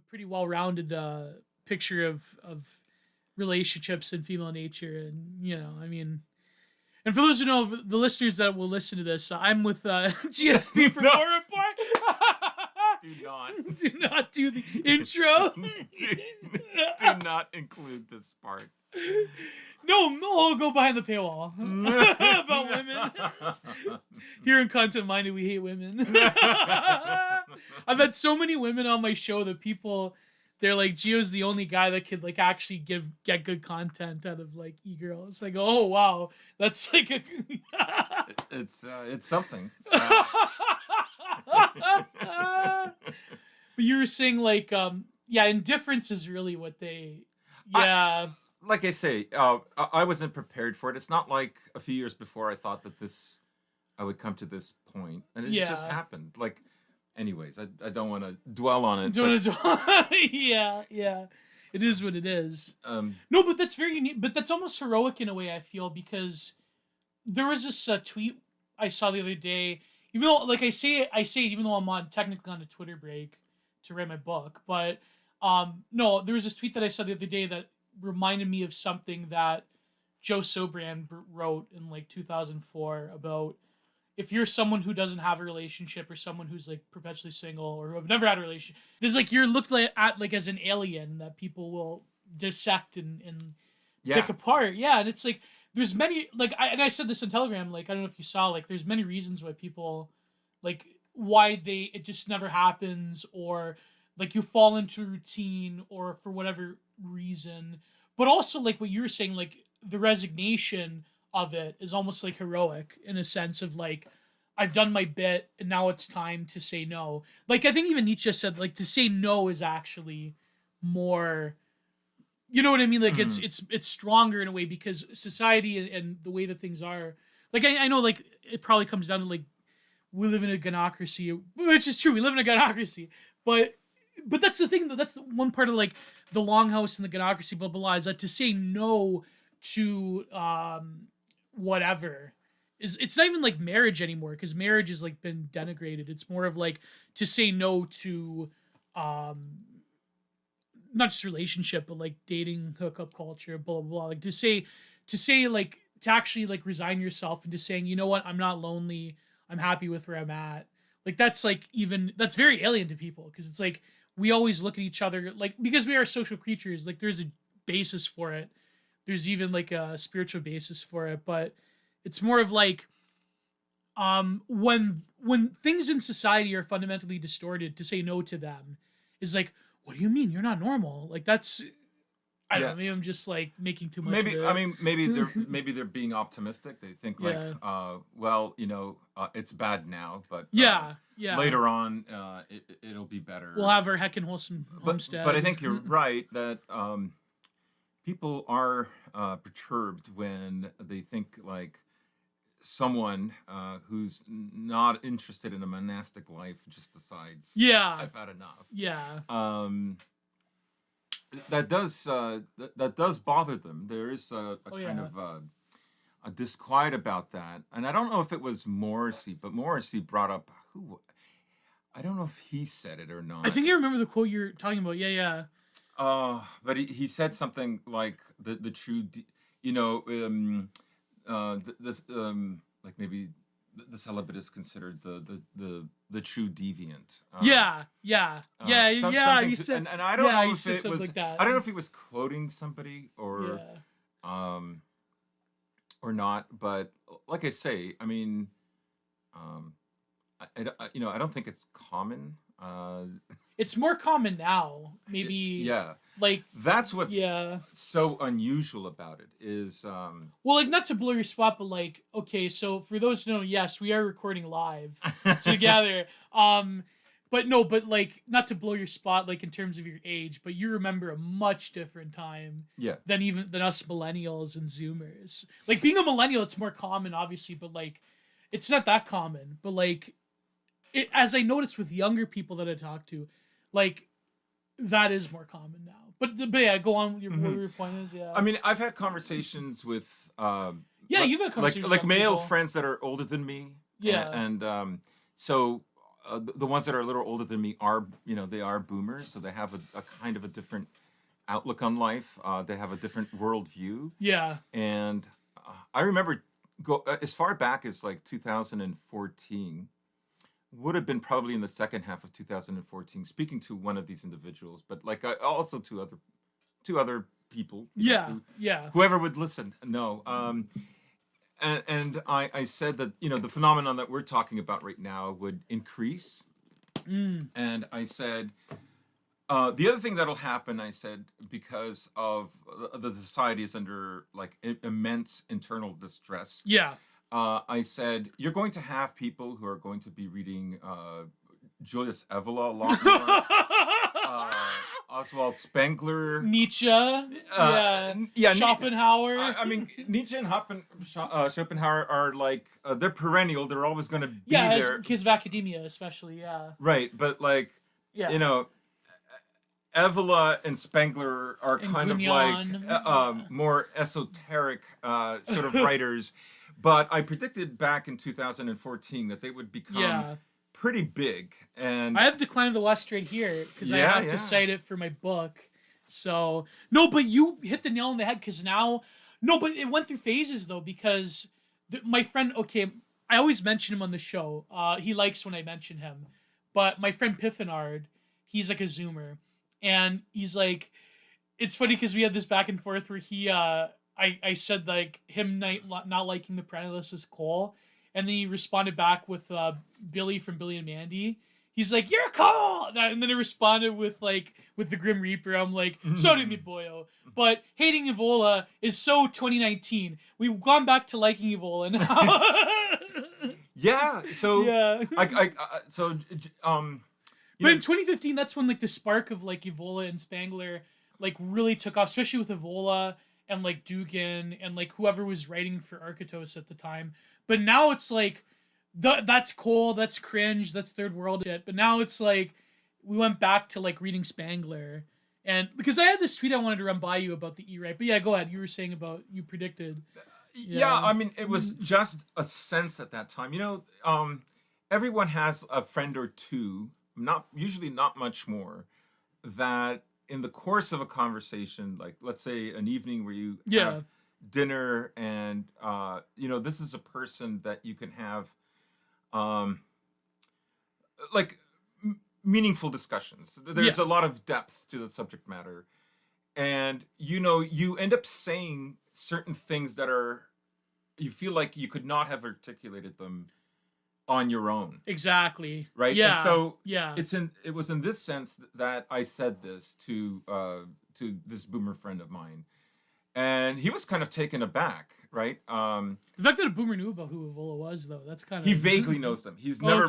a pretty well-rounded picture of relationships and female nature, and I mean. And for those who know, the listeners that will listen to this, I'm with GSP for more report. Do not do the intro. do not include this part. No, we'll go behind the paywall about women. Here in Content Minded, we hate women. I've had so many women on my show that they're like, Gio's the only guy that could like actually get good content out of like Egirl. It's like, oh wow, that's like it's something. But you were saying like indifference is really what they like I say, I wasn't prepared for it. It's not like a few years before I thought that I would come to this point, and it just happened. Like, anyways, I don't want to dwell on it. Yeah. It is what it is. No, but that's very unique. But that's almost heroic in a way, I feel, because there was this tweet I saw the other day. Even though, like I say it, even though I'm technically on a Twitter break to write my book, but no, there was this tweet that I saw the other day that reminded me of something that Joe Sobrand wrote in like 2004 about if you're someone who doesn't have a relationship or someone who's like perpetually single or who have never had a relationship, there's like you're looked at like as an alien that people will dissect and pick apart. Yeah, and it's like there's many like I said this on Telegram, like I don't know if you saw, like there's many reasons why people like why it just never happens, or like you fall into routine or for whatever reason. But also like what you were saying, like the resignation of it is almost like heroic in a sense of like, I've done my bit and now it's time to say no. Like I think even Nietzsche said like to say no is actually more, you know what I mean? Like it's stronger in a way because society and the way that things are, like I know like it probably comes down to like we live in a gynocracy, which is true, we live in a gynocracy, but that's the thing, that's the one part of like the longhouse and the gynocracy, blah, blah, blah, is that to say no to whatever it's not even like marriage anymore, because marriage has like been denigrated. It's more of like to say no to not just relationship, but like dating, hookup culture, blah, blah, blah. Like to say like to actually like resign yourself into saying, you know what, I'm not lonely, I'm happy with where I'm at. Like that's like even that's very alien to people, because it's like we always look at each other like, because we are social creatures, like there's a basis for it, there's even like a spiritual basis for it, but it's more of like when things in society are fundamentally distorted, to say no to them is like, what do you mean you're not normal? Like that's I don't know, maybe I'm just like making too much of it. I mean maybe they're being optimistic. They think like well, you know, it's bad now, but later on it'll be better. We'll have our heckin' wholesome homestead. But I think you're right that people are perturbed when they think like someone who's not interested in a monastic life just decides, I've had enough. That does bother them. There is a kind of a disquiet about that, and I don't know if it was Morrissey, but Morrissey brought up I don't know if he said it or not. I think I remember the quote you're talking about. But he said something like the true, like maybe the celibate is considered the true deviant. You said, and I don't know if it was like that. I don't know if he was quoting somebody or not, but like I say, I mean, I don't think it's common. It's more common now, maybe. Like that's what's so unusual about it is. Well, like not to blow your spot, but like, okay, so for those who know, yes, we are recording live together. But like not to blow your spot, like in terms of your age, but you remember a much different time. Than us millennials and Zoomers. Like being a millennial, it's more common, obviously, but like, it's not that common. But like, as I noticed with younger people that I talk to, like that is more common now. But yeah, go on with what your point is. I mean, I've had conversations with you've had conversations like male people. friends that are older than me. And so the ones that are a little older than me are, they are boomers, so they have a kind of a different outlook on life. They have a different worldview. Yeah. And I remember as far back as like 2014, would have been probably in the second half of 2014, speaking to one of these individuals, but like also to other people. Yeah. Whoever would listen. No. And I said that, the phenomenon that we're talking about right now would increase. And I said, the other thing that'll happen, I said, because of the society is under like immense internal distress. Yeah. I said, you're going to have people who are going to be reading Julius Evola a lot more. Oswald Spengler, Nietzsche, Schopenhauer. I mean, Nietzsche and Schopenhauer are like they're perennial. They're always going to be there because of academia, especially. Yeah. Right, but like Evola and Spengler are kind Guignon. Of like more esoteric sort of writers. But I predicted back in 2014 that they would become pretty big. And I have Decline of the West right here because I have to cite it for my book. So, no, but you hit the nail on the head because but it went through phases though because my friend, I always mention him on the show. He likes when I mention him. But my friend Piffinard, he's like a Zoomer. And he's like, it's funny because we had this back and forth where he, I said like him not liking the Parentalist is Cole, and then he responded back with Billy from Billy and Mandy. He's like, "You're Cole," and then I responded with the Grim Reaper. I'm like, "So did me, boyo." But hating Evola is so 2019. We've gone back to liking Evola now. Yeah. So But in 2015, that's when like the spark of like Evola and Spangler like really took off, especially with Evola and like Dugan and like whoever was writing for Architos at the time. But now it's like that's Cole, that's cringe, that's third world shit. But now it's like we went back to like reading Spangler, and because I had this tweet I wanted to run by you about the E-Right. But yeah, go ahead. You were saying about you predicted. Yeah, I mean it was just a sense at that time. Everyone has a friend or two. Usually not much more, that in the course of a conversation, like let's say an evening where you have dinner and this is a person that you can have like meaningful discussions. There's a lot of depth to the subject matter, and you end up saying certain things that you feel like you could not have articulated them on your own. Exactly. Right. Yeah. And so it was in this sense that I said this to this boomer friend of mine, and he was kind of taken aback. Right. The fact that a boomer knew about who Evola was, though, that's kind of he vaguely knows them. He's never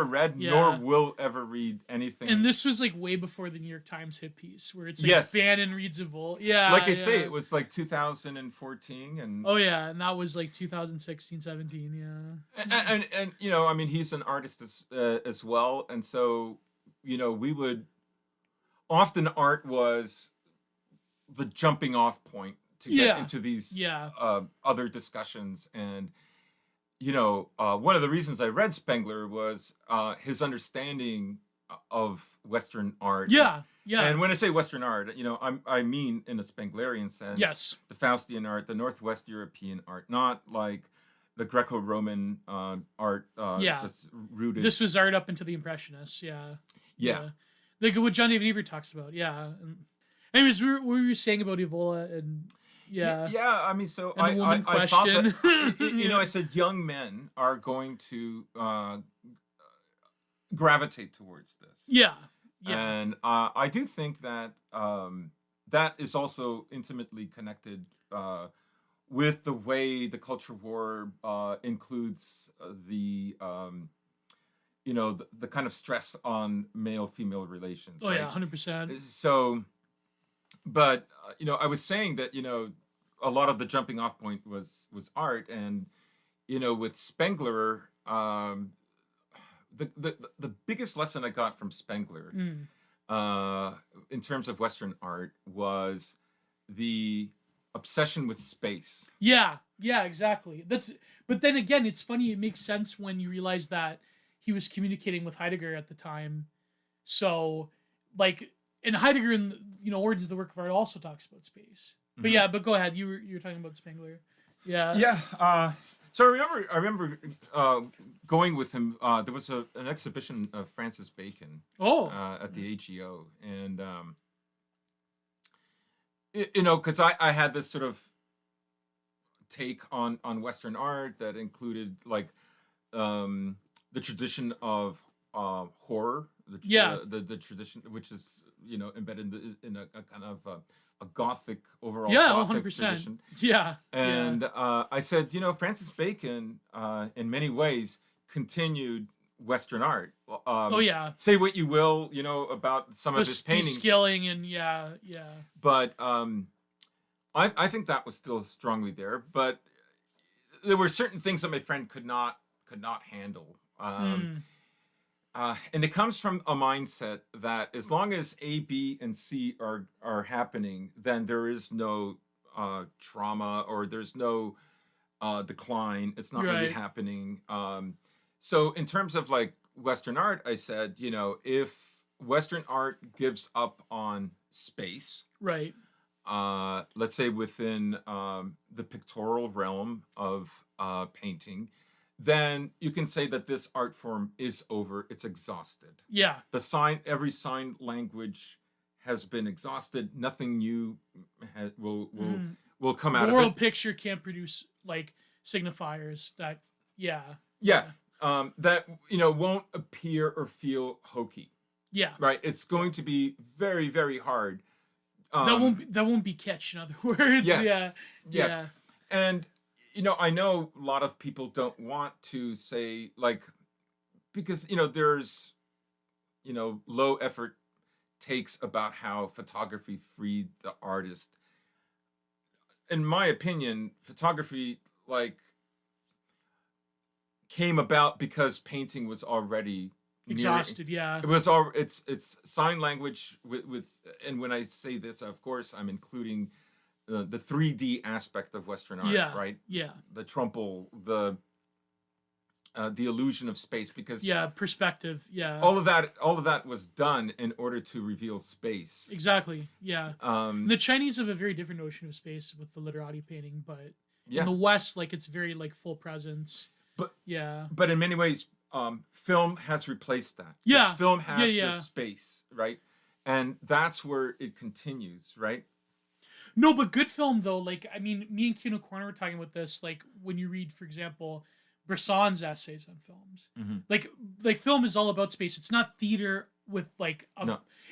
read nor will ever read anything. And this was like way before the New York Times hit piece where it's like Bannon reads Evola. Yeah. Like I say, it was like 2014 and and that was like 2016, 17. Yeah. And I mean, he's an artist as well, and so we would often art was the jumping off point to get into these other discussions. And one of the reasons I read Spengler was his understanding of Western art. And when I say Western art, I mean in a Spenglerian sense. The Faustian art, the Northwest European art, not like the Greco-Roman art that's rooted. This was art up into the Impressionists. Like what John David Ebert talks about. Anyways, what were you saying about Evola and I mean, so I thought that I said young men are going to gravitate towards this. And I do think that that is also intimately connected with the way the culture war includes the the kind of stress on male-female relations. 100%. So. But I was saying that a lot of the jumping off point was art, and with Spengler, the biggest lesson I got from Spengler, in terms of Western art, was the obsession with space. Yeah, exactly. But then again, it's funny. It makes sense when you realize that he was communicating with Heidegger at the time. So, like, and Heidegger in Origins of the Work of Art also talks about space. But yeah, but go ahead. You were talking about Spengler. Yeah. Yeah. So I remember going with him. There was an exhibition of Francis Bacon. At the AGO, and because I had this sort of take on Western art that included like the tradition of horror, the tradition which is embedded in a kind of a gothic overall gothic 100%. Tradition. And I said, Francis Bacon in many ways continued Western art. Say what you will, about some of his paintings, scaling and but I think that was still strongly there. But there were certain things that my friend could not handle. And it comes from a mindset that as long as A, B, and C are happening, then there is no trauma or there's no decline. It's not really happening. So in terms of like Western art, I said, if Western art gives up on space, let's say within the pictorial realm of painting, then you can say that this art form is over. It's exhausted. Every sign language has been exhausted. Nothing new will come out of it. The world picture can't produce like signifiers that that won't appear or feel hokey. Right. It's going to be very, very hard. That won't be kitsch, in other words. Yes. And I know a lot of people don't want to say like, because there's low effort takes about how photography freed the artist. In my opinion, photography like came about because painting was already exhausted. It was all it's sign language with and when I say this, of course I'm including the 3D aspect of Western art, right? The trumple, the illusion of space, because perspective, all of that was done in order to reveal space. Exactly. The Chinese have a very different notion of space with the literati painting, but in the West, like it's very like full presence. But in many ways, film has replaced that. This film has this space, right? And that's where it continues, right? No, but good film though. Like, I mean, me and Kino Corner were talking about this. Like, when you read, for example, Bresson's essays on films, like film is all about space. It's not theater with like,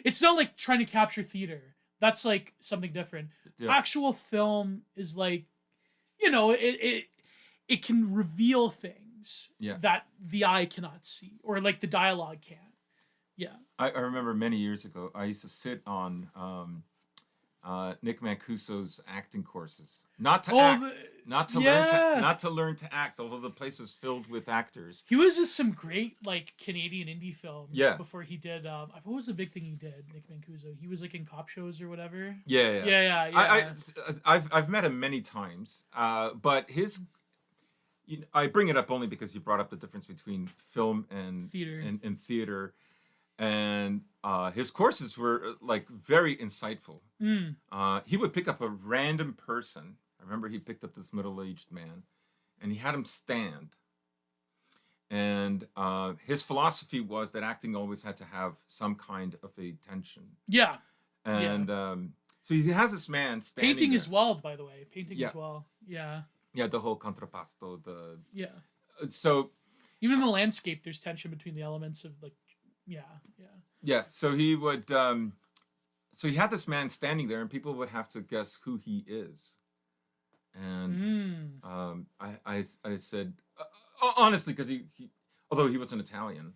it's not like trying to capture theater. That's like something different. Actual film is like, it can reveal things that the eye cannot see, or like the dialogue can't. I remember many years ago, I used to sit on Nick Mancuso's acting courses, not to learn to act, although the place was filled with actors. He was in some great like Canadian indie films before he did what was the big thing he did, Nick Mancuso? He was like in cop shows or whatever. I've met him many times, but his I bring it up only because you brought up the difference between film and theater. And his courses were like very insightful. He would pick up a random person. I remember he picked up this middle-aged man, and he had him stand. And his philosophy was that acting always had to have some kind of a tension. And so he has this man standing. Painting there. as well, by the way. Painting as well. The whole contrappasto. So even in the landscape, there's tension between the elements of like. So he would so he had this man standing there and people would have to guess who he is. And I said honestly, because he although he was an Italian,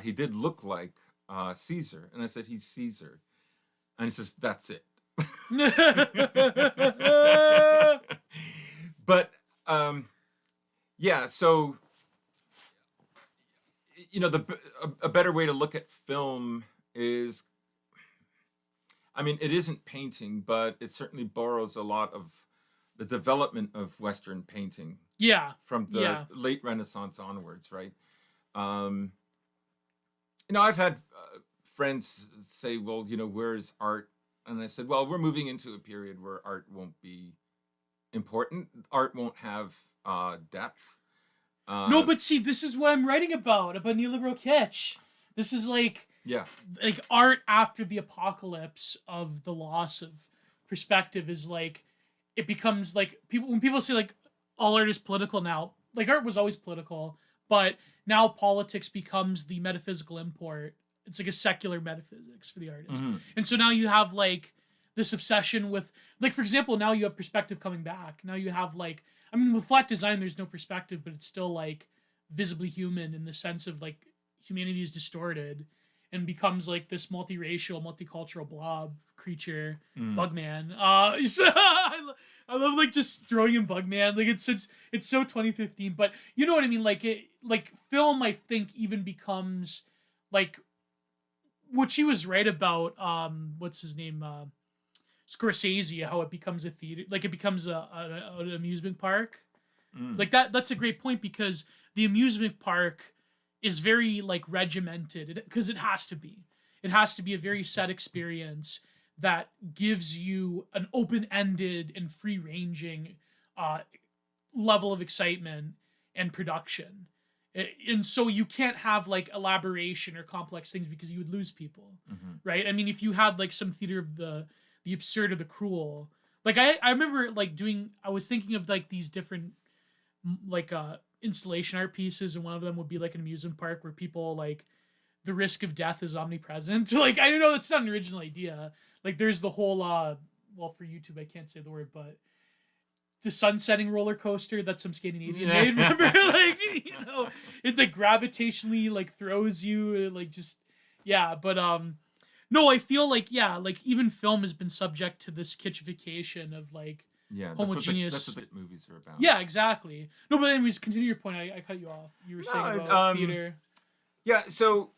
he did look like Caesar, and I said he's Caesar, and he says that's it. But so a better way to look at film is, I mean, it isn't painting, but it certainly borrows a lot of the development of Western painting. From the late Renaissance onwards, right? I've had friends say, well, where's art? And I said, well, we're moving into a period where art won't be important. Art won't have depth. No, but see, this is what I'm writing about neoliberal kitsch. This is like art after the apocalypse of the loss of perspective is like it becomes like when people say like all art is political now, like art was always political, but now politics becomes the metaphysical import. It's like a secular metaphysics for the artist. Mm-hmm. And so now you have like this obsession with, like, for example, now you have perspective coming back. Now you have like, I mean, with flat design, there's no perspective, but it's still like visibly human in the sense of like humanity is distorted and becomes like this multiracial, multicultural blob creature, Bugman. So I love like just throwing in Bugman. Like it's so 2015, but you know what I mean? Like film, I think even becomes like what she was right about. What's his name? Scorsese, how it becomes a theater, like it becomes an amusement park. Like that's a great point, because the amusement park is very like regimented, because it has to be a very set experience that gives you an open-ended and free-ranging level of excitement and production. And so you can't have like elaboration or complex things, because you would lose people, right? I mean, if you had like some theater of the absurd or the cruel, like I remember like I was thinking of like these different like installation art pieces, and one of them would be like an amusement park where people like the risk of death is omnipresent. Like, I don't know, that's not an original idea. Like there's the whole well, for YouTube I can't say the word, but the sunsetting roller coaster that some Scandinavian made, remember? Like, it like gravitationally like throws you, like just but no, I feel like like even film has been subject to this kitchification of like homogeneous. That's what the movies are about. Yeah, exactly. No, but anyways, continue your point. I cut you off. You were saying about theater. Yeah, so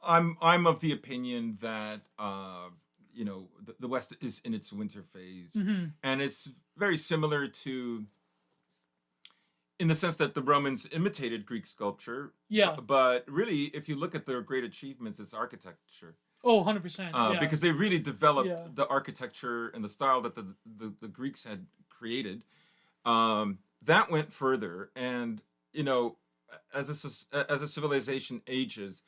I'm of the opinion that the West is in its winter phase, and it's very similar to, in the sense that the Romans imitated Greek sculpture. Yeah. But really, if you look at their great achievements, it's architecture. Oh, 100%. Because they really developed the architecture and the style that the Greeks had created. That went further, and as a civilization ages,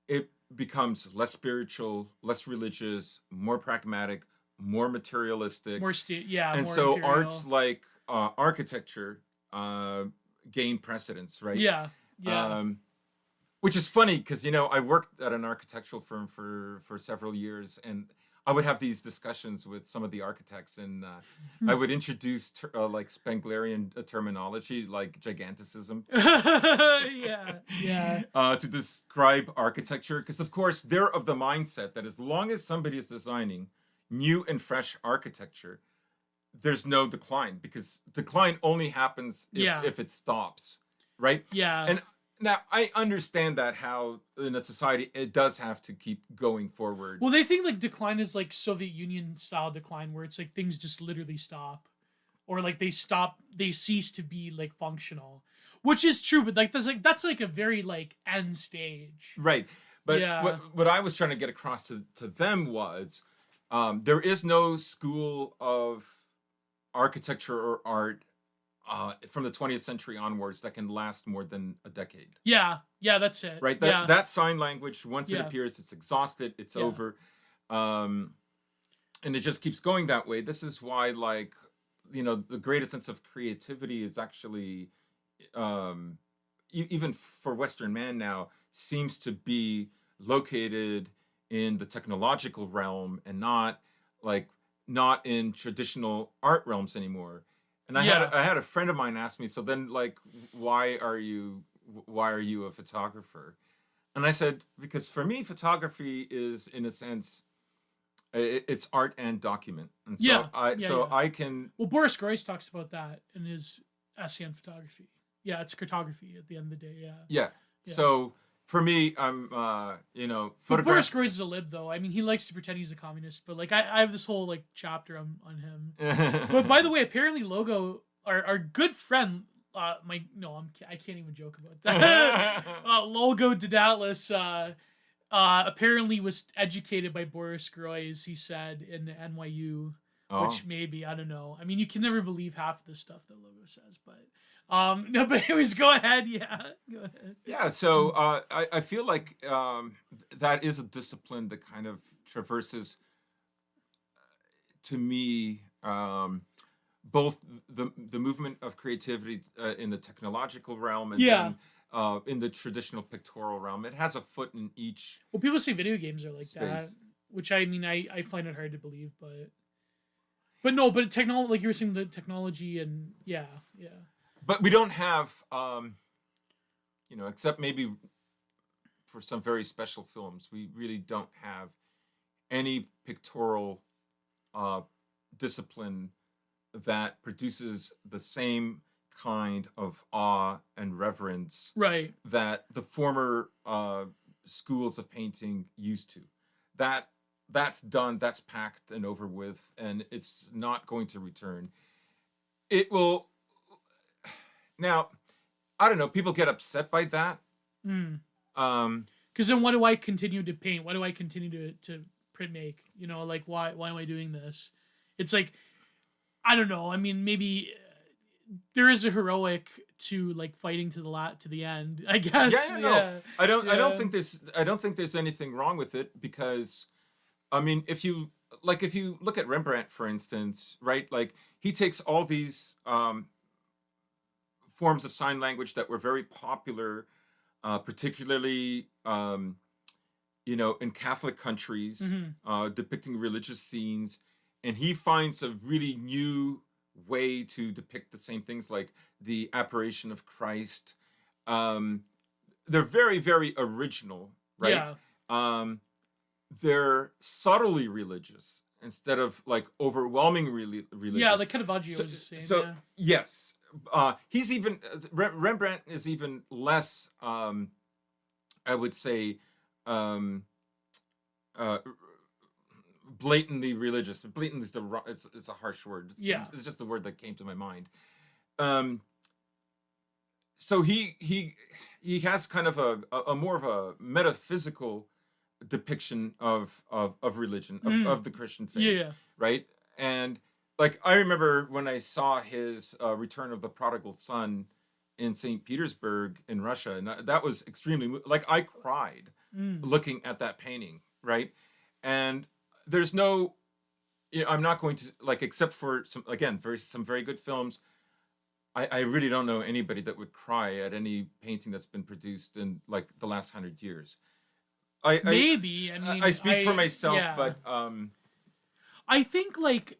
it becomes less spiritual, less religious, more pragmatic, more materialistic. And more so imperial. Arts like architecture gain precedence, right? Yeah. Which is funny, because I worked at an architectural firm for several years, and I would have these discussions with some of the architects, and I would introduce like Spenglerian terminology, like giganticism. To describe architecture, because of course they're of the mindset that as long as somebody is designing new and fresh architecture, there's no decline, because decline only happens if it stops, right? Yeah. And now, I understand that how in a society it does have to keep going forward. Well, they think like decline is like Soviet Union style decline, where it's like things just literally stop, or like they cease to be like functional, which is true. But like that's like a very like end stage, right? But what I was trying to get across to them was there is no school of architecture or art from the 20th century onwards that can last more than a decade. Yeah, that's it. Right? That sign language, once it appears, it's exhausted, it's over. And it just keeps going that way. This is why, like, the greatest sense of creativity is actually, even for Western man now, seems to be located in the technological realm, and not in traditional art realms anymore. And I had a friend of mine ask me, so then, like, why are you a photographer? And I said, because for me, photography is, in a sense, it's art and document. And so I can. Well, Boris Groys talks about that in his essay on photography. Yeah, it's cartography at the end of the day. Yeah. So for me, I'm But Boris Groys is a lib, though. I mean, he likes to pretend he's a communist, but like I have this whole like chapter on him. But by the way, apparently Logo, our good friend I can't even joke about that. Lolgo Daedalus apparently was educated by Boris Groys, he said, in NYU, which maybe, I don't know. I mean, you can never believe half of the stuff that Logo says, but no, but anyways, go ahead. Yeah, go ahead. Yeah, so I feel like that is a discipline that kind of traverses, to me, both the movement of creativity in the technological realm and then in the traditional pictorial realm. It has a foot in each. Well, people say video games are like space. that, which I mean, I find it hard to believe, but no, but technology, like you were saying, the technology and yeah. But we don't have, except maybe for some very special films, we really don't have any pictorial discipline that produces the same kind of awe and reverence that the former schools of painting used to. That's done, that's packed and over with, and it's not going to return. It will. Now, I don't know, people get upset by that. Because then why do I continue to paint? Why do I continue to print make? Like, why am I doing this? It's like, I don't know. I mean, maybe there is a heroic to like fighting to the end, I guess. No. I don't think there's anything wrong with it, because I mean, if you look at Rembrandt, for instance, right? Like, he takes all these forms of sign language that were very popular, particularly in Catholic countries, depicting religious scenes, and he finds a really new way to depict the same things, like the apparition of Christ. They're very, very original, right? Yeah. They're subtly religious instead of like overwhelming religious. Yeah, like Caravaggio was the same. So yes, he's even Rembrandt is even less. I would say. Blatantly religious. Blatant is it's a harsh word. It's just the word that came to my mind. So he has kind of a more of a metaphysical depiction of religion, of the Christian faith, right? And like, I remember when I saw his Return of the Prodigal Son in St. Petersburg in Russia, and that was extremely, like, I cried looking at that painting, right? And there's no, I'm not going to, like, except for some very good films, I really don't know anybody that would cry at any painting that's been produced in like the last 100 years. I speak for myself, but I think, like,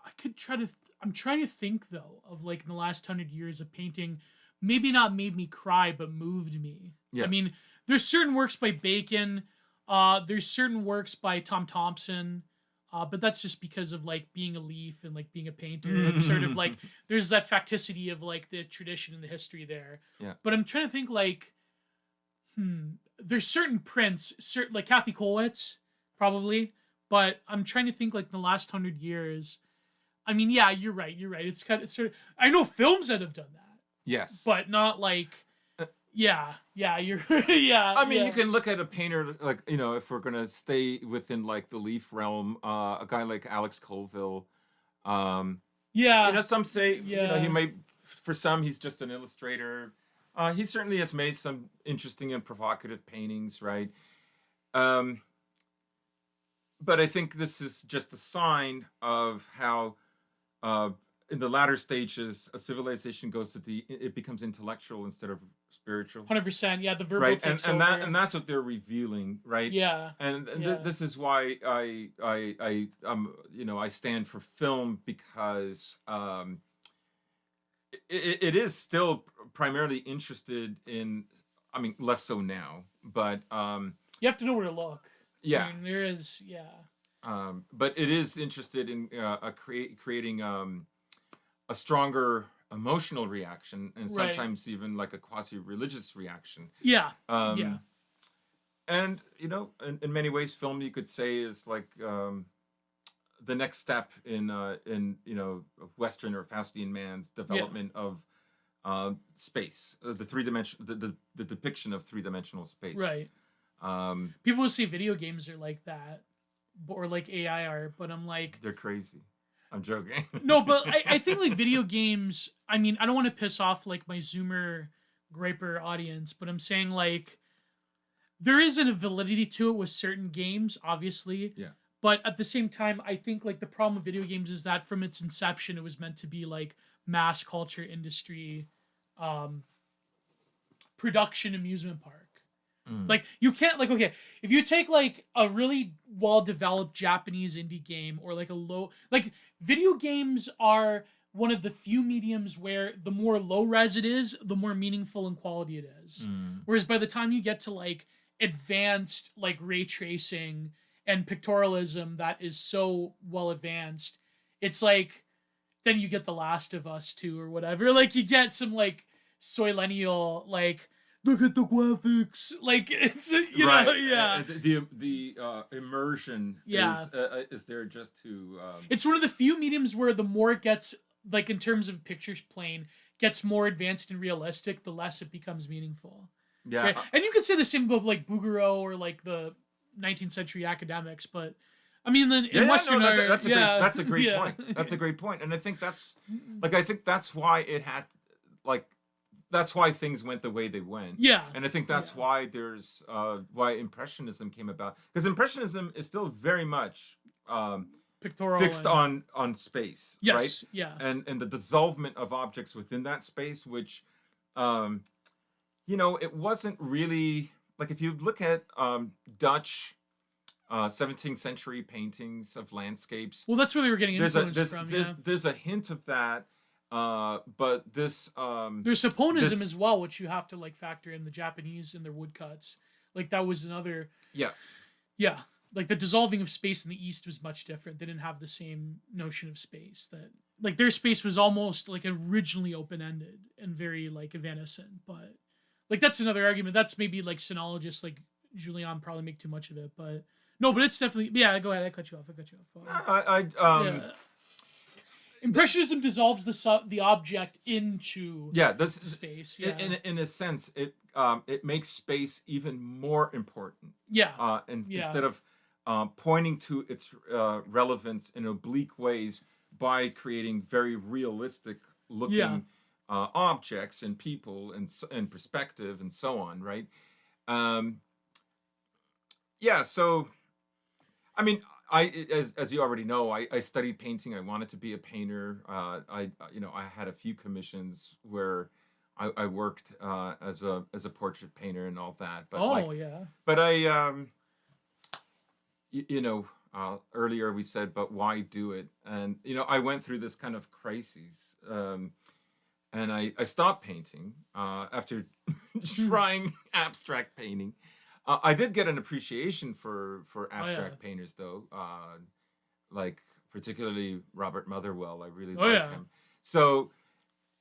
I could try to. I'm trying to think though of like in the last 100 years of painting, maybe not made me cry, but moved me. Yeah. I mean, there's certain works by Bacon. There's certain works by Tom Thompson. But that's just because of like being a leaf and like being a painter. It's sort of like there's that facticity of like the tradition and the history there. Yeah. But I'm trying to think like, there's certain prints, like Kathy Kollwitz, probably. But I'm trying to think like in the last 100 years. I mean, yeah, you're right. It's sort of. I know films that have done that. Yes. But not like. Yeah, you're yeah. I mean, you can look at a painter like, if we're gonna stay within like the leaf realm, a guy like Alex Colville. Some say he might. For some, he's just an illustrator. He certainly has made some interesting and provocative paintings, right? But I think this is just a sign of how, in the latter stages, a civilization it becomes intellectual instead of spiritual. 100%. Yeah, the verbal takes over. And that's what they're revealing, right? Yeah. And this is why I stand for film, because it is still primarily interested in. I mean, less so now, but you have to know where to look. Yeah, I mean, there is. Yeah. But it is interested in creating a stronger emotional reaction, and sometimes even like a quasi-religious reaction. Yeah. And in many ways, film, you could say, is like the next step in Western or Faustian man's development of space, the three-dimension, the depiction of three-dimensional space. Right. People will say video games are like that, or like AI are, but I'm like, they're crazy. I'm joking. No, but I think like video games. I mean, I don't want to piss off like my Zoomer griper audience, but I'm saying like there is a validity to it with certain games, obviously. Yeah. But at the same time, I think like the problem with video games is that from its inception, it was meant to be like mass culture industry, production amusement park. Like you can't like okay if you take like a really well developed Japanese indie game or like a low like video games are one of the few mediums where the more low res it is, the more meaningful and quality it is. Whereas by the time you get to like advanced like ray tracing and pictorialism that is so well advanced, it's like then you get The Last of Us 2 or whatever. Like you get some like soillennial like look at the graphics, like it's you know, yeah. The immersion is there just to. It's one of the few mediums where the more it gets, like in terms of pictures plane, gets more advanced and realistic, the less it becomes meaningful. Yeah, right? And you could say the same about like Bouguereau or like the 19th century academics, but I mean, then in Western art, that's a great point. That's a great point, and I think that's why it had like. That's why things went the way they went. Yeah. And I think that's why there's why Impressionism came about. Because Impressionism is still very much pictorial fixed on space. Yes. Right? Yeah. And the dissolvement of objects within that space, which it wasn't really like if you look at Dutch 17th century paintings of landscapes. Well, that's where they were getting influenced from. There's a hint of that. But this there's Saponism as well, which you have to like factor in the Japanese and their woodcuts. Like that was another yeah. Like the dissolving of space in the East was much different. They didn't have the same notion of space. That like their space was almost like originally open ended and very like evanescent. But like that's another argument. That's maybe like sinologists like Julian probably make too much of it. But no, but it's definitely Go ahead. I cut you off. Impressionism dissolves the object into space. Yeah. In a sense, it makes space even more important. Yeah. Instead of pointing to its relevance in oblique ways by creating very realistic looking objects and people and perspective and so on, right? So, I mean. As you already know, I studied painting. I wanted to be a painter. I had a few commissions where I worked as a portrait painter and all that. But But I earlier we said, but why do it? And I went through this kind of crisis, and I stopped painting after trying abstract painting. I did get an appreciation for abstract painters, though, like particularly Robert Motherwell. I really like him. So,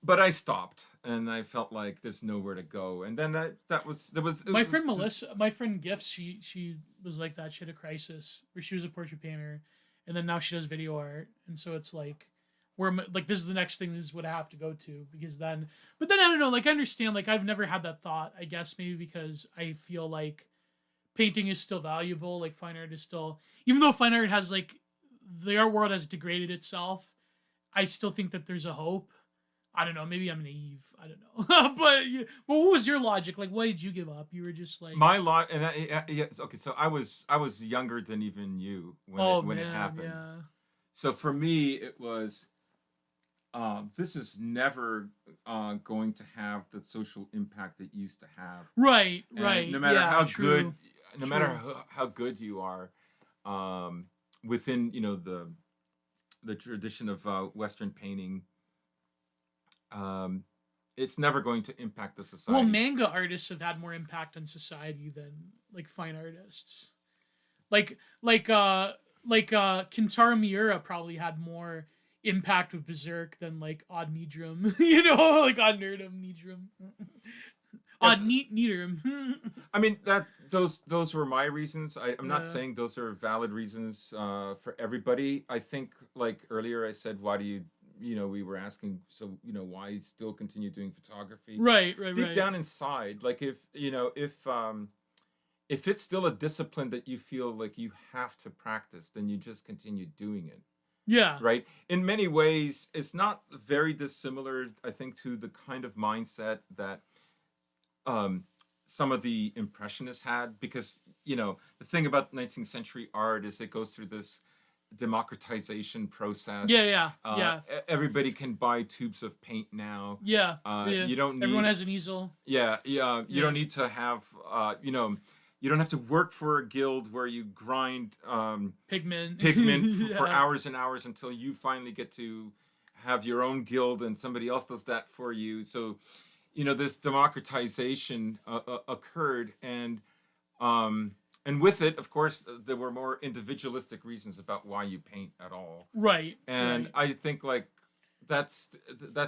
but I stopped, and I felt like there's nowhere to go. And then my friend Melissa, my friend Gifts. She was like that. She had a crisis where she was a portrait painter, and then now she does video art, and so it's like. Where like this is the next thing. This is what I have to go to because then. But then I don't know. Like I understand. Like I've never had that thought. I guess maybe because I feel like. Painting is still valuable. Like fine art is still, even though fine art has like the art world has degraded itself, I still think that there's a hope. I don't know. Maybe I'm naive. I don't know. but what was your logic? Like, why did you give up? You were just like my lot. And okay. So I was younger than even you when it happened. Yeah. So for me, it was. This is never going to have the social impact it used to have. Right. No matter how good. No matter how good you are, within the tradition of Western painting, it's never going to impact the society. Well, manga artists have had more impact on society than like fine artists. Like Kintaro Miura probably had more impact with Berserk than like Odd Nidrum, like Odd Nerdum Nidrum. Odd Nidrum. I mean those were my reasons. I'm not saying those are valid reasons for everybody. I think like earlier I said, why do you we were asking, so why still continue doing photography? Right. Deep down inside, like if it's still a discipline that you feel like you have to practice, then you just continue doing it. Yeah. Right. In many ways, it's not very dissimilar, I think, to the kind of mindset that some of the Impressionists had, because the thing about 19th century art is it goes through this democratization process. Yeah. Everybody can buy tubes of paint now. Yeah. You don't need. Everyone has an easel. Yeah. You don't need to have. You don't have to work for a guild where you grind pigment for hours and hours until you finally get to have your own guild and somebody else does that for you. So, this democratization occurred, and with it, of course, there were more individualistic reasons about why you paint at all. Right. And I think like that's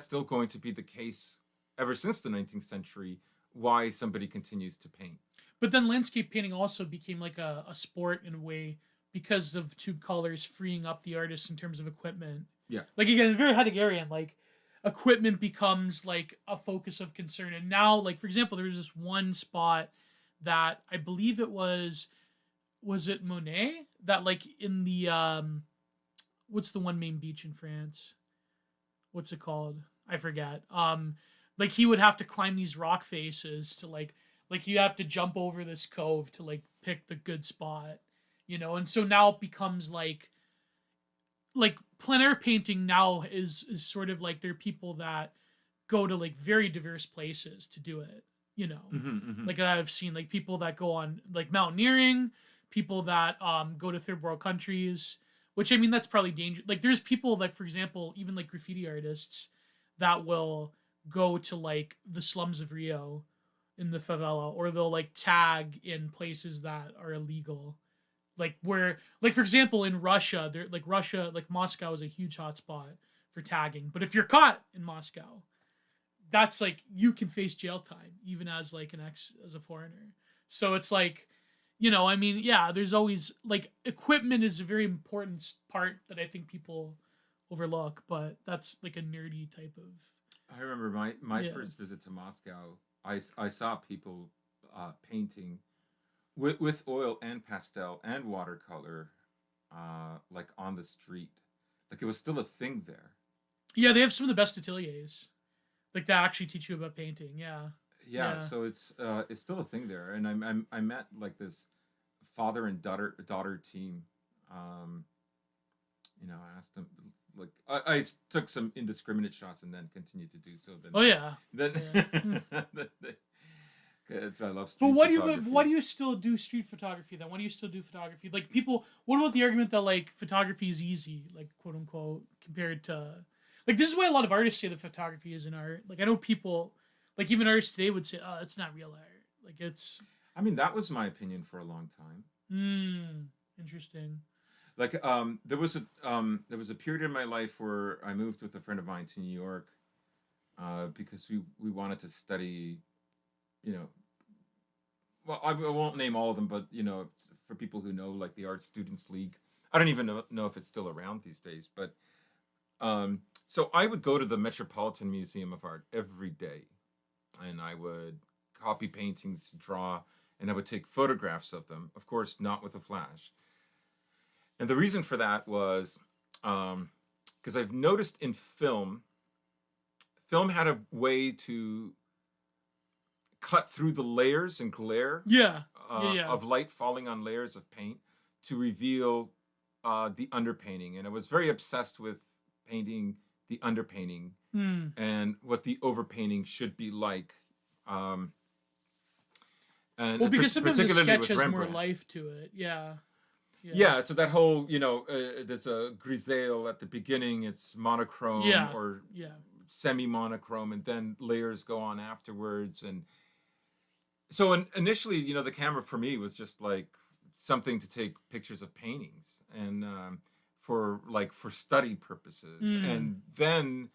still going to be the case ever since the 19th century, why somebody continues to paint. But then landscape painting also became like a sport in a way because of tube colors freeing up the artist in terms of equipment. Yeah. Like again, very Heideggerian, like equipment becomes like a focus of concern. And now, like for example, there was this one spot that I believe it was it Monet? That like in the what's the one main beach in France? What's it called? I forget. Like he would have to climb these rock faces to like you have to jump over this cove to like pick the good spot, and so now it becomes like plein air painting now is sort of like there are people that go to like very diverse places to do it, like I've seen like people that go on like mountaineering, people that go to third world countries, which I mean that's probably dangerous. Like there's people that, for example, even like graffiti artists that will go to like the slums of Rio in the favela, or they'll like tag in places that are illegal, like where like for example in Russia, like Moscow is a huge hotspot for tagging, but if you're caught in Moscow, that's like you can face jail time even as like as a foreigner. So it's like, I mean, yeah, there's always like equipment is a very important part that I think people overlook, but that's like a nerdy type of. I remember my first visit to Moscow. I saw people painting with oil and pastel and watercolor, like on the street. Like it was still a thing there. Yeah, they have some of the best ateliers, like that actually teach you about painting. Yeah. So it's still a thing there, and I met like this father and daughter team. I asked them. Like I took some indiscriminate shots and then continued to do so. Then I love street photography. Why do you still do street photography then? Why do you still do photography? Like people, what about the argument that like photography is easy, like quote unquote, compared to like this is why a lot of artists say that photography isn't art. Like I know people, like even artists today would say, oh, it's not real art. Like it's. I mean, that was my opinion for a long time. Interesting. Like there was a period in my life where I moved with a friend of mine to New York because we wanted to study, well, I won't name all of them, but for people who know, like the Art Students League, I don't even know if it's still around these days, but so I would go to the Metropolitan Museum of Art every day, and I would copy paintings, draw, and I would take photographs of them, of course not with a flash. And the reason for that was because I've noticed in film had a way to cut through the layers and glare of light falling on layers of paint to reveal the underpainting. And I was very obsessed with painting the underpainting and what the overpainting should be like. And well, because sometimes the sketch has more life to it. Yeah, so that whole, there's a grisaille at the beginning, it's monochrome or semi-monochrome, and then layers go on afterwards. And so initially, the camera for me was just like something to take pictures of paintings and for study purposes. And then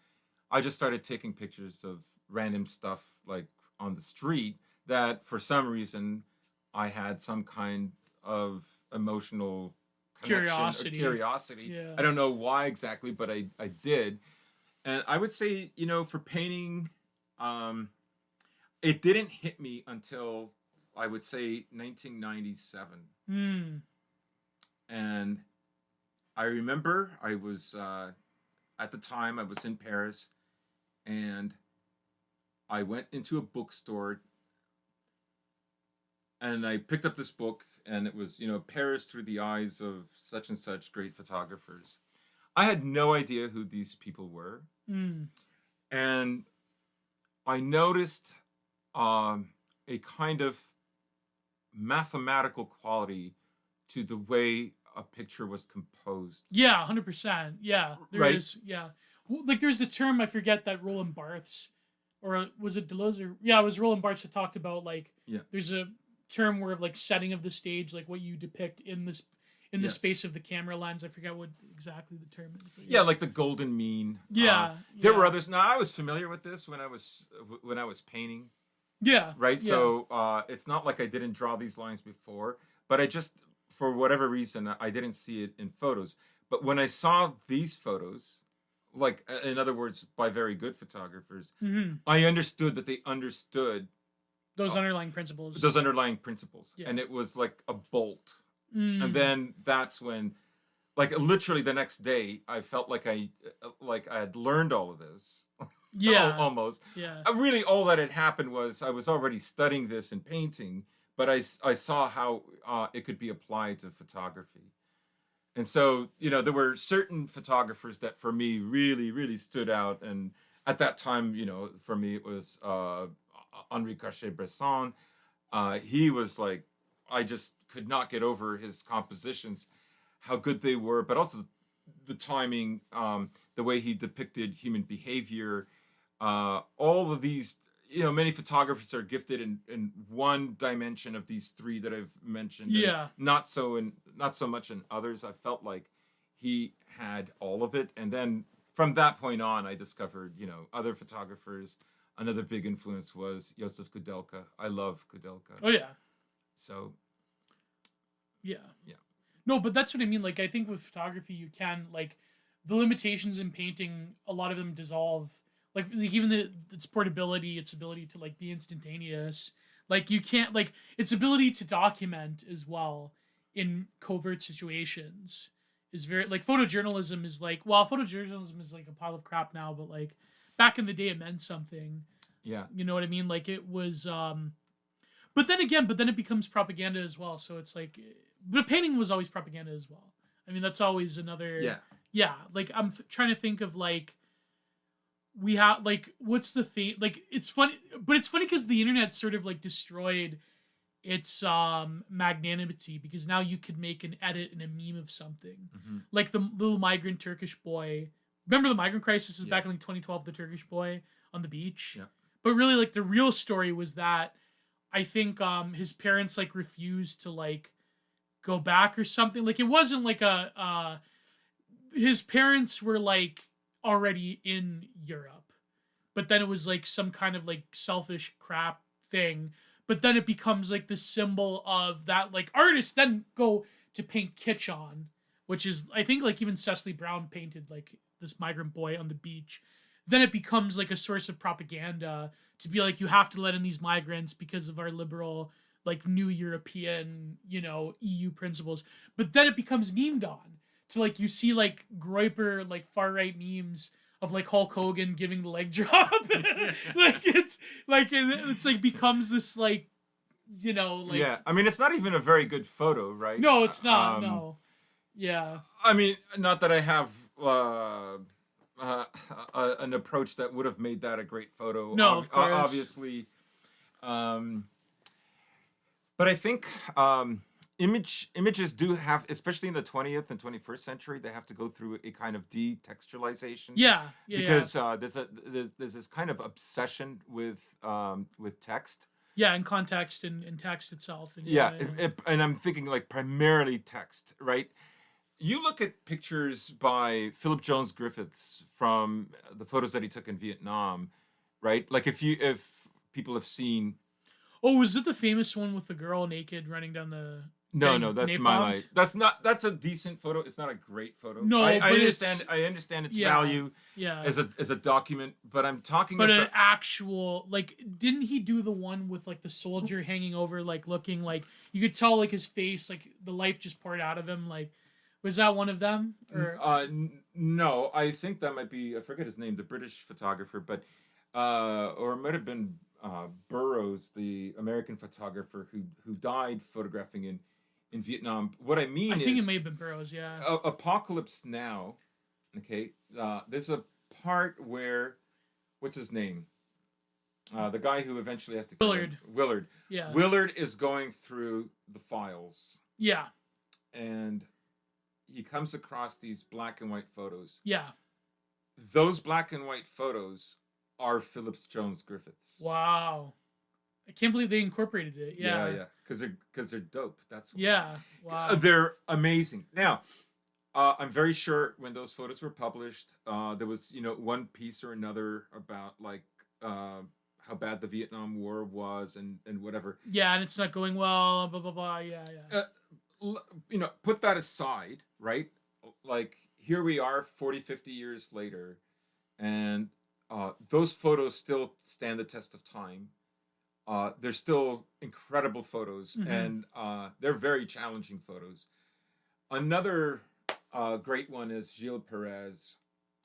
I just started taking pictures of random stuff like on the street that for some reason I had some kind of emotional curiosity. Yeah. I don't know why exactly, but I did. And I would say, for painting, it didn't hit me until I would say 1997. And I remember I was at the time I was in Paris, and I went into a bookstore and I picked up this book, and it was, Paris through the eyes of such and such great photographers. I had no idea who these people were. And I noticed a kind of mathematical quality to the way a picture was composed. Yeah, 100%. Yeah, there is. Yeah, like there's the term, I forget, that Roland Barthes, or was it Deleuze? Yeah, it was Roland Barthes that talked about there's a term where like setting of the stage, like what you depict in this the space of the camera lens. I forget what exactly the term is. But like the golden mean. Yeah, there were others. Now I was familiar with this when I was painting. Yeah. Right. Yeah. So it's not like I didn't draw these lines before, but I just, for whatever reason, I didn't see it in photos. But when I saw these photos, like, in other words, by very good photographers, I understood that they understood those underlying principles. Yeah. And it was like a bolt. And then that's when, like, literally the next day, I felt like I had learned all of this. Yeah. Almost. Yeah. Really, all that had happened was I was already studying this in painting, but I saw how it could be applied to photography. And so, there were certain photographers that for me really, really stood out. And at that time, for me, it was Henri Cartier-Bresson. He was like, I just could not get over his compositions, how good they were, but also the timing, the way he depicted human behavior. All of these, many photographers are gifted in one dimension of these three that I've mentioned. Yeah. Not so much in others. I felt like he had all of it. And then from that point on, I discovered, other photographers. Another big influence was Josef Kudelka. I love Kudelka. Oh, yeah. So. Yeah. Yeah. No, but that's what I mean. Like, I think with photography, you can, like, the limitations in painting, a lot of them dissolve. Like even its portability, its ability to, like, be instantaneous. Like, you can't, like, its ability to document as well in covert situations is very, like, photojournalism is like, well, photojournalism is like a pile of crap now, but, like, back in the day it meant something. Yeah. You know what I mean? Like, it was, but then it becomes propaganda as well. So it's like, but painting was always propaganda as well. I mean, that's always another. Yeah. Like, I'm trying to think of, like, we have, like, what's the thing? Like, it's funny because the internet sort of, like, destroyed its magnanimity, because now you could make an edit and a meme of something. Like the little migrant Turkish boy. Remember the migrant crisis is back in, like, 2012, the Turkish boy on the beach? Yeah. But really, like, the real story was that I think his parents, like, refused to, like, go back or something. Like, it wasn't like his parents were, like, already in Europe, but then it was like some kind of, like, selfish crap thing. But then it becomes like the symbol of that, like, artists then go to paint kitsch on, which is, I think, like, even Cecily Brown painted, like, this migrant boy on the beach. Then it becomes like a source of propaganda to be like, you have to let in these migrants because of our liberal, like, new European, EU principles. But then it becomes memed on to, like, you see, like, Groyper, like, far right memes of, like, Hulk Hogan giving the leg drop. Like, it's like becomes this, like, like. Yeah, I mean, it's not even a very good photo, right? No, it's not. No. Yeah. I mean, not that I have an approach that would have made that a great photo. No, of course. Obviously. But I think images do have, especially in the 20th and 21st century, they have to go through a kind of detextualization. Yeah. Because there's this kind of obsession with text. Yeah, and context and text itself. And, and I'm thinking, like, primarily text, right? You look at pictures by Philip Jones Griffiths from the photos that he took in Vietnam, right? Like, if people have seen. Oh, was it the famous one with the girl naked running down the No, that's my life. That's a decent photo. It's not a great photo. No, I but understand. I understand its value. Yeah. As a document, but I'm talking about an actual, like, didn't he do the one with like the soldier hanging over, like looking like you could tell like his face, like the life just poured out of him? Like, was that one of them? Or no, I think that might be, I forget his name, the British photographer, but or it might have been Burroughs, the American photographer who died photographing in Vietnam. What I mean is, I think it may have been Burroughs. Yeah. Apocalypse Now. Okay, there's a part where, what's his name? The guy who eventually has to kill him. Willard. Yeah. Willard is going through the files. Yeah. And he comes across these black and white photos. Yeah. Those black and white photos are Phillips Jones Griffiths. Wow. I can't believe they incorporated it. Yeah. Yeah. Because they're dope. That's why. Yeah. Wow. They're amazing. Now, I'm very sure when those photos were published, there was, one piece or another about like how bad the Vietnam War was and whatever. Yeah, and it's not going well, blah, blah, blah. Yeah. Put that aside, right? Like, here we are 40, 50 years later, and those photos still stand the test of time. They're still incredible photos, and they're very challenging photos. Another great one is Gilles Perez,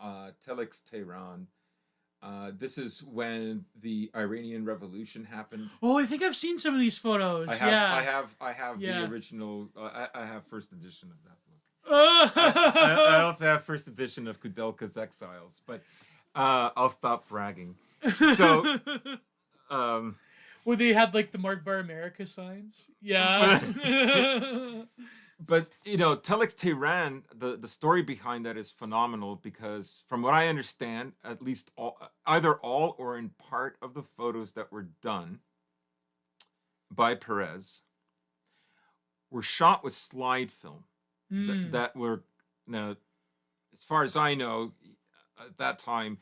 Telex Tehran. This is when the Iranian Revolution happened. Oh, I think I've seen some of these photos. I have the original. I have first edition of that book. I also have first edition of Kudelka's Exiles, but I'll stop bragging. So, where they had like the Mark Bar America signs. Yeah. But Telex Tehran, the story behind that is phenomenal, because from what I understand, at least either all or in part of the photos that were done by Perez were shot with slide film that were, now, as far as I know, at that time,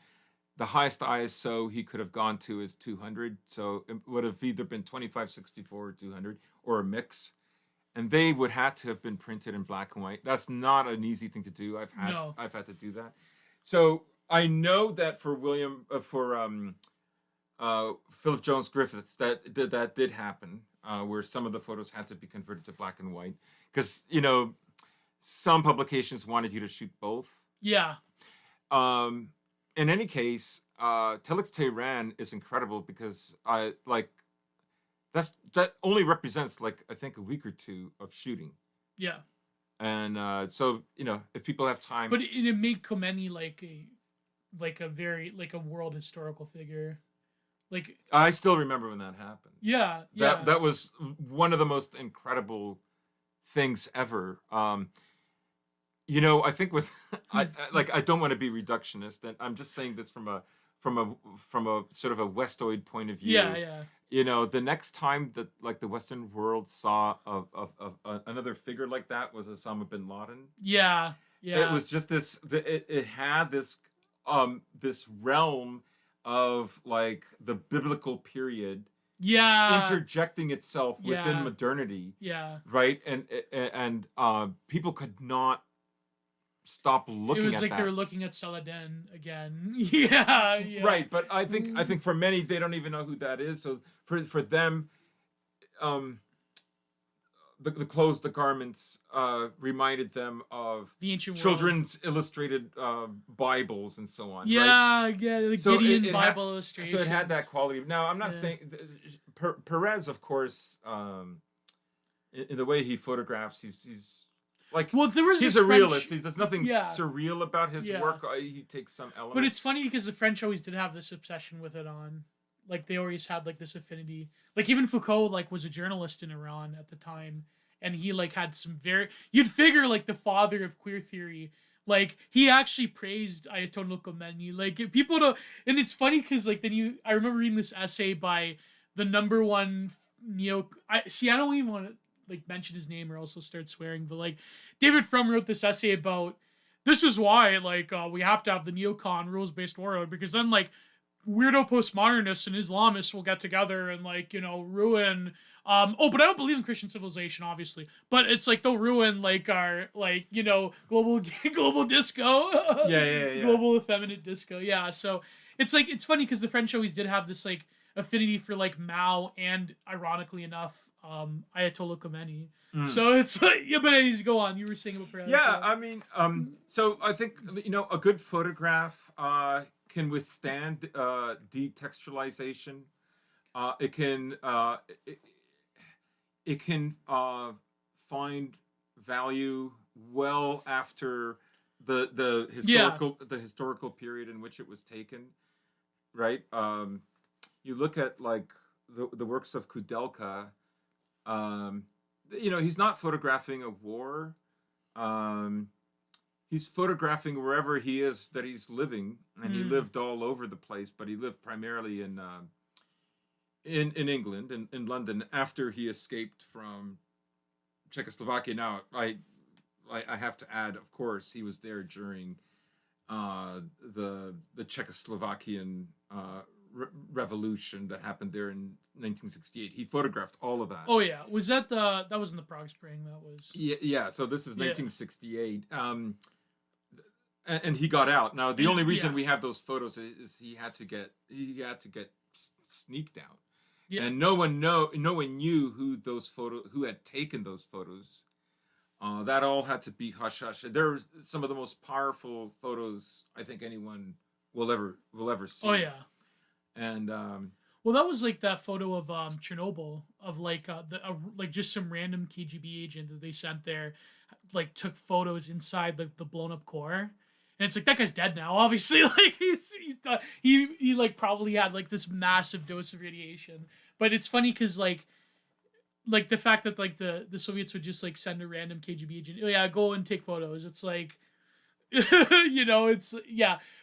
the highest ISO he could have gone to is 200, so it would have either been 2564 or 200 or a mix. And they would have to have been printed in black and white. That's not an easy thing to do. I've had to do that. So I know that for Philip Jones Griffiths, that did happen, where some of the photos had to be converted to black and white, because some publications wanted you to shoot both. Yeah. In any case, Telex Tehran is incredible, because that only represents, like, I think a week or two of shooting. Yeah. And so, if people have time. But it made Khomeini like a world historical figure. Like, I still remember when that happened. Yeah. That was one of the most incredible things ever. I think with I don't want to be reductionist, and I'm just saying this from a sort of a Westoid point of view. Yeah. The next time that, like, the Western world saw another figure like that was Osama bin Laden. Yeah. It was just this. It had this realm of, like, the biblical period. Yeah. Interjecting itself within modernity. Yeah. Right, and people could not stop looking at that. It was like they were looking at Saladin again. Yeah. Right, but I think for many, they don't even know who that is. So for them, the clothes, the garments, reminded them of the ancient children's illustrated Bibles and so on. Yeah, right? Yeah, the Gideon Bible illustration. So it had that quality. Now, I'm not saying Perez, of course, in the way he photographs, he's like, well, he's a realist. There's nothing surreal about his work. He takes some elements. But it's funny because the French always did have this obsession with it on. Like, they always had, like, this affinity. Like, even Foucault, like, was a journalist in Iran at the time. And he, like, had some very... You'd figure, like, the father of queer theory. Like, he actually praised Ayatollah Khomeini. Like, people don't... And it's funny because, like, I remember reading this essay by the number one I don't even want to, like, mention his name or else he'll start swearing. But, like, David Frum wrote this essay about... This is why, like, we have to have the neocon rules-based warlord. Because then, like... weirdo postmodernists and Islamists will get together and like, you know, ruin but I don't believe in Christian civilization, obviously. But it's like they'll ruin like our like, you know, global disco. Yeah. Global effeminate disco. Yeah. So it's like it's funny because the French always did have this like affinity for like Mao and ironically enough, Ayatollah Khomeini. So it's like yeah, but anyways, go on. You were saying about paralysis. Yeah, I mean, so I think you know a good photograph can withstand detextualization. It can it can find value well after the historical period in which it was taken, right? You look at like the works of Kudelka. You know, he's not photographing a war. He's photographing wherever he is that he's living, and he lived all over the place, but he lived primarily in England, in London, after he escaped from Czechoslovakia. Now, I have to add, of course, he was there during the Czechoslovakian revolution that happened there in 1968. He photographed all of that. Oh yeah, was that that was in the Prague Spring? That was yeah. So this is 1968, and he got out. Now the only reason we have those photos is he had to get sneaked out, and no one knew who had taken those photos. That all had to be hush hush. They're some of the most powerful photos I think anyone will ever see. Oh yeah. And well, that was like that photo of Chernobyl of like like just some random KGB agent that they sent there, like took photos inside the blown up core, and it's like that guy's dead now. Obviously, like he's done. He like probably had like this massive dose of radiation. But it's funny because like the fact that like the Soviets would just like send a random KGB agent, oh yeah, go and take photos. It's like. You know, it's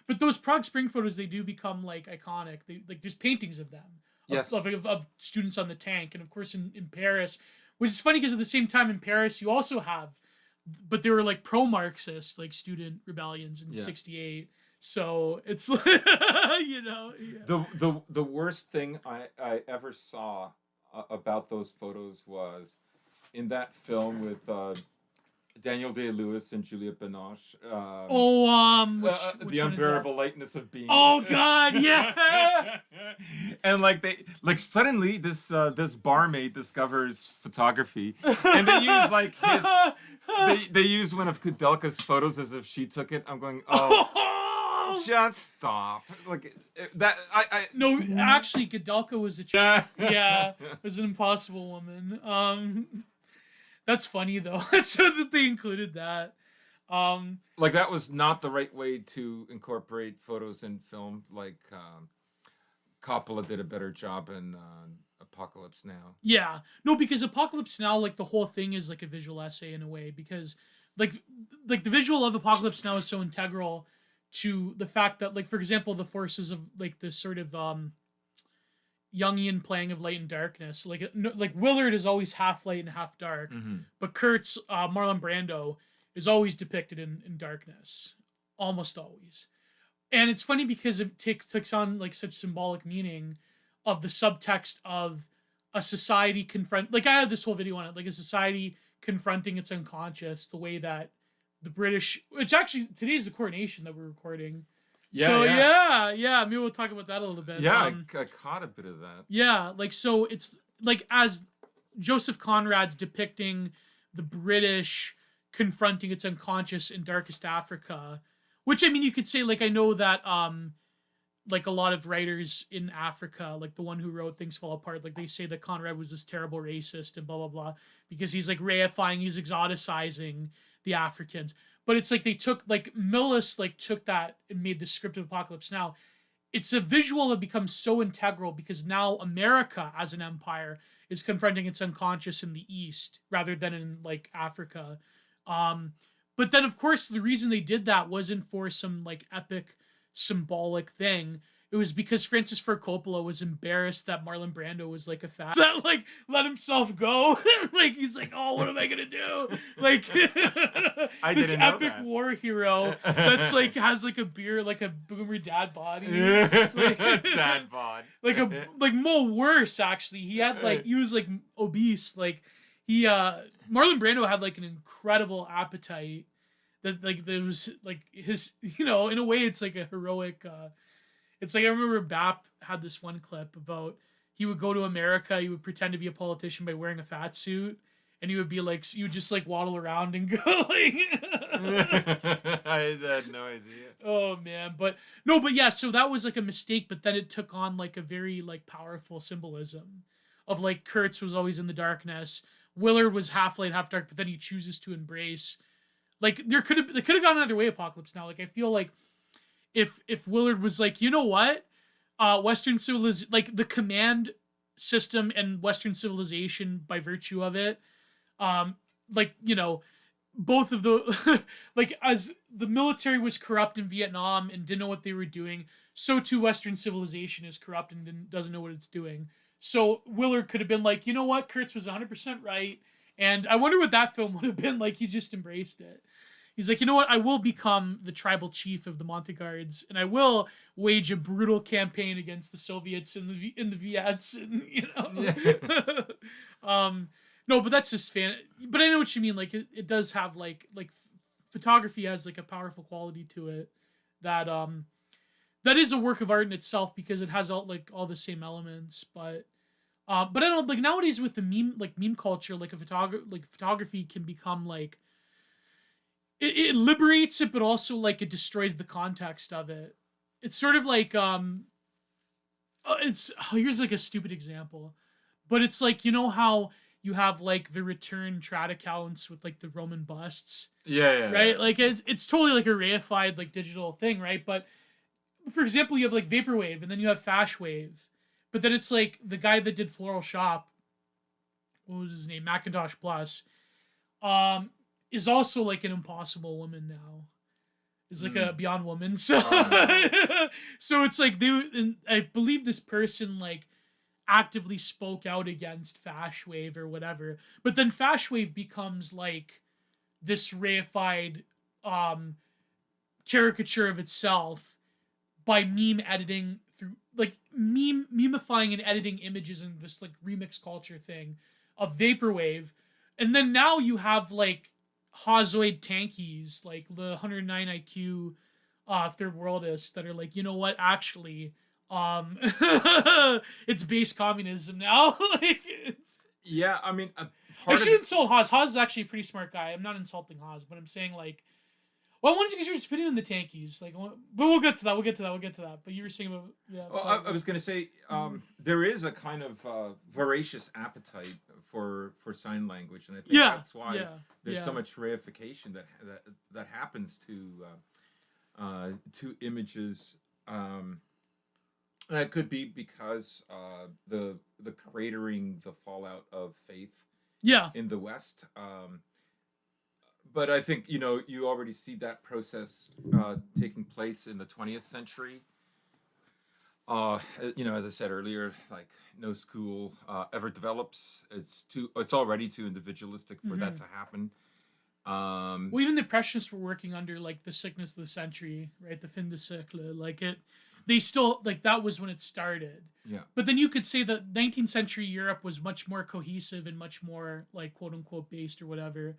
but those Prague Spring photos, they do become like iconic. They like there's paintings of them of students on the tank, and of course in Paris, which is funny because at the same time in Paris you also have, but they were like pro-Marxist like student rebellions in '68. So it's you know the worst thing I ever saw about those photos was in that film with Daniel Day-Lewis and Juliette Binoche. Which The Unbearable Lightness of Being. Oh God, yeah. And like they suddenly this barmaid discovers photography, and they use like his they use one of Kudelka's photos as if she took it. I'm going, oh, just stop. Like that. No, actually, Kudelka was was an impossible woman. That's funny though. So that they included that. Like that was not the right way to incorporate photos in film. Like Coppola did a better job in Apocalypse Now. Yeah, no, because Apocalypse Now, like the whole thing is like a visual essay in a way, because like the visual of Apocalypse Now is so integral to the fact that, like, for example, the forces of like this sort of Jungian playing of light and darkness. Like Willard is always half light and half dark, but Kurt's Marlon Brando is always depicted in darkness, almost always. And it's funny because it takes on like such symbolic meaning of the subtext of a society like I had this whole video on it, like a society confronting its unconscious, the way that the British, which actually today's the coronation that we're recording. Yeah. Maybe we'll talk about that a little bit. Yeah, I caught a bit of that. Yeah, like so it's like as Joseph Conrad's depicting the British confronting its unconscious in Darkest Africa, which I mean you could say like I know that like a lot of writers in Africa, like the one who wrote Things Fall Apart, like they say that Conrad was this terrible racist and blah blah blah because he's like reifying, he's exoticizing the Africans. But it's like they took, like, Millis, like, took that and made the script of Apocalypse Now. It's a visual that becomes so integral because now America, as an empire, is confronting its unconscious in the East rather than in, like, Africa. But then, of course, the reason they did that wasn't for some, like, epic, symbolic thing. it was because Francis Ford Coppola was embarrassed that Marlon Brando was like a fat that like let himself go. Like he's like, oh, what am I gonna do? Like this epic war hero that's like has like a beer, like a boomer dad body, like, dad bod, like more worse actually. He had like he was like obese. Like he Marlon Brando had like an incredible appetite. That like there was like his, you know, in a way it's like a heroic. It's like I remember Bap had this one clip about he would go to America, he would pretend to be a politician by wearing a fat suit, and he would be like, you would just like waddle around and go like. I had no idea. Oh man, but no, but yeah, so that was like a mistake, but then it took on like a very like powerful symbolism of like Kurtz was always in the darkness, Willard was half light, half dark, but then he chooses to embrace. Like they could have gone another way, Apocalypse Now. Like I feel like if Willard was like, you know what, Western civilization, like the command system and Western civilization by virtue of it, like, you know, both of the like as the military was corrupt in Vietnam and didn't know what they were doing, so too Western civilization is corrupt and doesn't know what it's doing. So Willard could have been like, you know what, Kurtz was 100% right, and I wonder what that film would have been like. He just embraced it. He's like, you know what? I will become the tribal chief of the Montaguards, and I will wage a brutal campaign against the Soviets and the Viets, and you know. Yeah. No, but that's just fan. But I know what you mean. Like it does have like photography has like a powerful quality to it that that is a work of art in itself because it has all the same elements. But I don't know, like nowadays with the meme culture, like photography can become like. It liberates it, but also like it destroys the context of it. It's sort of like here's like a stupid example, but it's like, you know how you have like the return trad accounts with like the Roman busts, yeah, right? Like it's totally like a reified like digital thing, right? But for example, you have like vaporwave, and then you have fashwave, but then it's like the guy that did Floral Shop, what was his name, Macintosh Plus, is also like an impossible woman now. Is like a beyond woman. So so it's like and I believe this person like actively spoke out against Fashwave or whatever. But then Fashwave becomes like this reified caricature of itself by meme editing through like memifying and editing images in this like remix culture thing of vaporwave. And then now you have like Hazoid tankies, like the 109 IQ third worldists that are like, you know what, actually, it's base communism now. Like it's. Yeah, I mean, I should insult Haas. Haas is actually a pretty smart guy. I'm not insulting Haas, but I'm saying like, well, I wanted to get your spinning in the tankies, like, but we'll get to that. We'll get to that. But you were saying about Well, I was going to say there is a kind of voracious appetite for sign language, and I think that's why there's so much reification that happens to images. That could be because the cratering, the fallout of faith in the West. But I think, you know, you already see that process taking place in the 20th century. You know, as I said earlier, like no school ever develops. It's already too individualistic for that to happen. Well, even the Impressionists were working under like the sickness of the century, right? The fin de siècle. Like they still like that was when it started. Yeah. But then you could say that 19th century Europe was much more cohesive and much more like quote unquote based or whatever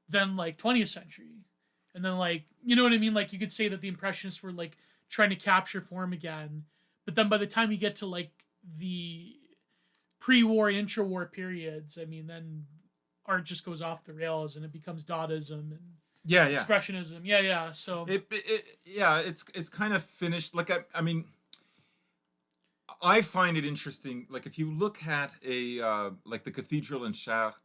than like 20th century. And then like, you know what I mean? Like you could say that the Impressionists were like trying to capture form again. But then by the time you get to like the pre-war and intra-war periods, I mean, then art just goes off the rails and it becomes Dadaism and expressionism. Yeah. So it's kind of finished. Like I mean, I find it interesting. Like if you look at a like the cathedral in Chartres,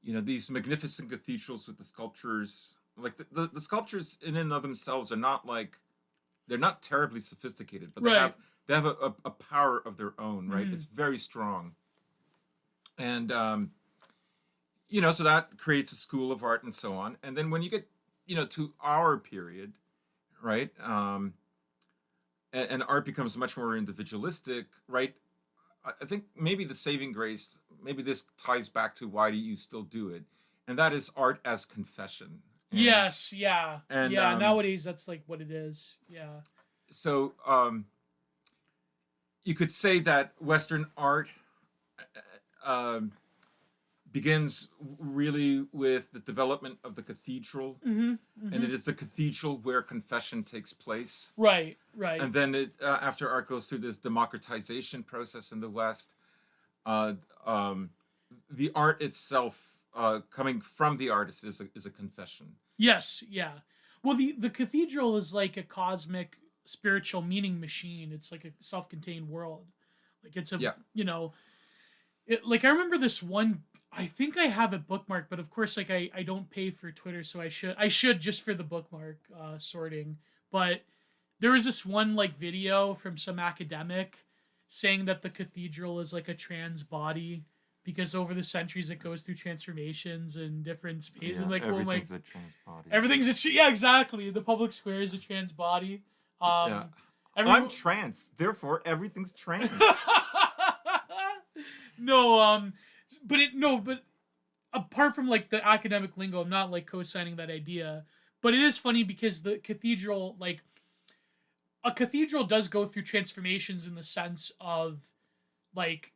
you know, these magnificent cathedrals with the sculptures. Like the sculptures in and of themselves are not like. They're not terribly sophisticated, but they have a power of their own, right? It's very strong. And, you know, so that creates a school of art and so on. And then when you get, you know, to our period, right? and art becomes much more individualistic, right? I think maybe the saving grace, maybe this ties back to why do you still do it, and that is art as confession. Yes, yeah, and nowadays that's like what it is. Yeah. So you could say that Western art um, begins really with the development of the cathedral, and it is the cathedral where confession takes place. Right, right. And then it after art goes through this democratization process in the West, the art itself coming from the artist is a confession. Yes, yeah. Well, the cathedral is like a cosmic spiritual meaning machine. It's like a self-contained world. Like it's a like I remember this one. I think I have it bookmarked, but of course, like I don't pay for Twitter, so I should just for the bookmark sorting. But there was this one like video from some academic saying that the cathedral is like a trans body because over the centuries it goes through transformations and different spaces. Yeah, and like, everything's a trans body. Everything's yeah, exactly. The public square is a trans body. Yeah. I'm trans, therefore everything's trans. But apart from like the academic lingo, I'm not like co-signing that idea. But it is funny because the cathedral, like a cathedral does go through transformations in the sense of like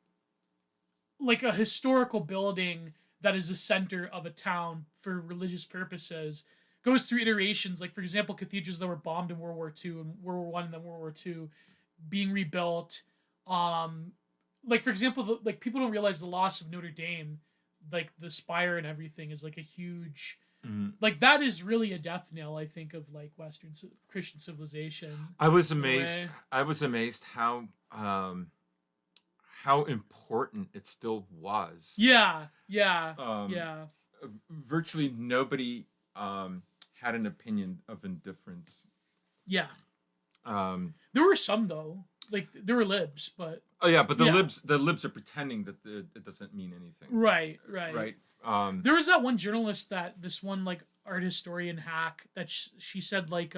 a historical building that is the center of a town for religious purposes goes through iterations. Like, for example, cathedrals that were bombed in World War II and World War I and then World War II being rebuilt. Like, for example, like people don't realize the loss of Notre Dame, like the spire and everything is like a huge, like that is really a death knell, I think, of like Western Christian civilization. I was amazed. I was amazed how important it still was. Yeah. Virtually nobody had an opinion of indifference. Yeah. There were some though. Like there were libs, but the libs are pretending that it doesn't mean anything. Right. There was that one journalist that this one like art historian hack that she said like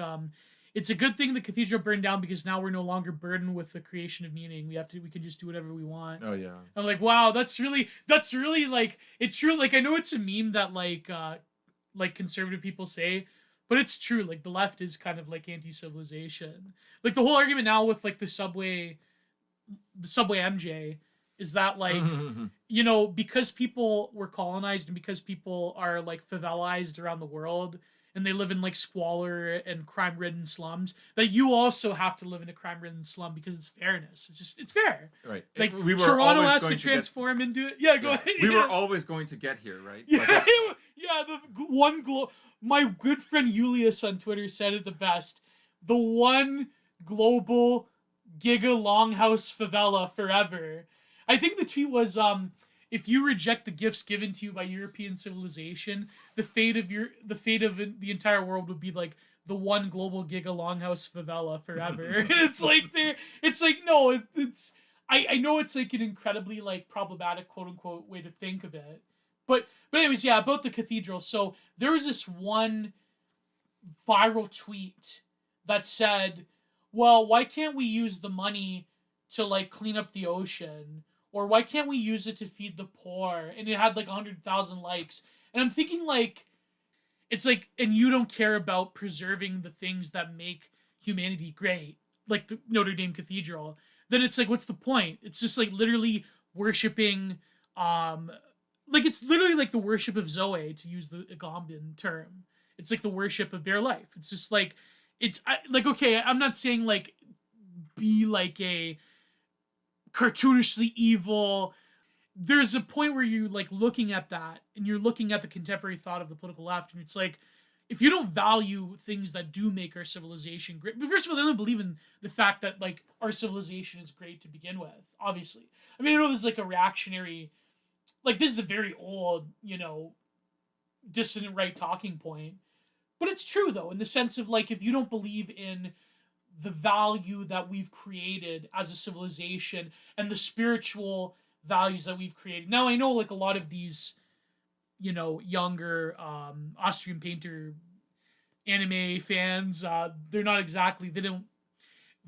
it's a good thing the cathedral burned down because now we're no longer burdened with the creation of meaning. We can just do whatever we want. Oh yeah. I'm like, wow, that's really like it's true. Like I know it's a meme that like conservative people say, but it's true. Like the left is kind of like anti-civilization. Like the whole argument now with like the subway MJ is that like you know, because people were colonized and because people are like favelized around the world and they live in like squalor and crime-ridden slums, that you also have to live in a crime-ridden slum because it's fairness. It's fair. Right. Like Toronto has to transform into it. Yeah, go ahead. We were always going to get here, right? Yeah, my good friend Julius on Twitter said it the best. The one global giga longhouse favela forever. I think the tweet was if you reject the gifts given to you by European civilization, the fate of the entire world would be like the one global giga longhouse favela forever. It's like no, it's I know it's like an incredibly like problematic quote unquote way to think of it. But anyways, yeah, about the cathedral. So there was this one viral tweet that said, well, why can't we use the money to like clean up the ocean? Or why can't we use it to feed the poor? And it had like 100,000 likes. And I'm thinking like, it's like, and you don't care about preserving the things that make humanity great, like the Notre Dame Cathedral. Then it's like, what's the point? It's just like literally worshiping, like it's literally like the worship of Zoe, to use the Agamben term. It's like the worship of bare life. It's just like, okay, I'm not saying like be like a cartoonishly evil. There's a point where you like looking at that and you're looking at the contemporary thought of the political left, and it's like, if you don't value things that do make our civilization great, but first of all, they don't believe in the fact that like our civilization is great to begin with, obviously. I mean, I know this is like a reactionary, like this is a very old, you know, dissident right talking point, but it's true though, in the sense of like, if you don't believe in the value that we've created as a civilization and the spiritual values that we've created. Now I know like a lot of these, you know, younger Austrian painter anime fans, they're not exactly,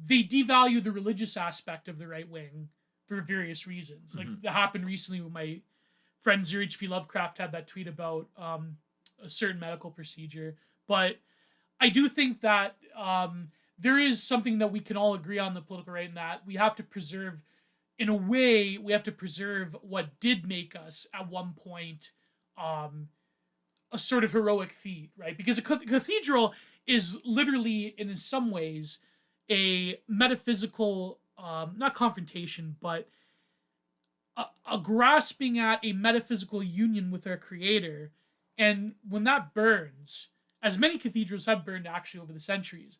they devalue the religious aspect of the right wing for various reasons. Like that happened recently with my friend Zero H.P. Lovecraft had that tweet about a certain medical procedure. But I do think that there is something that we can all agree on the political right in that we have to preserve, in a way, we have to preserve what did make us at one point a sort of heroic feat, right? Because a cathedral is literally, in some ways, a metaphysical, not confrontation, but a grasping at a metaphysical union with our creator. And when that burns, as many cathedrals have burned actually over the centuries,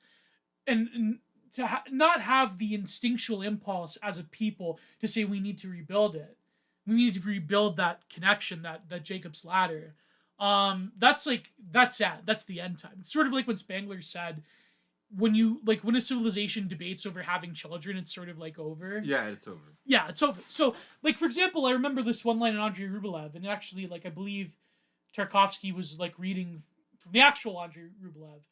and to not have the instinctual impulse as a people to say we need to rebuild it, we need to rebuild that connection, that Jacob's ladder. That's it. That's the end time. It's sort of like when Spengler said, when a civilization debates over having children, it's sort of like over. Yeah, it's over. Yeah, it's over. So, like, for example, I remember this one line in Andrei Rublev, and actually, like, I believe Tarkovsky was, like, reading from the actual Andrei Rublev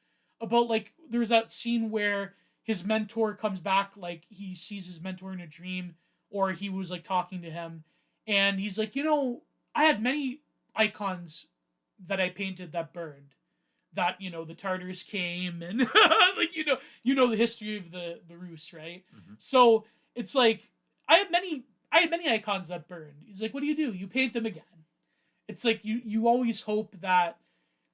about, like, there was that scene where his mentor comes back, like, he sees his mentor in a dream, or he was, like, talking to him, and he's like, I had many icons that I painted that burned. That, the Tartars came and like, the history of the Rus, right? Mm-hmm. So it's like, I had many icons that burned. He's like, what do? You paint them again. It's like, you always hope that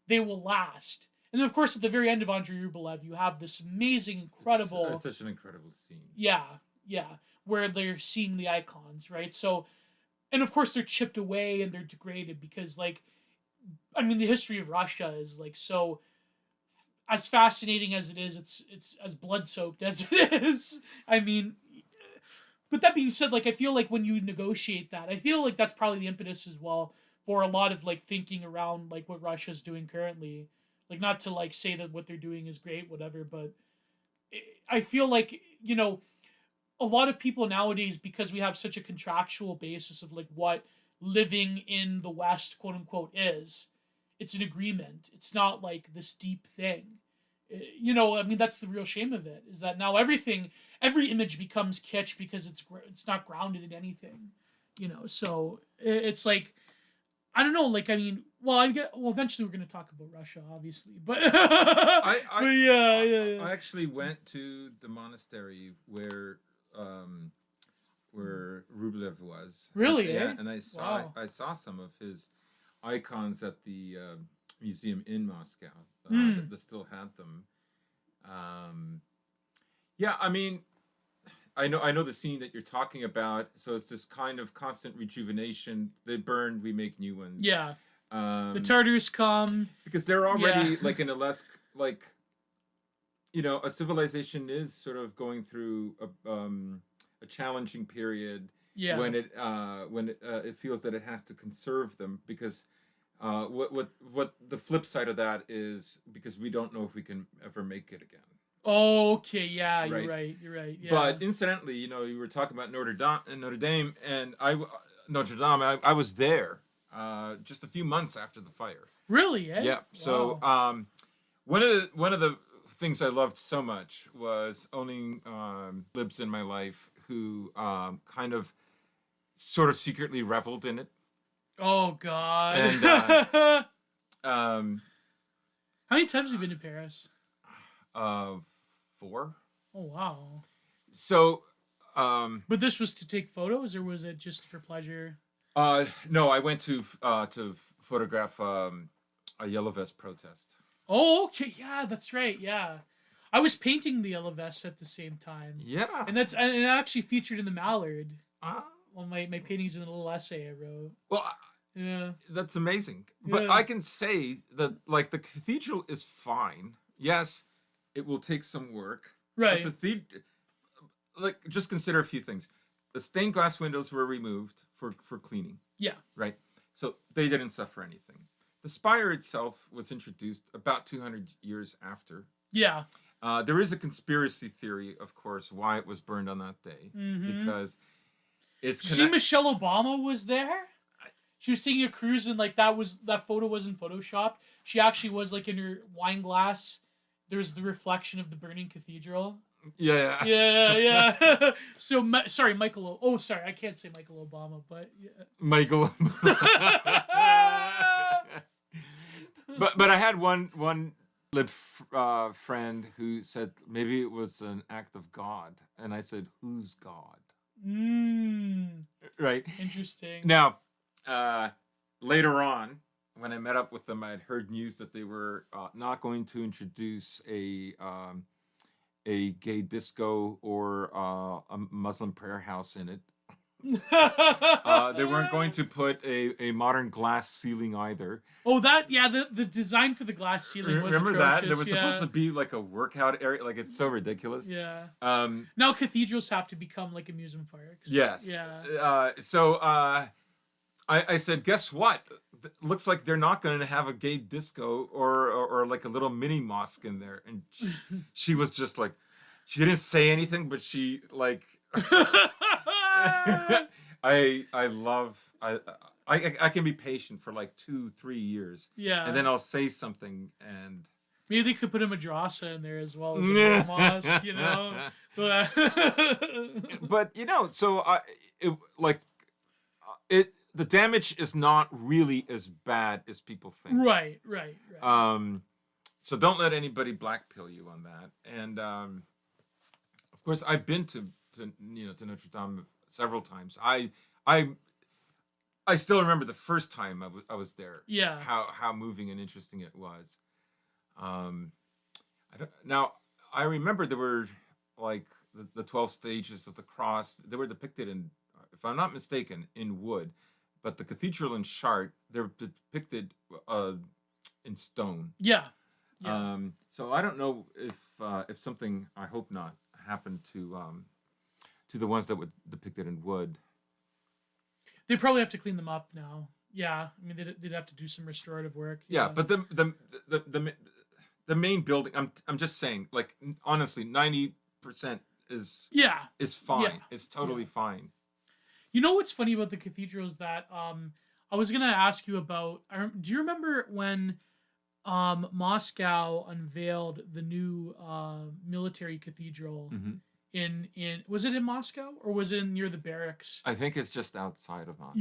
they will last. And then of course at the very end of Andrei Rublev, you have this amazing, incredible... It's such an incredible scene. Yeah. Where they're seeing the icons, right? So, and of course they're chipped away and they're degraded because, like, I mean, the history of Russia is, like, so, as fascinating as it is, it's as blood-soaked as it is. I mean, but that being said, like, I feel like when you negotiate that, I feel like that's probably the impetus as well for a lot of, like, thinking around, like, what Russia's doing currently. Like, not to, like, say that what they're doing is great, whatever, but I feel like, a lot of people nowadays, because we have such a contractual basis of, like, what living in the West, quote unquote, is. It's an agreement. It's not like this deep thing. I mean, that's the real shame of it, is that now every image becomes kitsch because it's not grounded in anything. So it's like, I don't know, like, I mean, eventually we're going to talk about Russia, obviously, but I actually went to the monastery where Rublev was. Really? And I saw some of his icons at the museum in Moscow that still had them. I mean, I know the scene that you're talking about. So it's this kind of constant rejuvenation. They burn, we make new ones. Yeah. The Tartars come because they're already like in a less like, a civilization is sort of going through a challenging period. Yeah. When it feels that it has to conserve them because what the flip side of that is because we don't know if we can ever make it again. Okay, yeah, right? You're right. Yeah. But incidentally, you were talking about Notre Dame, and Notre Dame. I was there just a few months after the fire. Really? Eh? Yeah. So one of the things I loved so much was owning libs in my life who kind of sort of secretly reveled in it. Oh God! And how many times have you been to Paris? 4. Oh wow! So, but this was to take photos, or was it just for pleasure? No, I went to photograph a Yellow Vest protest. Oh, okay, yeah, that's right, yeah. I was painting the Yellow Vest at the same time. Yeah, and it actually featured in the Mallard. Well, my paintings in a little essay I wrote. Well, yeah, that's amazing. But I can say that, like, the cathedral is fine. Yes, it will take some work. Right. But just consider a few things. The stained glass windows were removed for cleaning. Yeah. Right. So they didn't suffer anything. The spire itself was introduced about 200 years after. Yeah. There is a conspiracy theory, of course, why it was burned on that day. Mm-hmm. Because it's... See, Michelle Obama was there? She was taking a cruise and, like, that photo wasn't photoshopped. She actually was, like, in her wine glass. There was the reflection of the burning cathedral. Yeah. Yeah. So sorry, Michael. Oh, sorry, I can't say Michael Obama, but yeah. Michael. but I had one friend who said maybe it was an act of God, and I said, "Who's God?" Right. Interesting. Now, later on, when I met up with them, I had heard news that they were not going to introduce a gay disco or a Muslim prayer house in it. They weren't going to put a modern glass ceiling either. Oh, the design for the glass ceiling was remember atrocious. That there was supposed to be like a workout area. Like, it's so ridiculous. Yeah. Now cathedrals have to become like amusement parks. Yes. Yeah. So I said, guess what? Looks like they're not going to have a gay disco or like a little mini mosque in there. And she was just like, she didn't say anything, but she like. I can be patient for like 2-3 years. Yeah. And then I'll say something, and maybe they could put a madrasa in there as well as a mosque, you know. But so the damage is not really as bad as people think. Right. So don't let anybody blackpill you on that. And of course, I've been to Notre Dame several times. I still remember the first time I was there. Yeah. How moving and interesting it was. I remember there were like the 12 stages of the cross. They were depicted in, if I'm not mistaken, in wood, but the cathedral in Chartres, they're depicted in stone. Yeah. So I don't know if something, I hope not, happened to the ones that were depicted in wood. They probably have to clean them up now. Yeah, I mean they'd have to do some restorative work. Yeah, but the main building, I'm just saying, like, honestly, 90% is fine. Yeah. It's totally fine. You know what's funny about the cathedrals that I was gonna ask you about? Do you remember when Moscow unveiled the new military cathedral? Mm-hmm. In was it in Moscow or was it near the barracks? I think it's just outside of Moscow.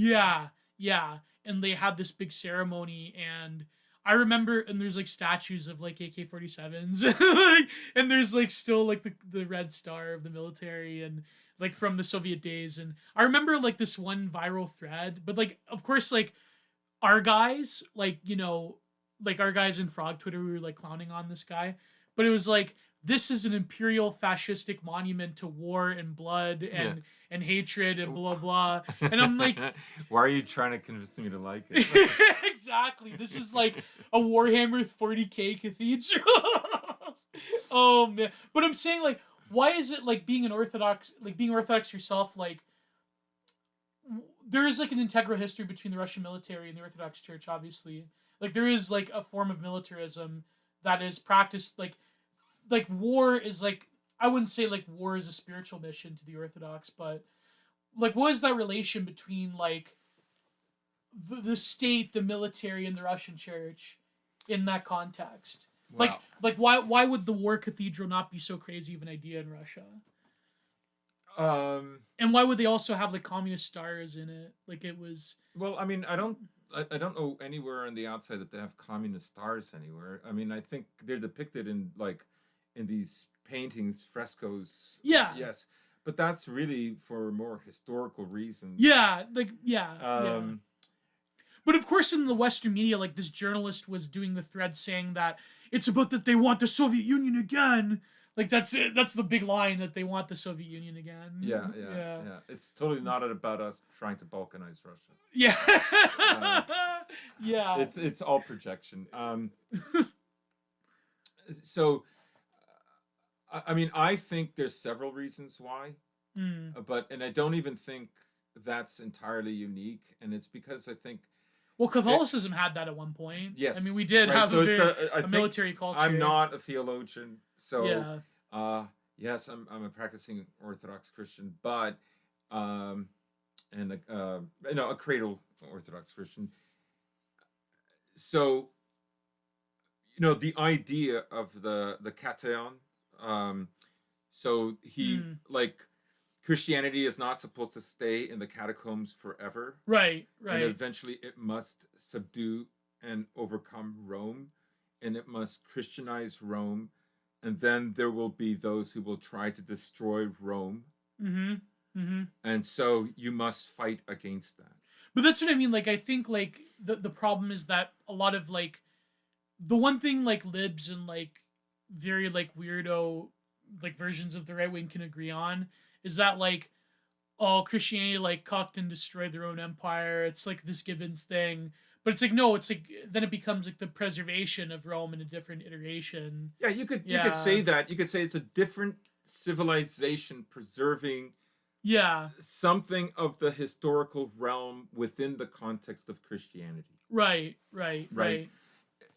Yeah. And they had this big ceremony, and I remember, and there's like statues of like AK-47s, and there's like still like the red star of the military, and like from the Soviet days. And I remember like this one viral thread, but like of course like our guys, like like our guys in Frog Twitter, we were like clowning on this guy, but it was like, this is an imperial fascistic monument to war and blood and hatred and blah blah. And I'm like, why are you trying to convince me to like it? Exactly. This is like a Warhammer 40K cathedral. Oh man. But I'm saying, like, why is it like being Orthodox yourself, like there is like an integral history between the Russian military and the Orthodox Church, obviously. Like there is like a form of militarism that is practiced, like war is like, I wouldn't say like war is a spiritual mission to the Orthodox, but like what is that relation between like the state, the military, and the Russian Church in that context? Wow. Like why would the war cathedral not be so crazy of an idea in Russia? And why would they also have like communist stars in it? Like it was. Well, I mean, I don't know anywhere on the outside that they have communist stars anywhere. I mean, I think they're depicted in these paintings, frescoes. Yeah. Yes. But that's really for more historical reasons. Yeah. Yeah. But of course in the Western media, like this journalist was doing the thread saying that it's about that they want the Soviet Union again. Like that's it. That's the big line, that they want the Soviet Union again. Yeah. It's totally not about us trying to balkanize Russia. Yeah. Yeah. It's all projection. So I mean, I think there's several reasons why, and I don't even think that's entirely unique, and it's because I think. Well, Catholicism had that at one point. Yes, I mean, we did have a military culture. I'm not a theologian, so yes, I'm a practicing Orthodox Christian, but a cradle Orthodox Christian. So, the idea of the kateon. So he like Christianity is not supposed to stay in the catacombs forever. Right. And eventually it must subdue and overcome Rome, and it must Christianize Rome, and then there will be those who will try to destroy Rome. And so you must fight against that. But that's what I mean. Like, I think like the problem is that a lot of like the one thing like libs and like very like weirdo like versions of the right wing can agree on is that like Christianity like cocked and destroyed their own empire. It's like this Gibbons thing. But it's like no, it's like then it becomes like the preservation of Rome in a different iteration. Yeah, you could say that. You could say it's a different civilization preserving something of the historical realm within the context of Christianity. Right.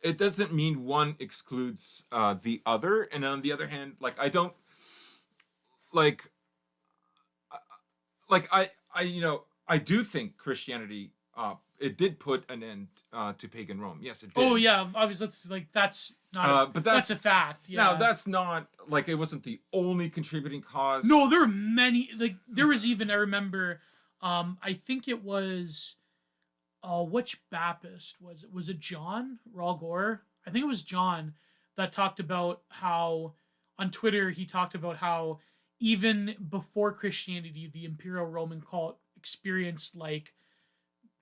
It doesn't mean one excludes the other, and on the other hand, like I don't I do think Christianity it did put an end to pagan Rome. Yes, it did. Oh yeah, obviously that's not. But that's a fact. Yeah. Now that's not like it wasn't the only contributing cause. No, there were many. Like there was even I remember, I think it was, which Baptist was it? Was it John Raul Gore? I think it was John that talked about how on Twitter he talked about how even before Christianity, the Imperial Roman cult experienced like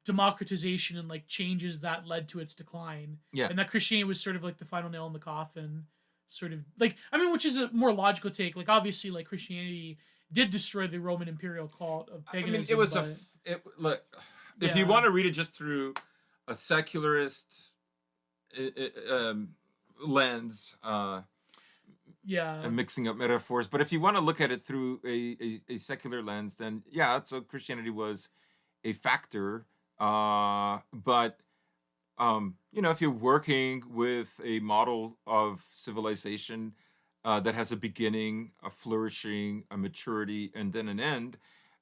democratization and like changes that led to its decline. Yeah. And that Christianity was sort of like the final nail in the coffin, sort of like, I mean, which is a more logical take. Like obviously like Christianity did destroy the Roman imperial cult of paganism. I mean, it was if you want to read it just through a secularist lens, and mixing up metaphors, but if you want to look at it through a secular lens, then so Christianity was a factor. But if you're working with a model of civilization that has a beginning, a flourishing, a maturity, and then an end,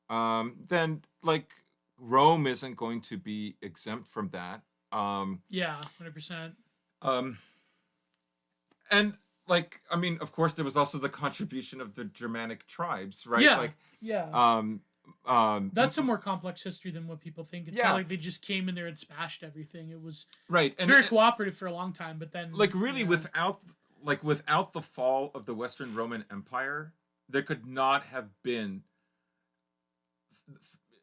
then like Rome isn't going to be exempt from that. 100%. And like, I mean, of course, there was also the contribution of the Germanic tribes, right? That's a more complex history than what people think. It's not like they just came in there and smashed everything. It was very cooperative for a long time, but then like really without the fall of the Western Roman Empire, there could not have been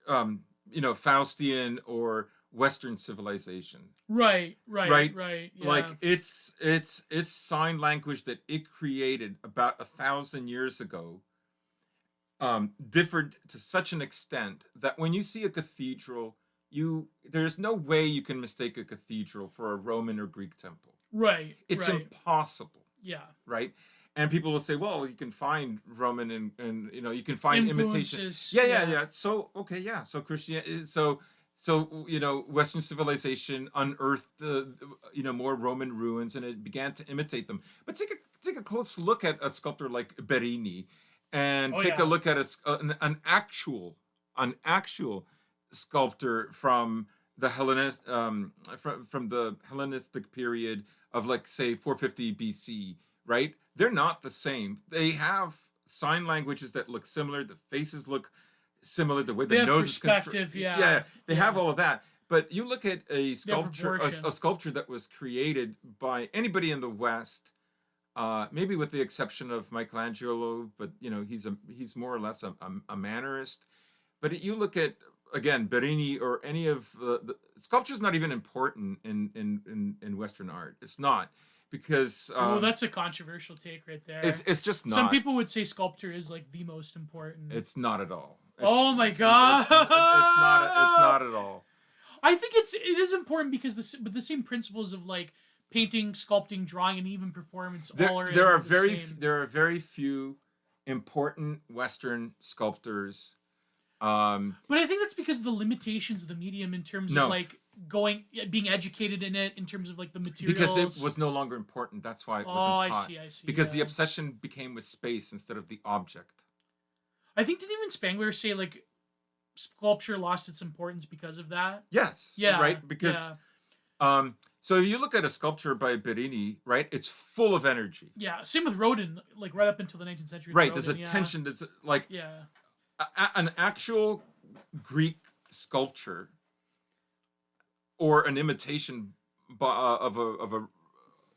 Faustian or Western civilization. Right. Yeah. Like it's sign language that it created about 1,000 years ago differed to such an extent that when you see a cathedral, there's no way you can mistake a cathedral for a Roman or Greek temple. Right. It's impossible. Yeah. Right. And people will say, well, you can find Roman and you can find influences. Imitation. Yeah. So So Christianity. So Western civilization unearthed more Roman ruins, and it began to imitate them. But take a close look at a sculptor like Berini, and take a look at an actual sculptor from the from the Hellenistic period of like say 450 BC. Right? They're not the same. They have sign languages that look similar. The faces look similar, the way the nose is constructed. They have all of that. But you look at a sculpture that was created by anybody in the West, maybe with the exception of Michelangelo, but he's more or less a mannerist. But you look at again Berini or any of the sculpture's not even important in Western art. It's not. Because that's a controversial take right there. It's just not. Some people would say sculpture is like the most important. It's not at all. Oh my god! It's not at all. I think it is important because the same principles of like painting, sculpting, drawing, and even performance there are very few important Western sculptors. But I think that's because of the limitations of the medium in terms of like being educated in it in terms of like the materials. Because it was no longer important. That's why it wasn't taught. I see. Because the obsession became with space instead of the object. I think didn't even Spengler say like sculpture lost its importance because of that? Yes. Yeah. Right. Because So if you look at a sculpture by Bellini, right, it's full of energy. Yeah, same with Rodin, like right up until the 19th century. Right, Rodin, there's a tension. There's like an actual Greek sculpture or an imitation of a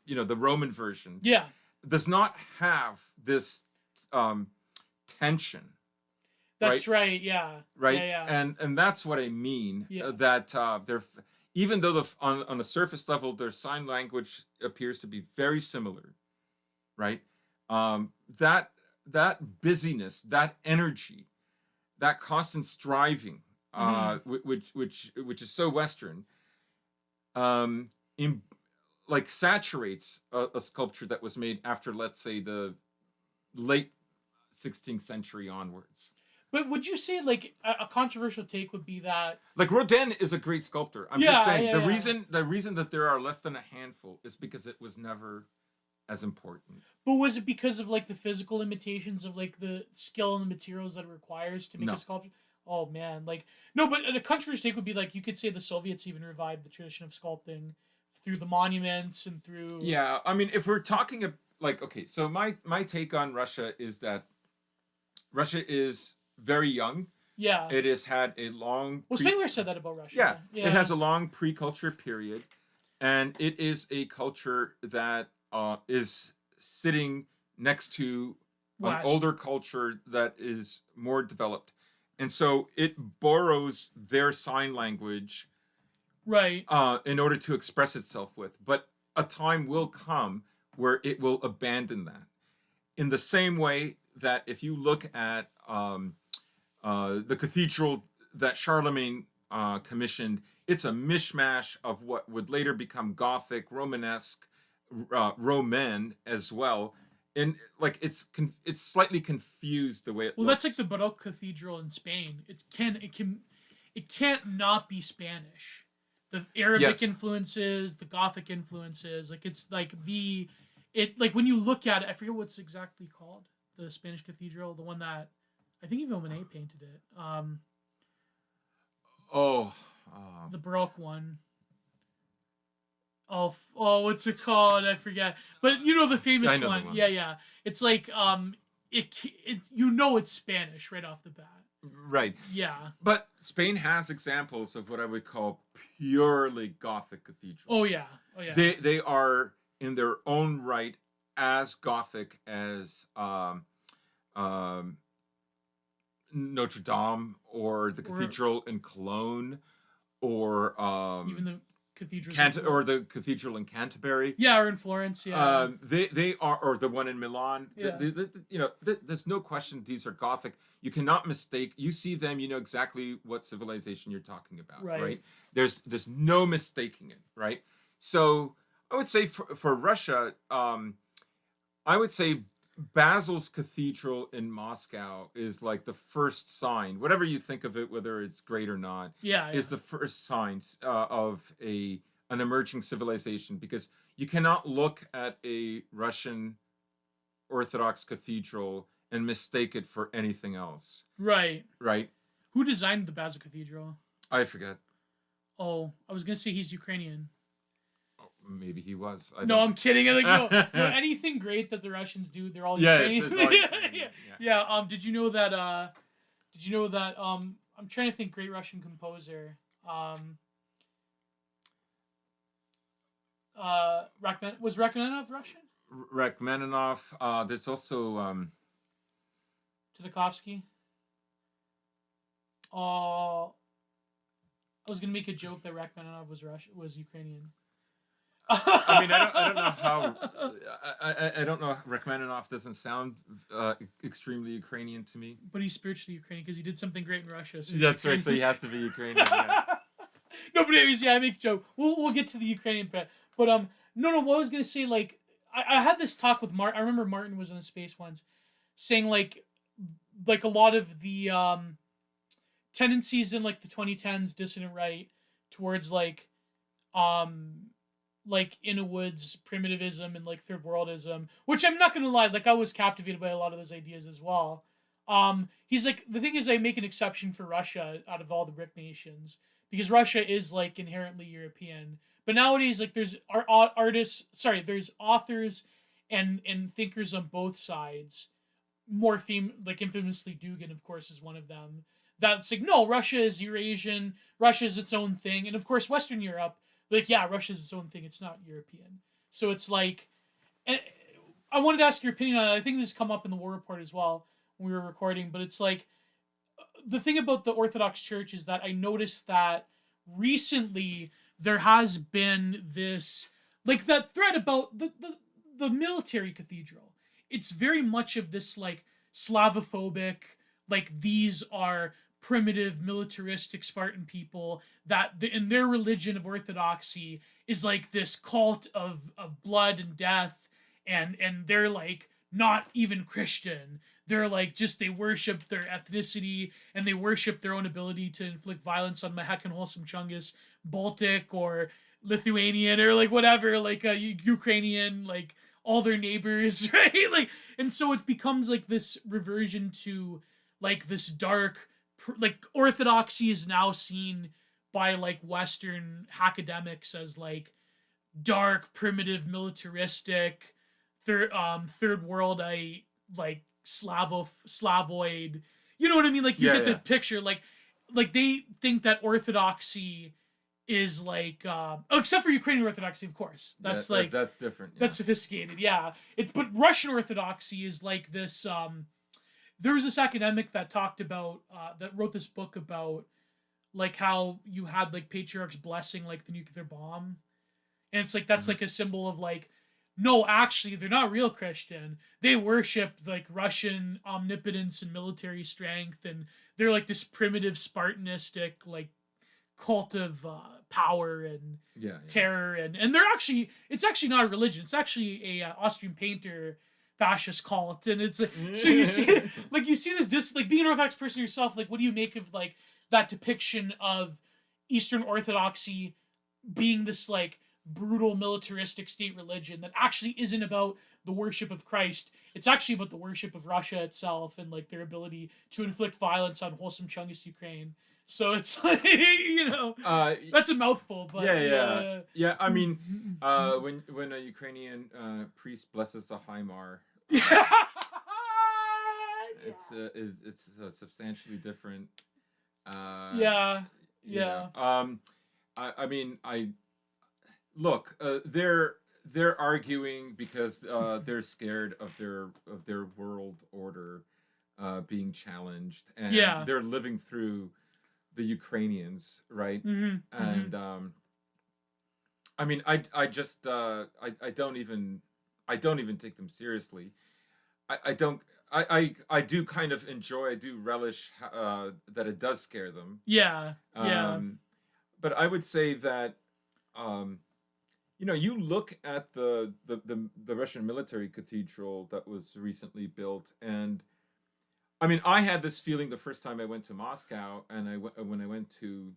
the Roman version. Yeah, does not have this tension. That's right. Yeah. Right. Yeah. And that's what I mean. Yeah. That they're even though on a surface level their sign language appears to be very similar, right? That busyness, that energy, that constant striving, which is so Western, like saturates a sculpture that was made after, let's say, the late 16th century onwards. But would you say like a controversial take would be that like Rodin is a great sculptor? I'm just saying the reason that there are less than a handful is because it was never as important. But was it because of like the physical limitations of like the skill and the materials that it requires to make a sculpture? Oh man, like no, but a controversial take would be like you could say the Soviets even revived the tradition of sculpting through the monuments and through. Yeah, I mean, if we're talking like okay, so my take on Russia is that Russia is very young. Yeah. It has had a long... Well, Spengler said that about Russia. Yeah. It has a long pre-culture period. And it is a culture that is sitting next to an older culture that is more developed. And so it borrows their sign language right, in order to express itself with. But a time will come where it will abandon that. In the same way that if you look at the cathedral that Charlemagne commissioned, it's a mishmash of what would later become Gothic, Romanesque, Roman as well, and like it's slightly confused the way it looks. That's like the Baroque cathedral in Spain. It can't not be Spanish. The Arabic influences, the Gothic influences, like it's like like when you look at it, I forget what's exactly called. The Spanish cathedral, the one that I think even Monet painted it. The Baroque one. What's it called? I forget. But you know the famous one. Yeah. It's like it's Spanish right off the bat. Right. Yeah. But Spain has examples of what I would call purely Gothic cathedrals. Oh yeah. They are in their own right as Gothic as Notre Dame or the cathedral in Cologne or even the cathedral or the cathedral in Canterbury. Yeah, or in Florence. Yeah. They are, or the one in Milan. Yeah. There's no question these are Gothic. You cannot mistake. You see them, you know exactly what civilization you're talking about. Right. There's no mistaking it. Right. So I would say for Russia, I would say Basil's Cathedral in Moscow is like the first sign, whatever you think of it, whether it's great or not, is the first sign of an emerging civilization, because you cannot look at a Russian Orthodox cathedral and mistake it for anything else. Right. Right. Who designed the Basil Cathedral? I forget. Oh, I was going to say he's Ukrainian. Maybe he was. I'm kidding. Like, no, anything great that the Russians do, they're all Ukrainian. It's all Ukrainian. Yeah. Did you know that? I'm trying to think. Great Russian composer. Was Rachmaninoff Russian? Rachmaninoff. There's also Tchaikovsky. I was gonna make a joke that Rachmaninoff was Ukrainian. I mean, I don't know how. I don't know. Rachmaninoff doesn't sound extremely Ukrainian to me. But he's spiritually Ukrainian because he did something great in Russia. So that's right. So he has to be Ukrainian. Yeah. No, but anyways, I make a joke. We'll get to the Ukrainian part. But no. What I was gonna say, like, I had this talk with Martin. I remember Martin was in a space once, saying like a lot of the tendencies in like the 2010s dissident right towards like in a woods primitivism and like third worldism, which I'm not gonna lie, like I was captivated by a lot of those ideas as well. He's like, the thing is, I make an exception for Russia out of all the BRIC nations because Russia is like inherently European, But nowadays, like there's there's authors and thinkers on both sides. Like infamously Dugin, of course, is one of them. That's like, no, Russia is Eurasian. Russia is its own thing, and of course, Western Europe, like, yeah, Russia is its own thing. It's not European. So it's like, and I wanted to ask your opinion on it. I think this has come up in the War Report as well when we were recording, but it's like the thing about the Orthodox Church is that I noticed that recently there has been this, like, that thread about the military cathedral. It's very much of this like Slavophobic, like these are primitive militaristic Spartan people that in their religion of Orthodoxy is like this cult of blood and death, and they're like not even Christian. They're like just they worship their ethnicity and they worship their own ability to inflict violence on my heckin' wholesome chungus, Baltic or Lithuanian or like whatever, like a Ukrainian, like all their neighbors, right? Like, and so it becomes like this reversion to like this dark, like Orthodoxy is now seen by like Western academics as like dark, primitive, militaristic, third world, like Slavoid. You know what I mean? Like you get the picture. Like they think that Orthodoxy is like except for Ukrainian Orthodoxy, of course. That's like that's different. That's sophisticated. Yeah. But Russian Orthodoxy is like this. There was this academic that talked about that wrote this book about like how you had like patriarchs blessing like the nuclear bomb, and it's like that's like a symbol of like, no, actually they're not real Christian. They worship like Russian omnipotence and military strength, and they're like this primitive Spartanistic like cult of power and terror, and they're actually, it's actually not a religion. It's actually a Austrian painter fascist cult, and it's so you see like you see this like being an Orthodox person yourself, like what do you make of like that depiction of Eastern Orthodoxy being this like brutal militaristic state religion that actually isn't about the worship of Christ? It's actually about the worship of Russia itself and like their ability to inflict violence on wholesome Chungus Ukraine. So it's like, you know, that's a mouthful, but yeah. I mean, when a Ukrainian priest blesses a HIMAR, it's substantially different. Yeah. I mean, look. They're arguing because they're scared of their world order being challenged, and they're living through the Ukrainians, right? And I mean, I just I don't even take them seriously. I do kind of enjoy, I do relish that it does scare them. But I would say that you know, you look at the Russian military cathedral that was recently built, and I mean, I had this feeling the first time I went to Moscow, and when I went to.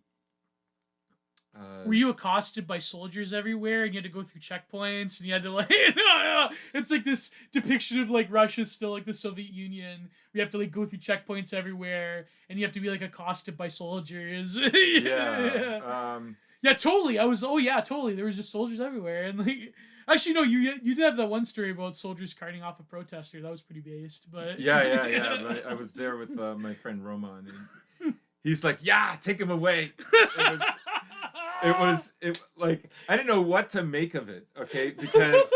Were you accosted by soldiers everywhere, and you had to go through checkpoints, and you had to like, it's like this depiction of like Russia still like the Soviet Union. We have to like go through checkpoints everywhere, and you have to be like accosted by soldiers. Yeah, totally. Totally. There was just soldiers everywhere, and like. Actually, no. You did have that one story about soldiers carting off a protester. That was pretty based, but yeah. I was there with my friend Roman, and he's like, "Yeah, take him away." It like I didn't know what to make of it. Okay, because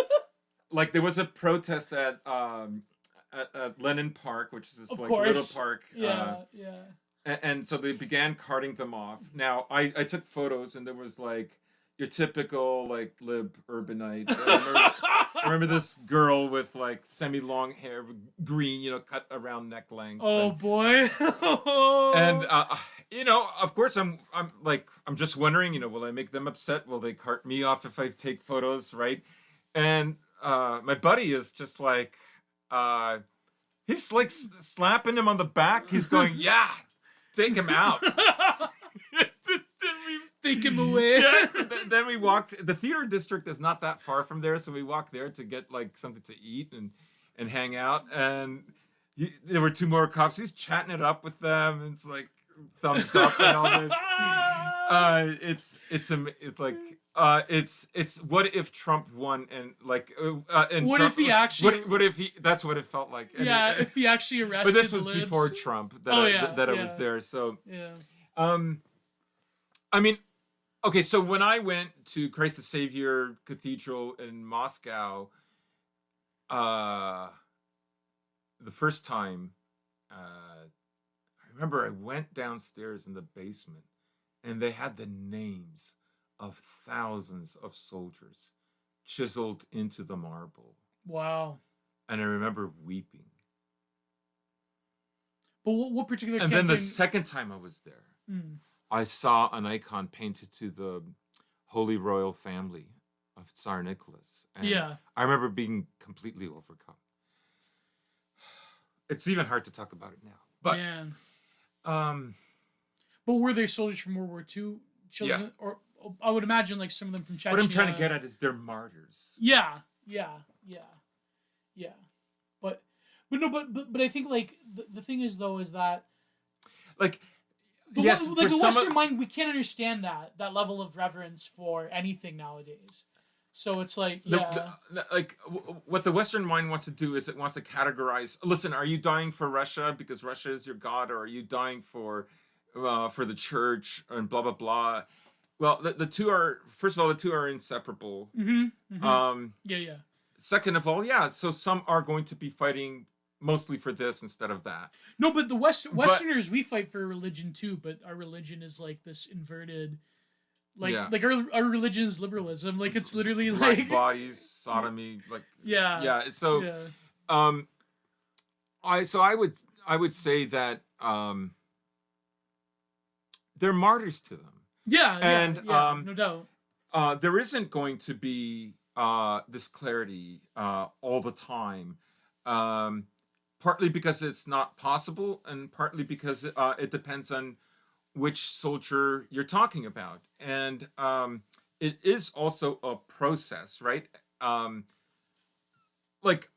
like there was a protest at Lenin Park, which is this little park. And so they began carting them off. Now I took photos, and there was like your typical like lib urbanite. I remember this girl with like semi-long hair, green, you know, cut around neck length. Oh boy! And you know, of course, I'm just wondering, you know, will I make them upset? Will they cart me off if I take photos, right? And my buddy is just like, he's like slapping him on the back. He's going, "Yeah, take him out." Take him away. Then we walked. The theater district is not that far from there, so we walked there to get like something to eat and hang out. And there were two more cops. He's chatting it up with them. And it's like thumbs up and all this. It's like It's what if Trump won and like and What Trump, if he actually? what if he? That's what it felt like. Yeah, if he actually arrested. But this was the libs. before Trump that I was there. So yeah. I mean, okay. So when I went to Christ the Savior Cathedral in Moscow, the first time, I remember I went downstairs in the basement, and they had the names of thousands of soldiers chiseled into the marble. Wow. And I remember weeping. But what particular And then the second time I was there, I saw an icon painted to the Holy Royal Family of Tsar Nicholas. And I remember being completely overcome. It's even hard to talk about it now. But man. But were there soldiers from World War II? Children, yeah. Or I would imagine like some of them from Chechnya. What I'm trying to get at is they're martyrs. Yeah. But I think like the thing is though is that like the Western mind, we can't understand that level of reverence for anything nowadays. So it's like what the Western mind wants to do is it wants to categorize. Listen, are you dying for Russia because Russia is your god, or are you dying for the church and blah blah blah? Well, the two are, first of all, the two are inseparable. Yeah. Second of all, so some are going to be fighting mostly for this instead of that. No, but the Westerners, we fight for religion too, but our religion is like this inverted, like our religion is liberalism. Like it's literally black like bodies, sodomy, like So I would say that they're martyrs to them. No doubt. There isn't going to be this clarity all the time. Partly because it's not possible, and partly because it depends on which soldier you're talking about. And it is also a process, right? Like,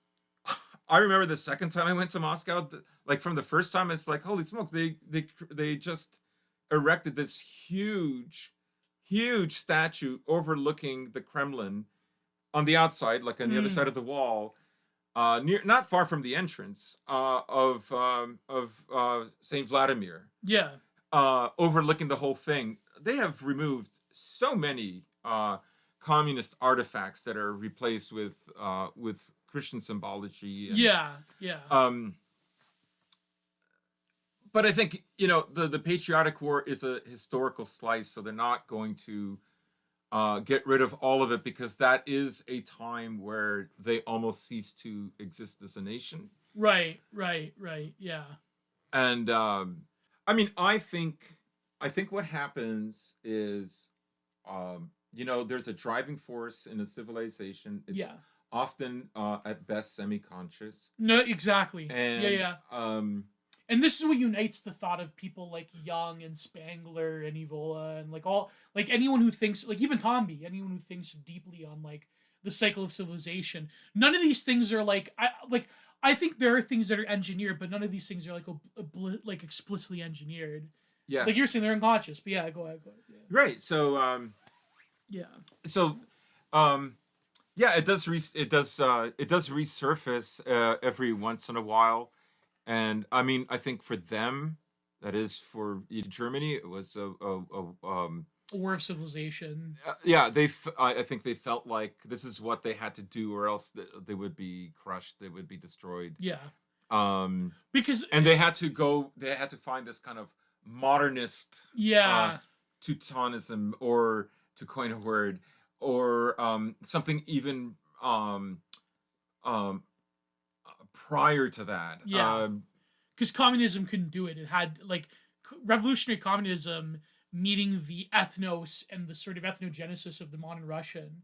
I remember the second time I went to Moscow, like from the first time, it's like, holy smokes, they just erected this huge statue overlooking the Kremlin on the outside, like on the other side of the wall, not far from the entrance of Saint Vladimir. Yeah. Overlooking the whole thing. They have removed so many communist artifacts that are replaced with Christian symbology. And, but I think, the patriotic war is a historical slice, so they're not going to get rid of all of it, because that is a time where they almost cease to exist as a nation. Right. Yeah. And I mean, I think what happens is, there's a driving force in a civilization. It's often at best semi-conscious. No, exactly. And and this is what unites the thought of people like Young and Spangler and Evola and like anyone who thinks, like even Tomby, anyone who thinks deeply on like the cycle of civilization. None of these things are I think there are things that are engineered, but none of these things are like explicitly engineered. Yeah. Like you're saying, they're unconscious, but go ahead. Yeah. Right. So it does resurface every once in a while. And I mean, I think for them, that is for Germany, it was a war of civilization. I think they felt like this is what they had to do, or else they would be crushed, they would be destroyed. Yeah. Because they had to find this kind of modernist Teutonism, or to coin a word, or something even prior to that. Because communism couldn't do it. It had revolutionary communism meeting the ethnos and the sort of ethnogenesis of the modern Russian.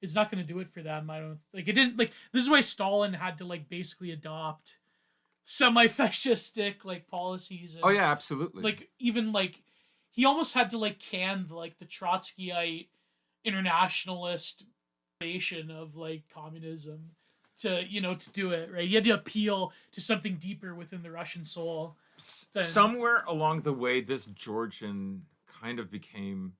It's not going to do it for them. I don't it didn't this is why Stalin had to basically adopt semi-fascistic policies. And, absolutely. Even he almost had to can the Trotskyite internationalist nation of communism to do it, right? He had to appeal to something deeper within the Russian soul. Somewhere along the way, this Georgian kind of became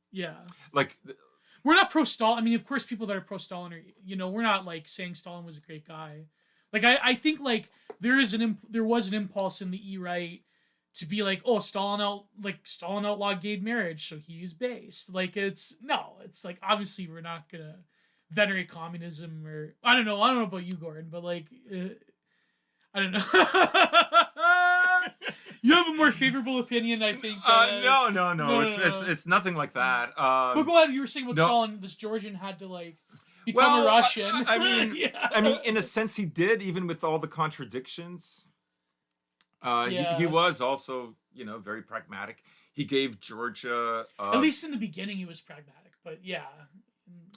we're not pro-Stalin. I mean, of course, people that are pro-Stalin are, we're not like saying Stalin was a great guy. Like, I think like there was an impulse in the right to be like, oh, Stalin outlawed gay marriage, so he is based. Like, it's like, obviously we're not gonna venerate communism, or I don't know about you, Gordon, but like, I don't know. You have a more favorable opinion, I think. No. It's nothing like that. But go ahead. You were saying about Stalin, this Georgian had to like become a Russian. I mean, in a sense, he did, even with all the contradictions. He was also, very pragmatic. He gave Georgia, at least in the beginning, he was pragmatic. But yeah,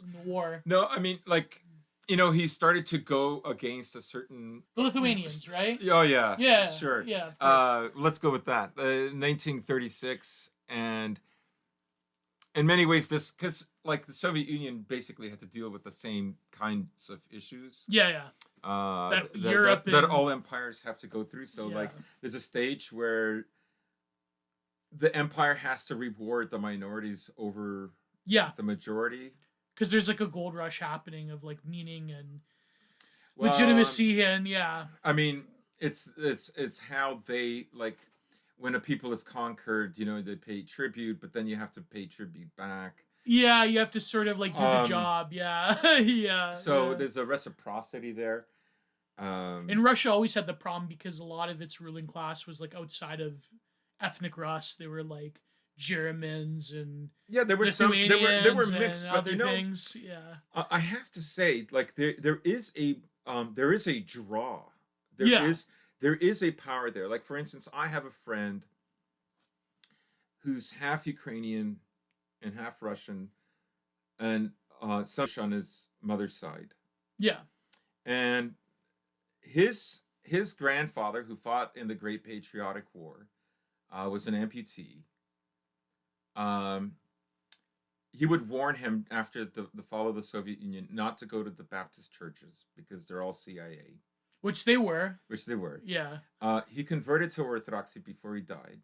in the war. No, I mean, like, he started to go against a certain... The Lithuanians, right? Oh, yeah. Yeah. Sure. Yeah, let's go with that. 1936, and in many ways, because, like, the Soviet Union basically had to deal with the same kinds of issues. Yeah. That all empires have to go through. So, like, there's a stage where the empire has to reward the minorities over the majority. Because there's like a gold rush happening of like meaning and legitimacy and I mean, it's how they, like, when a people is conquered, they pay tribute, but then you have to pay tribute back. Yeah, you have to sort of like do the job. Yeah. So there's a reciprocity there. And Russia always had the problem because a lot of its ruling class was like outside of ethnic Rus. They were like Germans and there were there were mixed, but other things. Yeah, I have to say, like, there is a draw. There is a power there. Like, for instance, I have a friend who's half Ukrainian and half Russian, and some on his mother's side. Yeah, and his grandfather, who fought in the Great Patriotic War, was an amputee. He would warn him after the fall of the Soviet Union not to go to the Baptist churches because they're all CIA. Which they were. Yeah. He converted to Orthodoxy before he died.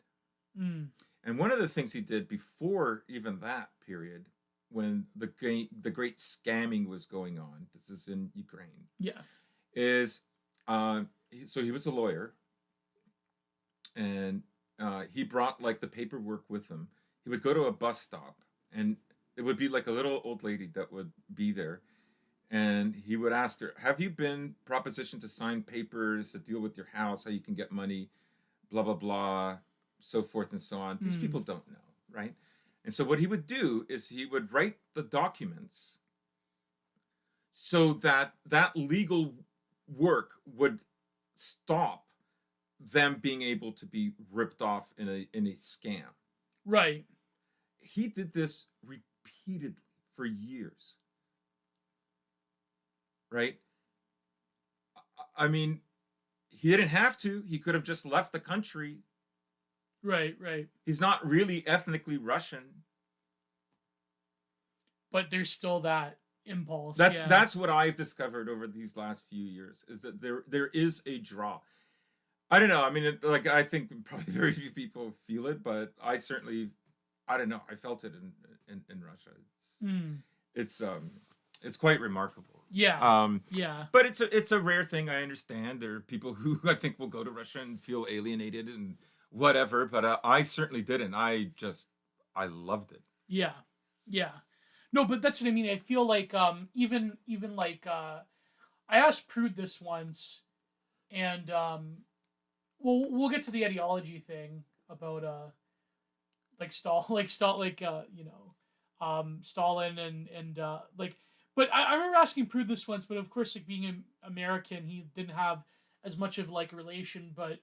Mm. And one of the things he did before even that period, when the great scamming was going on, this is in Ukraine. Yeah. Is so he was a lawyer, and he brought like the paperwork with him. He would go to a bus stop, and it would be like a little old lady that would be there, and he would ask her, "Have you been propositioned to sign papers that deal with your house, how you can get money, blah blah blah, so forth and so on?" These people don't know, right? And so what he would do is he would write the documents so that legal work would stop them being able to be ripped off in a scam. Right. He did this repeatedly for years. Right? I mean, he didn't have to. He could have just left the country. Right. He's not really ethnically Russian. But there's still that impulse. That's what I've discovered over these last few years, is that there is a draw. I don't know. I mean, I think probably very few people feel it, but I certainly, I don't know. I felt it in Russia. It's quite remarkable. Yeah. But it's a rare thing. I understand. There are people who I think will go to Russia and feel alienated and whatever. But I certainly didn't. I loved it. Yeah. No, but that's what I mean. I feel like even like I asked Prude this once, and we'll get to the ideology thing about Stalin and like. But I remember asking Prude this once, but of course, like, being an American, he didn't have as much of like a relation. But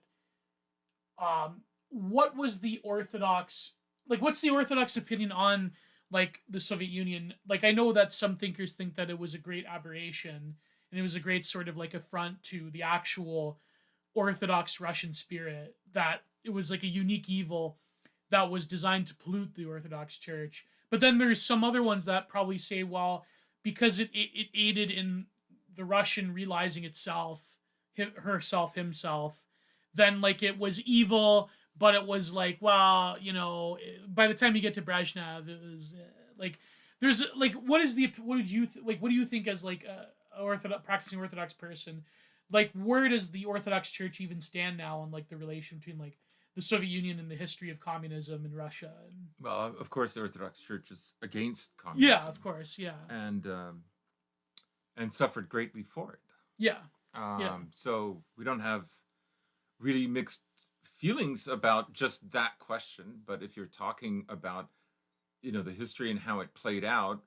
what was the Orthodox, like, what's the Orthodox opinion on like the Soviet Union? Like, I know that some thinkers think that it was a great aberration and it was a great sort of like affront to the actual Orthodox Russian spirit, that it was like a unique evil that was designed to pollute the Orthodox Church. But then there's some other ones that probably say, well, because it aided in the Russian realizing itself, himself, then like it was evil, but it was like, well, by the time you get to Brezhnev, it was like, there's like, what do you think as like a practicing Orthodox person, like where does the Orthodox Church even stand now on like the relation between like the Soviet Union and the history of communism in Russia? Well, of course, the Orthodox Church is against communism. Yeah, of course, yeah, and suffered greatly for it. Yeah, yeah. So we don't have really mixed feelings about just that question. But if you're talking about, the history and how it played out,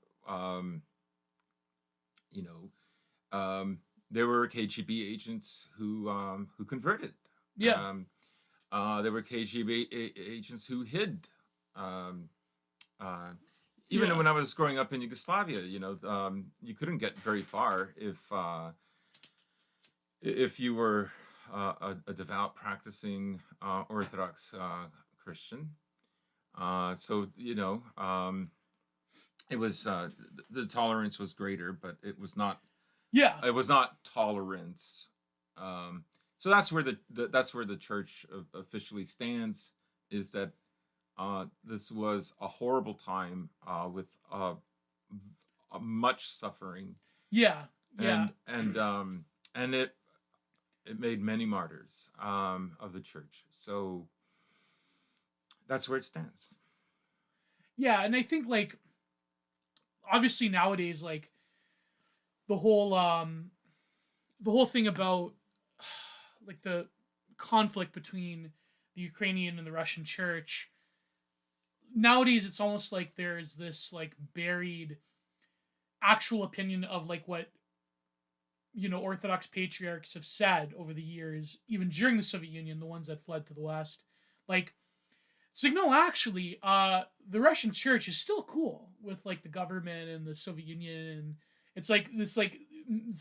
there were KGB agents who converted. Yeah. There were KGB agents who hid. Even when I was growing up in Yugoslavia, you couldn't get very far if you were a devout, practicing Orthodox Christian. So it was the tolerance was greater, but it was not. Yeah, it was not tolerance. So that's where the church officially stands. Is that this was a horrible time with much suffering. Yeah, and it made many martyrs of the church. So that's where it stands. Yeah, and I think like obviously nowadays like the whole thing about like the conflict between the Ukrainian and the Russian church, nowadays it's almost like there's this like buried actual opinion of like what Orthodox patriarchs have said over the years, even during the Soviet Union, the ones that fled to the West. Like, it's like, no, actually, the Russian church is still cool with like the government and the Soviet Union, and it's like this like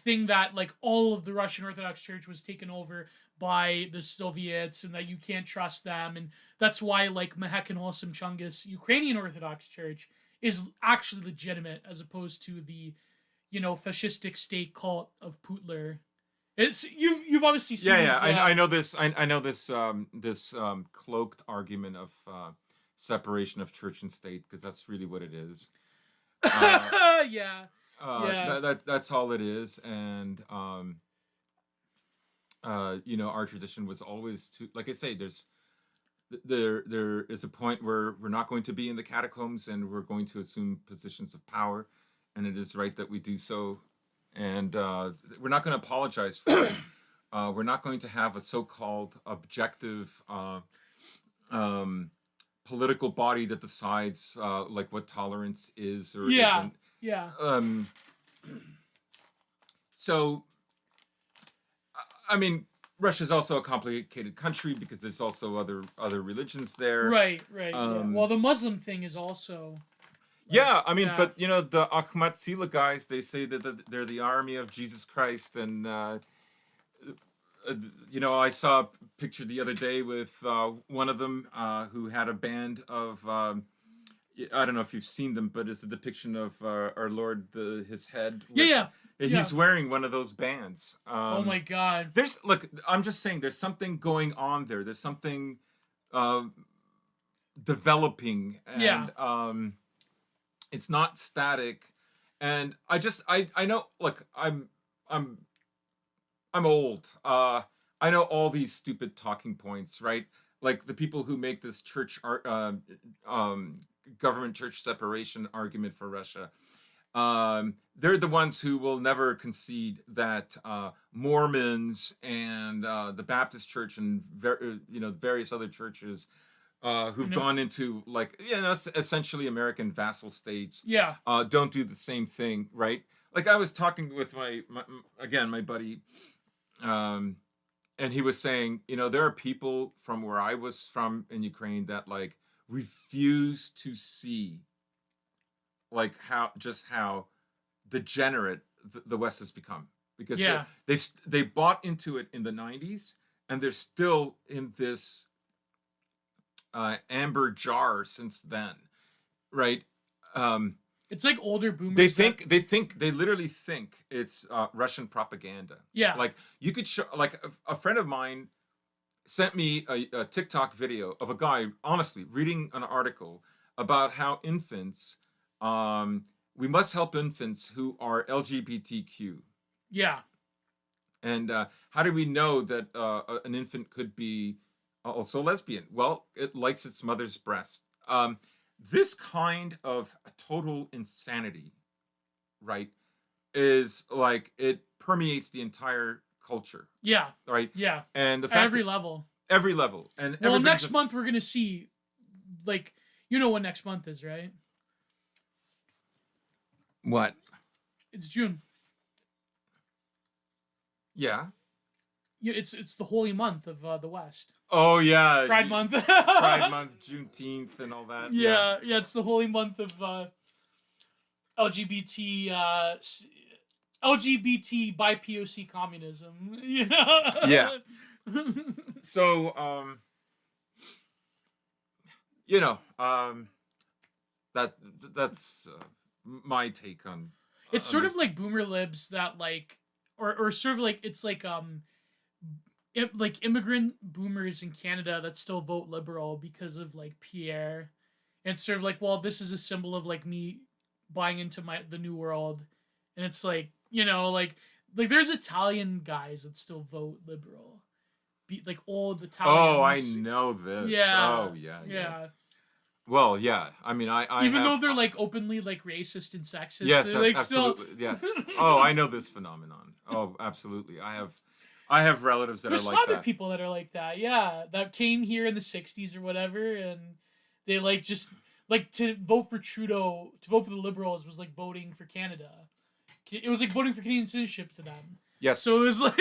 thing that like all of the Russian Orthodox Church was taken over by the Soviets, and that you can't trust them, and that's why like Mahek Holsim Chungus Ukrainian Orthodox Church is actually legitimate as opposed to the fascistic state cult of Putler. It's you've obviously seen. I know this. I know this. This cloaked argument of separation of church and state, because that's really what it is. Yeah. That's all it is, and our tradition was always to, like I say, there is a point where we're not going to be in the catacombs, and we're going to assume positions of power, and it is right that we do so, and we're not going to apologize for it. We're not going to have a so-called objective political body that decides like what tolerance is or isn't. Yeah. So, I mean, Russia's also a complicated country because there's also other religions there. Right. Well, the Muslim thing is also. I mean, but the Ahmad Sila guys, they say that they're the army of Jesus Christ, and I saw a picture the other day with one of them who had a band of. I don't know if you've seen them, but it's a depiction of our Lord, his head. He's wearing one of those bands. Oh my God! I'm just saying, there's something going on there. There's something developing, and it's not static. And I know. Look, I'm old. I know all these stupid talking points, right? Like the people who make this government church separation argument for Russia. They're the ones who will never concede that Mormons and the Baptist Church and various other churches who've gone into essentially American vassal states don't do the same thing, right? Like I was talking with my buddy, and he was saying, there are people from where I was from in Ukraine that like refuse to see like how degenerate the West has become, because they bought into it in the 90s, and they're still in this amber jar since then, right? It's like older boomers. They literally think it's Russian propaganda. Yeah, like you could show, like a friend of mine sent me a TikTok video of a guy honestly reading an article about how infants we must help infants who are LGBTQ. Yeah. And how do we know that an infant could be also lesbian? Well, it likes its mother's breast. This kind of total insanity, right, is like it permeates the entire culture. Yeah. Right. Yeah. And the At fact every level. Every level. And well, next month we're gonna see, like, you know what next month is, right? What? It's June. Yeah. Yeah, it's the holy month of the West. Oh yeah, Pride Month. Pride Month, Juneteenth, and all that. Yeah, it's the holy month of LGBT LGBT by POC communism. You know. Yeah. So you know, that's my take on. It's sort of like boomer libs that like, or sort of like it's like like immigrant boomers in Canada that still vote liberal because of like Pierre. And it's sort of like, well, this is a symbol of like me buying into the new world. And it's like, you know, like there's Italian guys that still vote liberal. Like old Italians. Oh, I know this. Yeah. Oh yeah. Yeah. Well, yeah. I mean, I even though they're like openly like racist and sexist. Yes, they're, like, absolutely. Still... Yes. Oh, I know this phenomenon. Oh, absolutely. I have relatives that There's are like that. Slavic people that are like that. Yeah, that came here in the '60s or whatever, and they like just like to vote for Trudeau, to vote for the Liberals was like voting for Canada. It was like voting for Canadian citizenship to them. Yes. So it was like,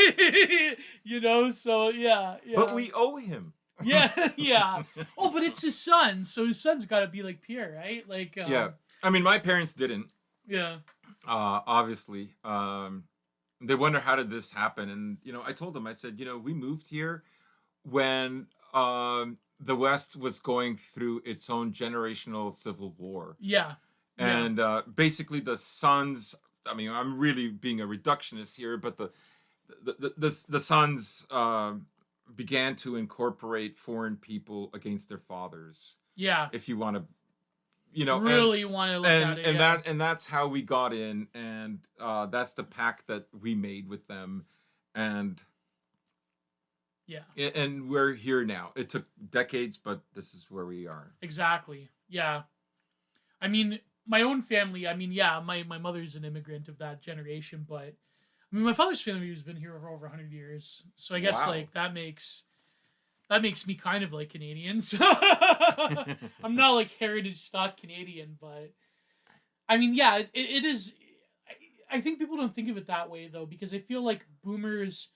you know, so yeah. But we owe him. Yeah. Oh, but it's his son, so his son's got to be like Pierre, right? Like. Yeah. I mean, my parents didn't. Yeah. Obviously. They wonder how did this happen, and you know, I told them, I said, you know, we moved here when the West was going through its own generational civil war. Yeah. And basically, the sons. I mean, I'm really being a reductionist here, but the sons began to incorporate foreign people against their fathers. Yeah. If you want to, you know, really want to look at it, and that's how we got in, and that's the pact that we made with them, and and we're here now. It took decades, but this is where we are. Exactly. Yeah. I mean, my own family. I mean, yeah, my mother's an immigrant of that generation, but I mean, my father's family has been here for over 100 years, so I guess like that makes me kind of like Canadian. So I'm not like heritage stock Canadian, but I mean, yeah, it is. I think people don't think of it that way though, because I feel like boomers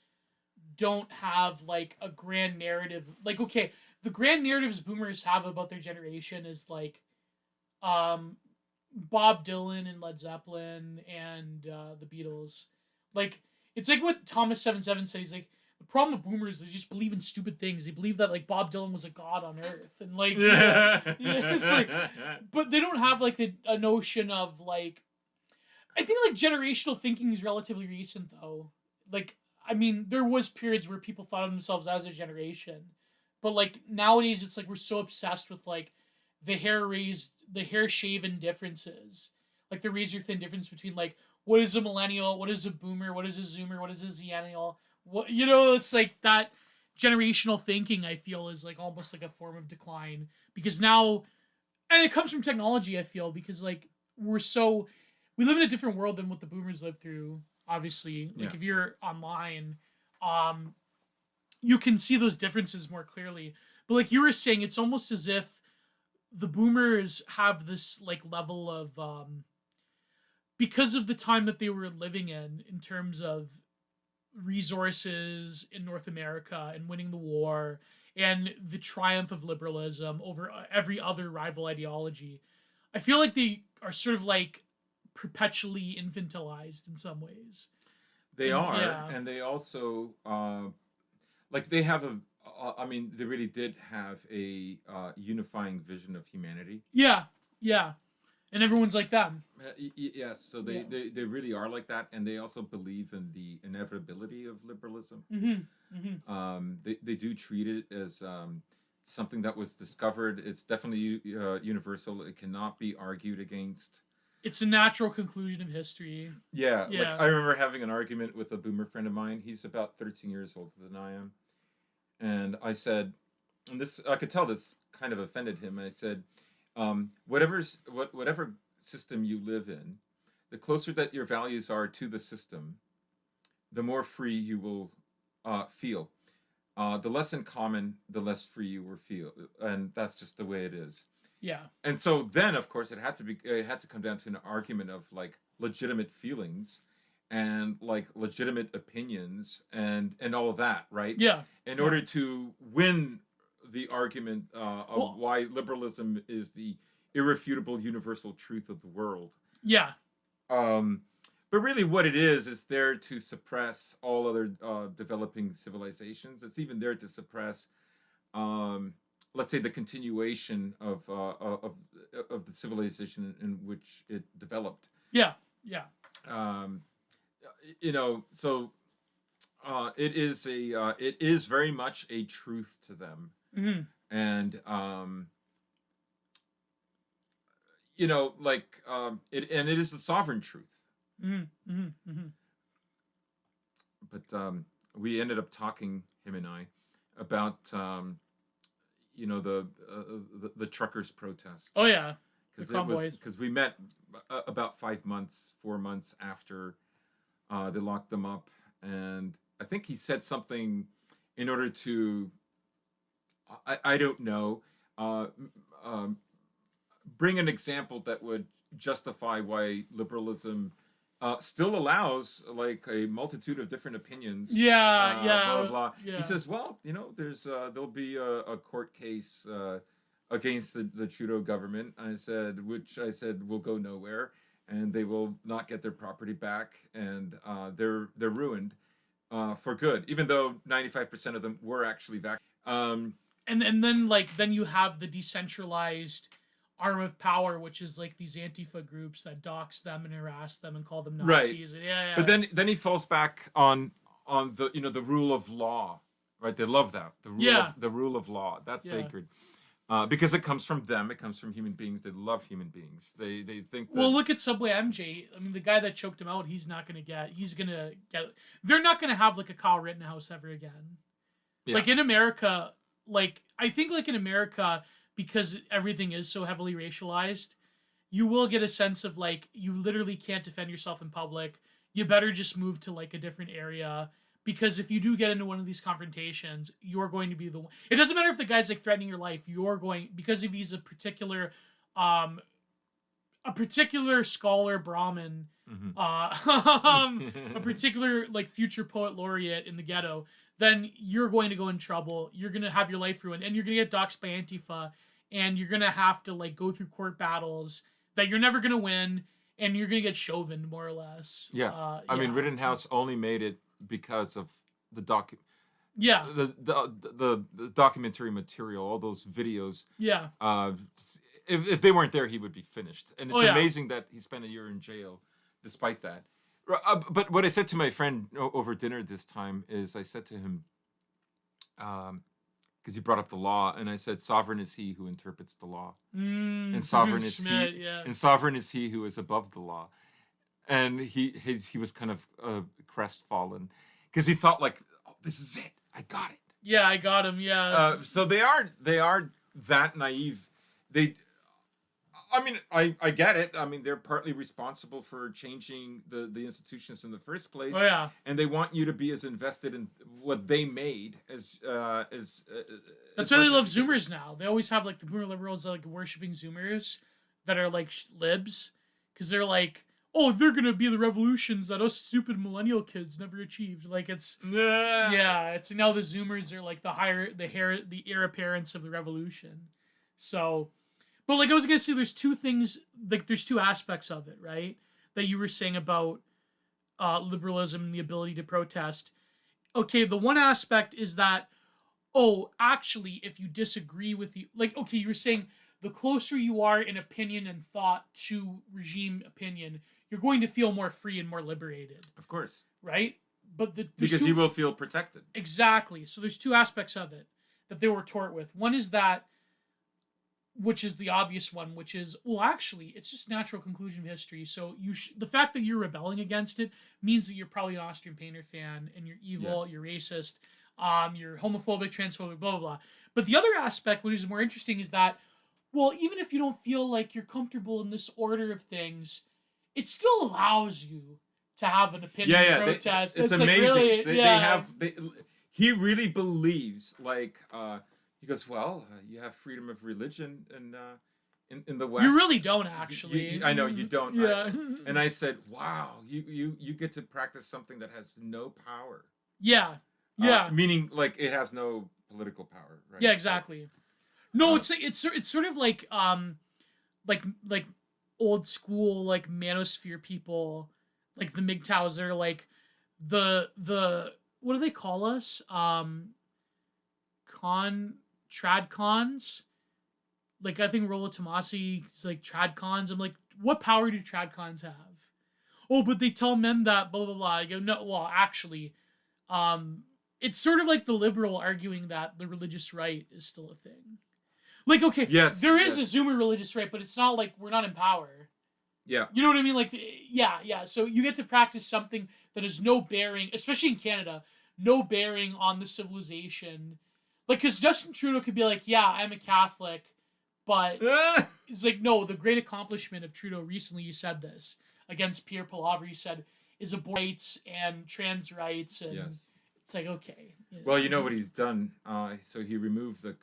don't have like a grand narrative. Like, okay, the grand narratives boomers have about their generation is like, Bob Dylan and Led Zeppelin and the Beatles. Like, it's like what Thomas77 said. He's like, the problem with boomers is they just believe in stupid things. They believe that like Bob Dylan was a god on Earth, and like, it's like, but they don't have like a notion of like. I think like generational thinking is relatively recent though. Like, I mean, there was periods where people thought of themselves as a generation, but like nowadays it's like we're so obsessed with like the hair shaven differences, like the razor thin difference between like what is a millennial, what is a boomer, what is a zoomer, what is a zennial. What, you know, it's like that generational thinking I feel is like almost like a form of decline, because now, and it comes from technology, I feel, because like we live in a different world than what the boomers lived through, obviously. Like if you're online, you can see those differences more clearly. But like you were saying, it's almost as if the boomers have this like level of because of the time that they were living in terms of resources in North America and winning the war and the triumph of liberalism over every other rival ideology. I feel like they are sort of like perpetually infantilized in some ways. They are, and they also like they have I mean, they really did have a unifying vision of humanity. Yeah, and everyone's like them. Yes, so they really are like that, and they also believe in the inevitability of liberalism. They do treat it as something that was discovered. It's definitely universal. It cannot be argued against. It's a natural conclusion of history. Yeah. Like I remember having an argument with a boomer friend of mine. He's about 13 years older than I am. And I said, and this, I could tell this kind of offended him. I said, whatever system you live in, the closer that your values are to the system, the more free you will feel. The less in common, the less free you will feel, and that's just the way it is. Yeah. And so then, of course, it had to come down to an argument of like legitimate feelings and like legitimate opinions and all of that, right? Yeah. In order to win the argument of why liberalism is the irrefutable universal truth of the world. Yeah. But really what it is there to suppress all other developing civilizations. It's even there to suppress, let's say, the continuation of the civilization in which it developed. Yeah, yeah. So it is very much a truth to them. Mm-hmm. And it is the sovereign truth. Mm-hmm. Mm-hmm. Mm-hmm. But we ended up talking, him and I, about the truckers' protest. Oh yeah, because we met about 4 months after they locked them up, and I think he said something in order to, I don't know, bring an example that would justify why liberalism still allows like a multitude of different opinions. Yeah, blah blah blah. Yeah. He says, well, there'll be a court case against the Trudeau government. Which I said will go nowhere, and they will not get their property back, and they're ruined for good. Even though 95% of them were actually vaccinated. And then you have the decentralized arm of power, which is like these Antifa groups that dox them and harass them and call them Nazis. Right. Yeah. But then he falls back on the the rule of law, right? They love that the rule of law. That's sacred, because it comes from them. It comes from human beings. They love human beings. They think. That... Well, look at Subway MJ. I mean, the guy that choked him out, he's gonna get. They're not gonna have like a Kyle Rittenhouse ever again. Yeah. Like in America, I think in America, because everything is so heavily racialized, you will get a sense of you literally can't defend yourself in public. You better just move to a different area, because if you do get into one of these confrontations, you're going to be the one. It doesn't matter if the guy's threatening your life. You're going, because if he's a particular scholar Brahmin, a particular future poet laureate in the ghetto, then you're going to go in trouble. You're going to have your life ruined, and you're going to get doxxed by Antifa, and you're going to have to go through court battles that you're never going to win, and you're going to get chauvined, more or less. Yeah. I mean, Rittenhouse only made it because of the the documentary material, all those videos. Yeah. If they weren't there, he would be finished. And it's amazing that he spent a year in jail despite that. But what I said to my friend over dinner this time is, I said to him, because he brought up the law, and I said, "Sovereign is he who interprets the law, and sovereign is and sovereign is he who is above the law." And he was kind of crestfallen, because he felt like, "Oh, this is it. I got it." Yeah, I got him. Yeah. So they are that naive. I mean, I get it. I mean, they're partly responsible for changing the institutions in the first place. Oh yeah. And they want you to be as invested in what they made as. That's why they love Zoomers now. They always have the boomer liberals worshiping Zoomers that are libs, because they're oh, they're gonna be the revolutions that us stupid millennial kids never achieved. It's it's now the Zoomers are the heir apparents of the revolution. So. But I was gonna say, there's two things, there's two aspects of it, right? That you were saying about liberalism and the ability to protest. Okay, the one aspect is that, actually, if you disagree with the, you were saying the closer you are in opinion and thought to regime opinion, you're going to feel more free and more liberated. Of course. Right? But because you will feel protected. Exactly. So there's two aspects of it that they were taught with. One is that which is the obvious one, which is, well, actually, it's just natural conclusion of history. So the fact that you're rebelling against it means that you're probably an Austrian Painter fan, and you're evil, you're racist, you're homophobic, transphobic, blah, blah, blah. But the other aspect, which is more interesting, is that, well, even if you don't feel like you're comfortable in this order of things, it still allows you to have an opinion, protest. It's amazing. Like, he really believes, like, he goes, well, you have freedom of religion in the West. You really don't, actually. I know you don't. Yeah. And I said, wow, you get to practice something that has no power. Yeah. Meaning, like, it has no political power, right? Yeah, exactly. No, it's sort of like old school, like, manosphere people, like the MGTOWs. They're like the what do they call us? Tradcons. Like, I think Rollo Tomasi is like tradcons. I'm like, what power do tradcons have? Oh, but they tell men that blah blah blah. I go, no, well, actually, it's sort of like the liberal arguing that the religious right is still a thing. Like, okay, there is a Zoomer religious right, but it's not like we're not in power. Yeah. You know what I mean? Like, yeah. So you get to practice something that has no bearing, especially in Canada, no bearing on the civilization. Like, because Justin Trudeau could be like, yeah, I'm a Catholic, but it's like, no, the great accomplishment of Trudeau recently, you said this, against Pierre Palaver, he said, is abortion rights and trans rights, and it's like, okay. Well, you know what he's done? So he removed the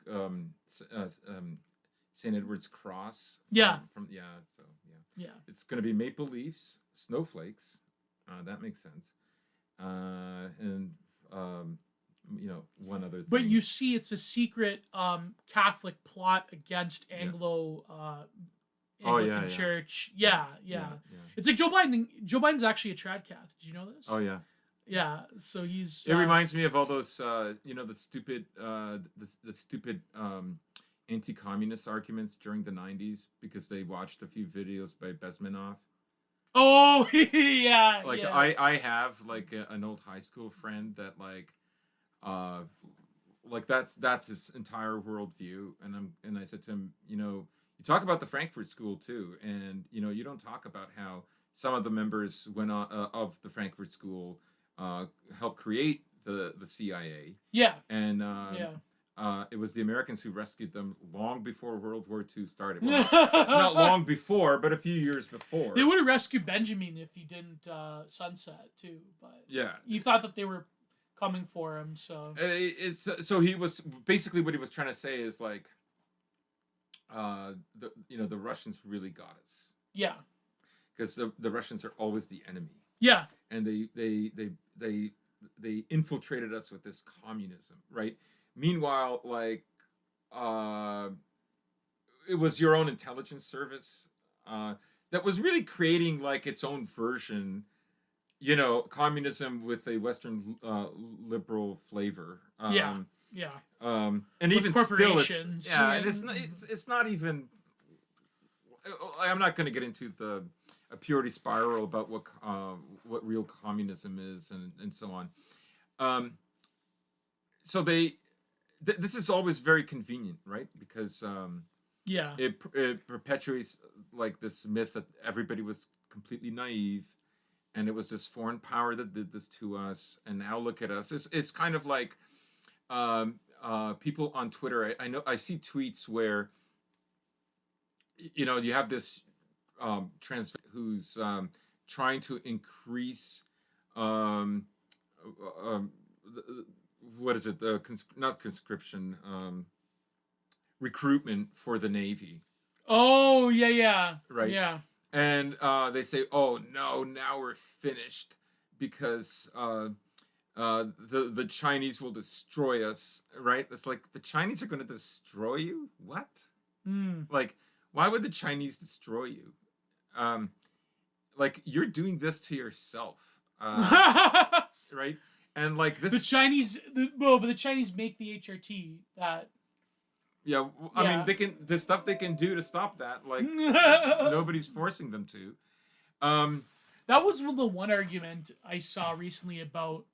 St. Edward's Cross. It's going to be maple leaves, snowflakes. That makes sense. And one other thing. But you see, it's a secret Catholic plot against Anglican Church. Yeah. It's like Joe Biden. Joe Biden's actually a trad cath. Did you know this? Oh yeah. Yeah. So he's. It reminds me of all those, the stupid, anti-communist arguments during the 90s because they watched a few videos by Bezmenov. Oh yeah. Like, yeah. I have like an old high school friend that like that's his entire worldview, and I said to him, you talk about the Frankfurt School too, and you don't talk about how some of the members of the Frankfurt School helped create the CIA. Yeah. And it was the Americans who rescued them long before World War II started. Well, not long before, but a few years before. They would have rescued Benjamin if he didn't sunset too, but he thought that they were coming for him. So so he was basically, what he was trying to say is like, the Russians really got us. Yeah. Because the Russians are always the enemy. Yeah. And they infiltrated us with this communism, right? Meanwhile, like, it was your own intelligence service that was really creating like its own version, communism with a Western liberal flavor. And with even corporations. Still, it's not even. I'm not going to get into a purity spiral about what real communism is and so on. So this is always very convenient, right? Because it perpetuates like this myth that everybody was completely naive, and it was this foreign power that did this to us, and now look at us. It's kind of like people on Twitter. I see tweets where you have this trans who's trying to increase what is it? Not conscription, recruitment for the Navy. Oh yeah. Right. Yeah. And they say, "Oh no, now we're finished because the Chinese will destroy us." Right? It's like, the Chinese are going to destroy you? What? Like, why would the Chinese destroy you? Like, you're doing this to yourself, right? And like this, the Chinese make the HRT that. Yeah, I mean, the stuff they can do to stop that, like, nobody's forcing them to. That was the one argument I saw recently about.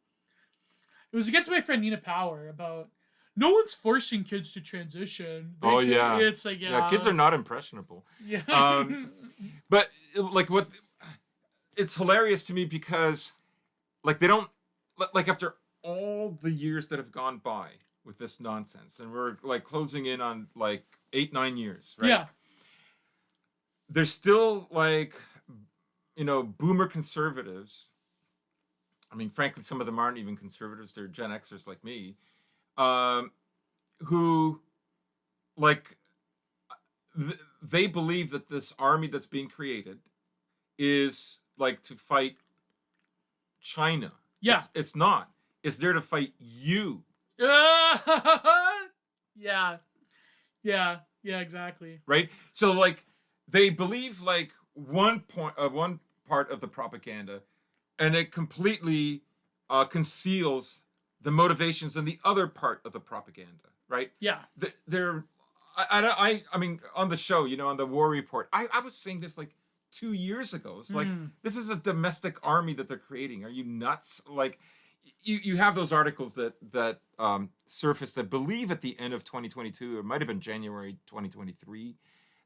It was against my friend Nina Power about. No one's forcing kids to transition. It's like kids are not impressionable. Yeah. But like what, it's hilarious to me because like they don't, like after all the years that have gone by with this nonsense, and we're like closing in on like 8-9 years, right? Yeah. There's still like, boomer conservatives. I mean, frankly, some of them aren't even conservatives. They're Gen Xers like me, who like they believe that this army that's being created is like to fight China. Yeah. It's not. It's there to fight you. Yeah. Yeah, exactly. Right? So like they believe like one part of the propaganda, and it completely conceals the motivations in the other part of the propaganda, right? Yeah. I mean, on the show, on the War Report, I was saying this like 2 years ago. It's like, this is a domestic army that they're creating. Are you nuts? Like, you have those articles that surfaced, I believe, at the end of 2022, or it might have been January 2023,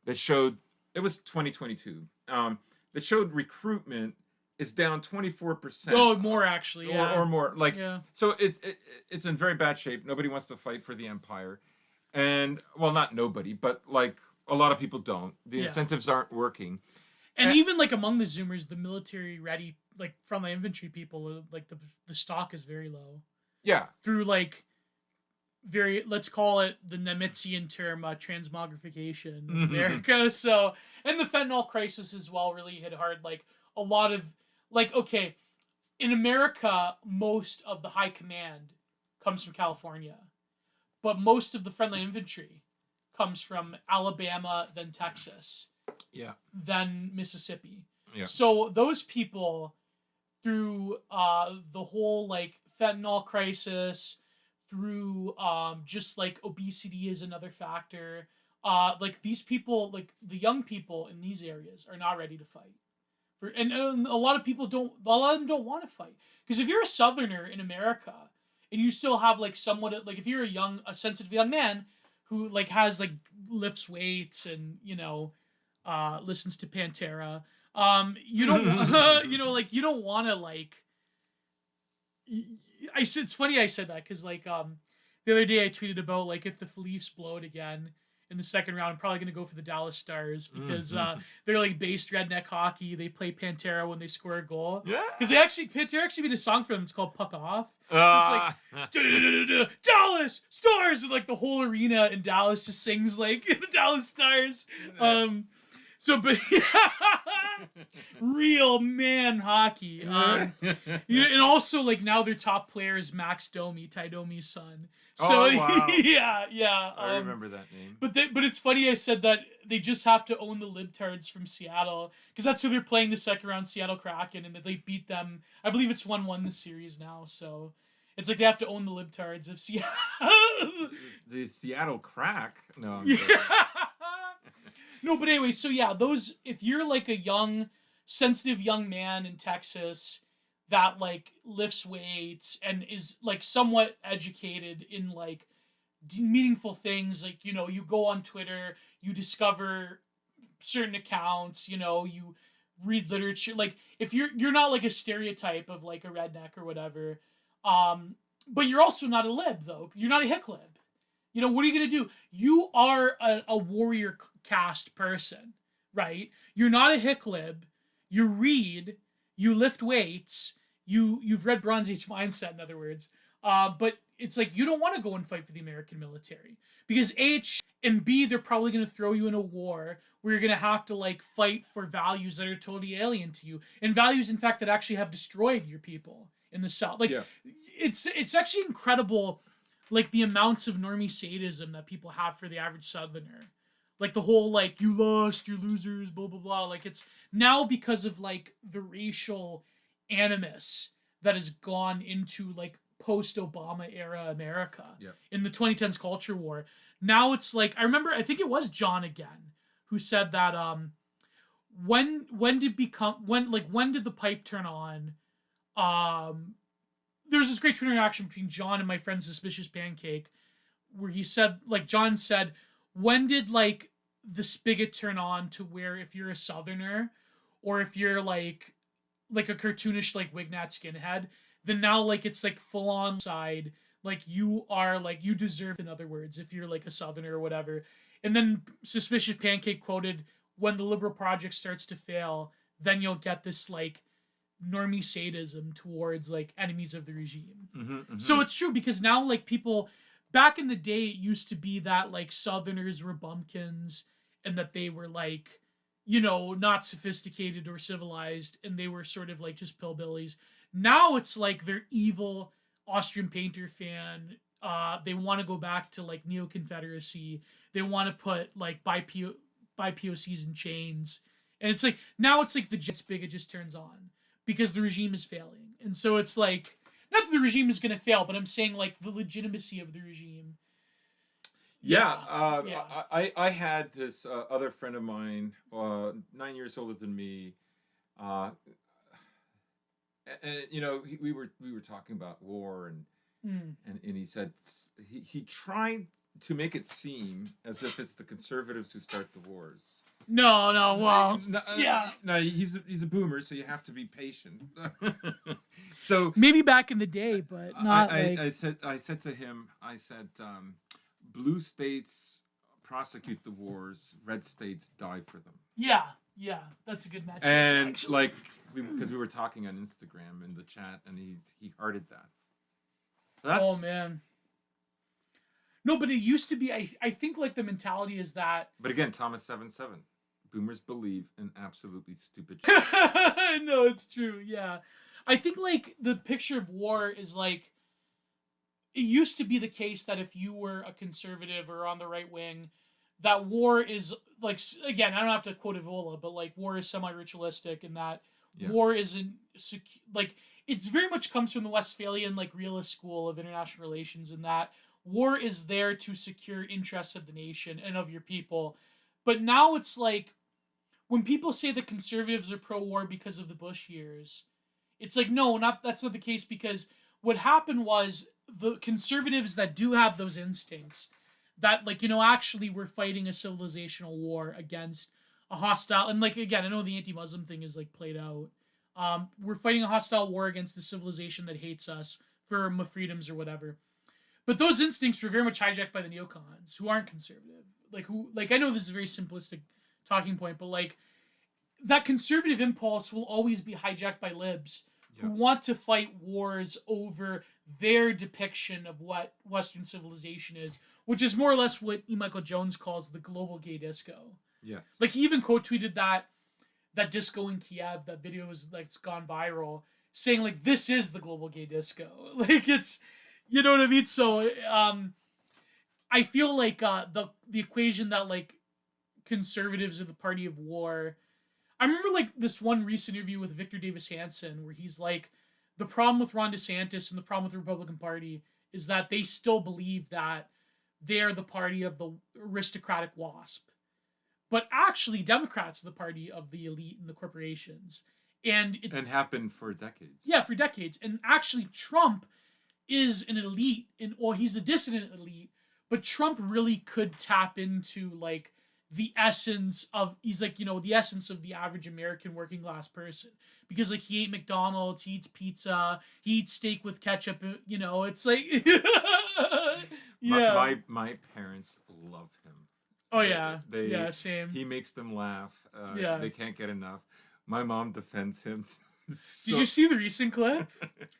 that showed, it was 2022, that showed recruitment is down 24%. Oh, more actually, yeah. Or more. Like, so it's in very bad shape. Nobody wants to fight for the empire. And, well, not nobody, but like a lot of people don't. The incentives aren't working. And even like among the Zoomers, the military ready, like from the infantry people, like the stock is very low. Yeah. Through like let's call it the Nemitzian term, transmogrification in America. So, and the fentanyl crisis as well really hit hard. Like a lot of, like, okay, in America, most of the high command comes from California, but most of the frontline infantry comes from Alabama, then Texas. Yeah. Then Mississippi. Yeah. So those people, through the whole like fentanyl crisis, through just like obesity is another factor. Like these people, like the young people in these areas, are not ready to fight. And a lot of people don't. A lot of them don't want to fight, because if you're a Southerner in America and you still have like somewhat like, if you're a sensitive young man who like has like lifts weights and listens to Pantera, you don't like you don't want to like. It's funny I said that because like the other day I tweeted about like, if the Leafs blow it again in the second round, I'm probably gonna go for the Dallas Stars because they're like based redneck hockey. They play Pantera when they score a goal. Yeah, because Pantera actually made a song for them. It's called "Puck Off." So it's like Dallas Stars, and like the whole arena in Dallas just sings like the Dallas Stars. So, but real man hockey. And also like now their top player is Max Domi, Ty Domi's son. So wow. yeah. I remember that name. But it's funny I said that they just have to own the libtards from Seattle, because that's who they're playing the second round, Seattle Kraken, and that they beat them. I believe it's 1-1 the series now. So it's like they have to own the libtards of Seattle. The Seattle Crack? No, I'm sorry. No, but anyway, so yeah, those, if you're like a young, sensitive young man in Texas that like lifts weights and is like somewhat educated in like meaningful things, like, you go on Twitter, you discover certain accounts, you read literature, like if you're not like a stereotype of like a redneck or whatever, but you're also not a lib though. You're not a hick lib. What are you going to do? You are a warrior caste person, right? You're not a hick lib. You read, you lift weights, you've read Bronze Age Mindset, in other words. But it's like, you don't want to go and fight for the American military, because and B, they're probably going to throw you in a war where you're going to have to like fight for values that are totally alien to you, and values, in fact, that actually have destroyed your people in the South. Like, it's actually incredible, like the amounts of normie sadism that people have for the average Southerner. Like the whole like, you lost, you're losers, blah blah blah. Like, it's now because of like the racial animus that has gone into like post-Obama era America in the 2010s culture war. Now it's like, I remember, I think it was John again who said that when did the pipe turn on? There was this great Twitter interaction between John and my friend Suspicious Pancake, where he said, like John said, when did like the spigot turn on to where if you're a Southerner or if you're like a cartoonish like Wignat skinhead, then now like it's like full on side, like you are like you deserve, in other words, if you're like a Southerner or whatever. And then Suspicious Pancake quoted, when the liberal project starts to fail, then you'll get this like normie sadism towards like enemies of the regime. So it's true, because now like people back in the day, it used to be that like Southerners were bumpkins and that they were like, you know, not sophisticated or civilized, and they were sort of like just pillbillies. Now it's like they're evil Austrian painter fan. They want to go back to like neo Confederacy. They want to put like buy POCs in chains, and it's like now it's like the jet spigot just turns on because the regime is failing, and so it's like not that the regime is going to fail, but I'm saying like the legitimacy of the regime. Yeah. I had this other friend of mine, 9 years older than me, and you know, we were talking about war, and he said he tried to make it seem as if it's the conservatives who start the wars. No, well, yeah. No, he's a boomer, so you have to be patient. So maybe back in the day, but not. I said to him, blue states prosecute the wars, red states die for them. Yeah, that's a good match. And actually, like because we were talking on Instagram in the chat, and he hearted that. Oh man. No, but it used to be. I think like the mentality is that. But again, Thomas 7:7, boomers believe in absolutely stupid shit. No, it's true. Yeah, I think like the picture of war is like. It used to be the case that if you were a conservative or on the right wing, that war is like, again, I don't have to quote Evola, but like war is semi-ritualistic, and that war isn't like, it's very much comes from the Westphalian like realist school of international relations, in that war is there to secure interests of the nation and of your people. But now it's like when people say that conservatives are pro-war because of the Bush years, it's like no, that's not the case, because what happened was the conservatives that do have those instincts that like, you know, actually we're fighting a civilizational war against a hostile, and like again, I know the anti-Muslim thing is like played out. We're fighting a hostile war against a civilization that hates us for my freedoms or whatever. But those instincts were very much hijacked by the neocons who aren't conservative. Like I know this is a very simplistic talking point, but like that conservative impulse will always be hijacked by libs who want to fight wars over their depiction of what Western civilization is, which is more or less what E. Michael Jones calls the global gay disco. Yeah. Like he even quote tweeted that disco in Kiev, that video is like it's gone viral, saying like this is the global gay disco. Like it's, you know what I mean? So I feel like the equation that like conservatives are the party of war. I remember like this one recent interview with Victor Davis Hanson where he's like, the problem with Ron DeSantis and the problem with the Republican Party is that they still believe that they're the party of the aristocratic WASP. But actually, Democrats are the party of the elite and the corporations. And have been for decades. Yeah, for decades. And actually, Trump is an elite, he's a dissident elite, but Trump really could tap into like the essence of, he's like, you know, the essence of the average American working class person, because like he ate McDonald's, he eats pizza, he eats steak with ketchup, you know, it's like yeah. My parents love him. Oh yeah. Yeah, same. He makes them laugh. They can't get enough. My mom defends him. So... Did you see the recent clip?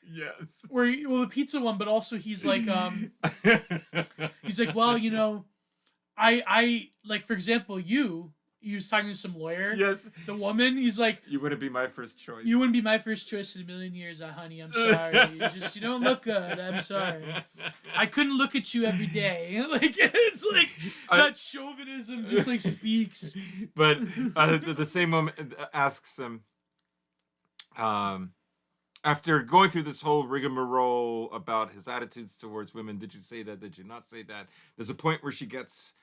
Yes. Where the pizza one, but also he's like he's like, well, you know, I like, for example, he was talking to some lawyer. Yes. The woman, he's like, you wouldn't be my first choice. You wouldn't be my first choice in a million years, honey. I'm sorry. You don't look good. I'm sorry. I couldn't look at you every day. Like, it's like that chauvinism just like speaks. But the same woman asks him, after going through this whole rigmarole about his attitudes towards women, did you say that? Did you not say that? There's a point where she gets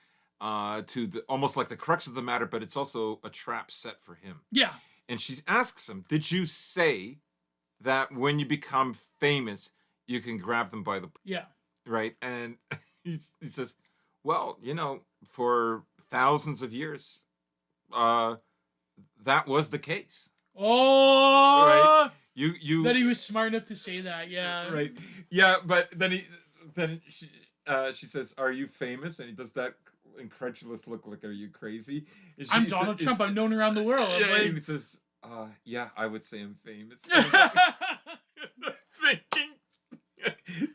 to the almost like the crux of the matter, but it's also a trap set for him. Yeah. And she asks him, did you say that when you become famous, you can grab them by the... Yeah. Right? And he says, well, for thousands of years, that was the case. Oh, right. You that he was smart enough to say that. Yeah. Right. Yeah, but then she says, "Are you famous?" And he does that incredulous look, like, "Are you crazy?" I'm Donald Trump. I'm known around the world. Yeah, like... and he says, "Yeah, I would say I'm famous." Thinking,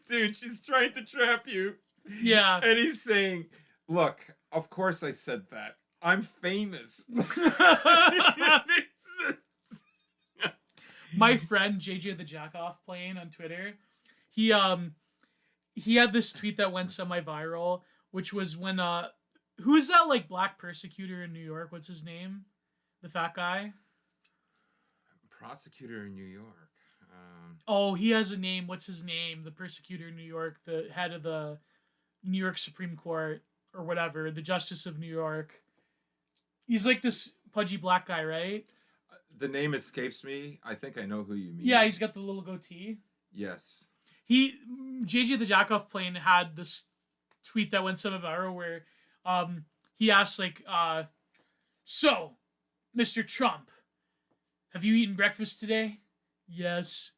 dude, she's trying to trap you. Yeah. And he's saying, "Look, of course I said that. I'm famous." My friend JJ the Jackoff playing on Twitter, he had this tweet that went semi-viral, which was when who's that like black persecutor in New York? What's his name? The fat guy? Prosecutor in New York. Oh, he has a name. What's his name? The persecutor in New York, the head of the New York Supreme Court or whatever, the Justice of New York. He's like this pudgy black guy, right? The name escapes me. I think I know who you mean. Yeah, he's got the little goatee. Yes. JJ the Jackoff plane had this tweet that went semi-viral where he asked like, so, Mr. Trump, have you eaten breakfast today? Yes.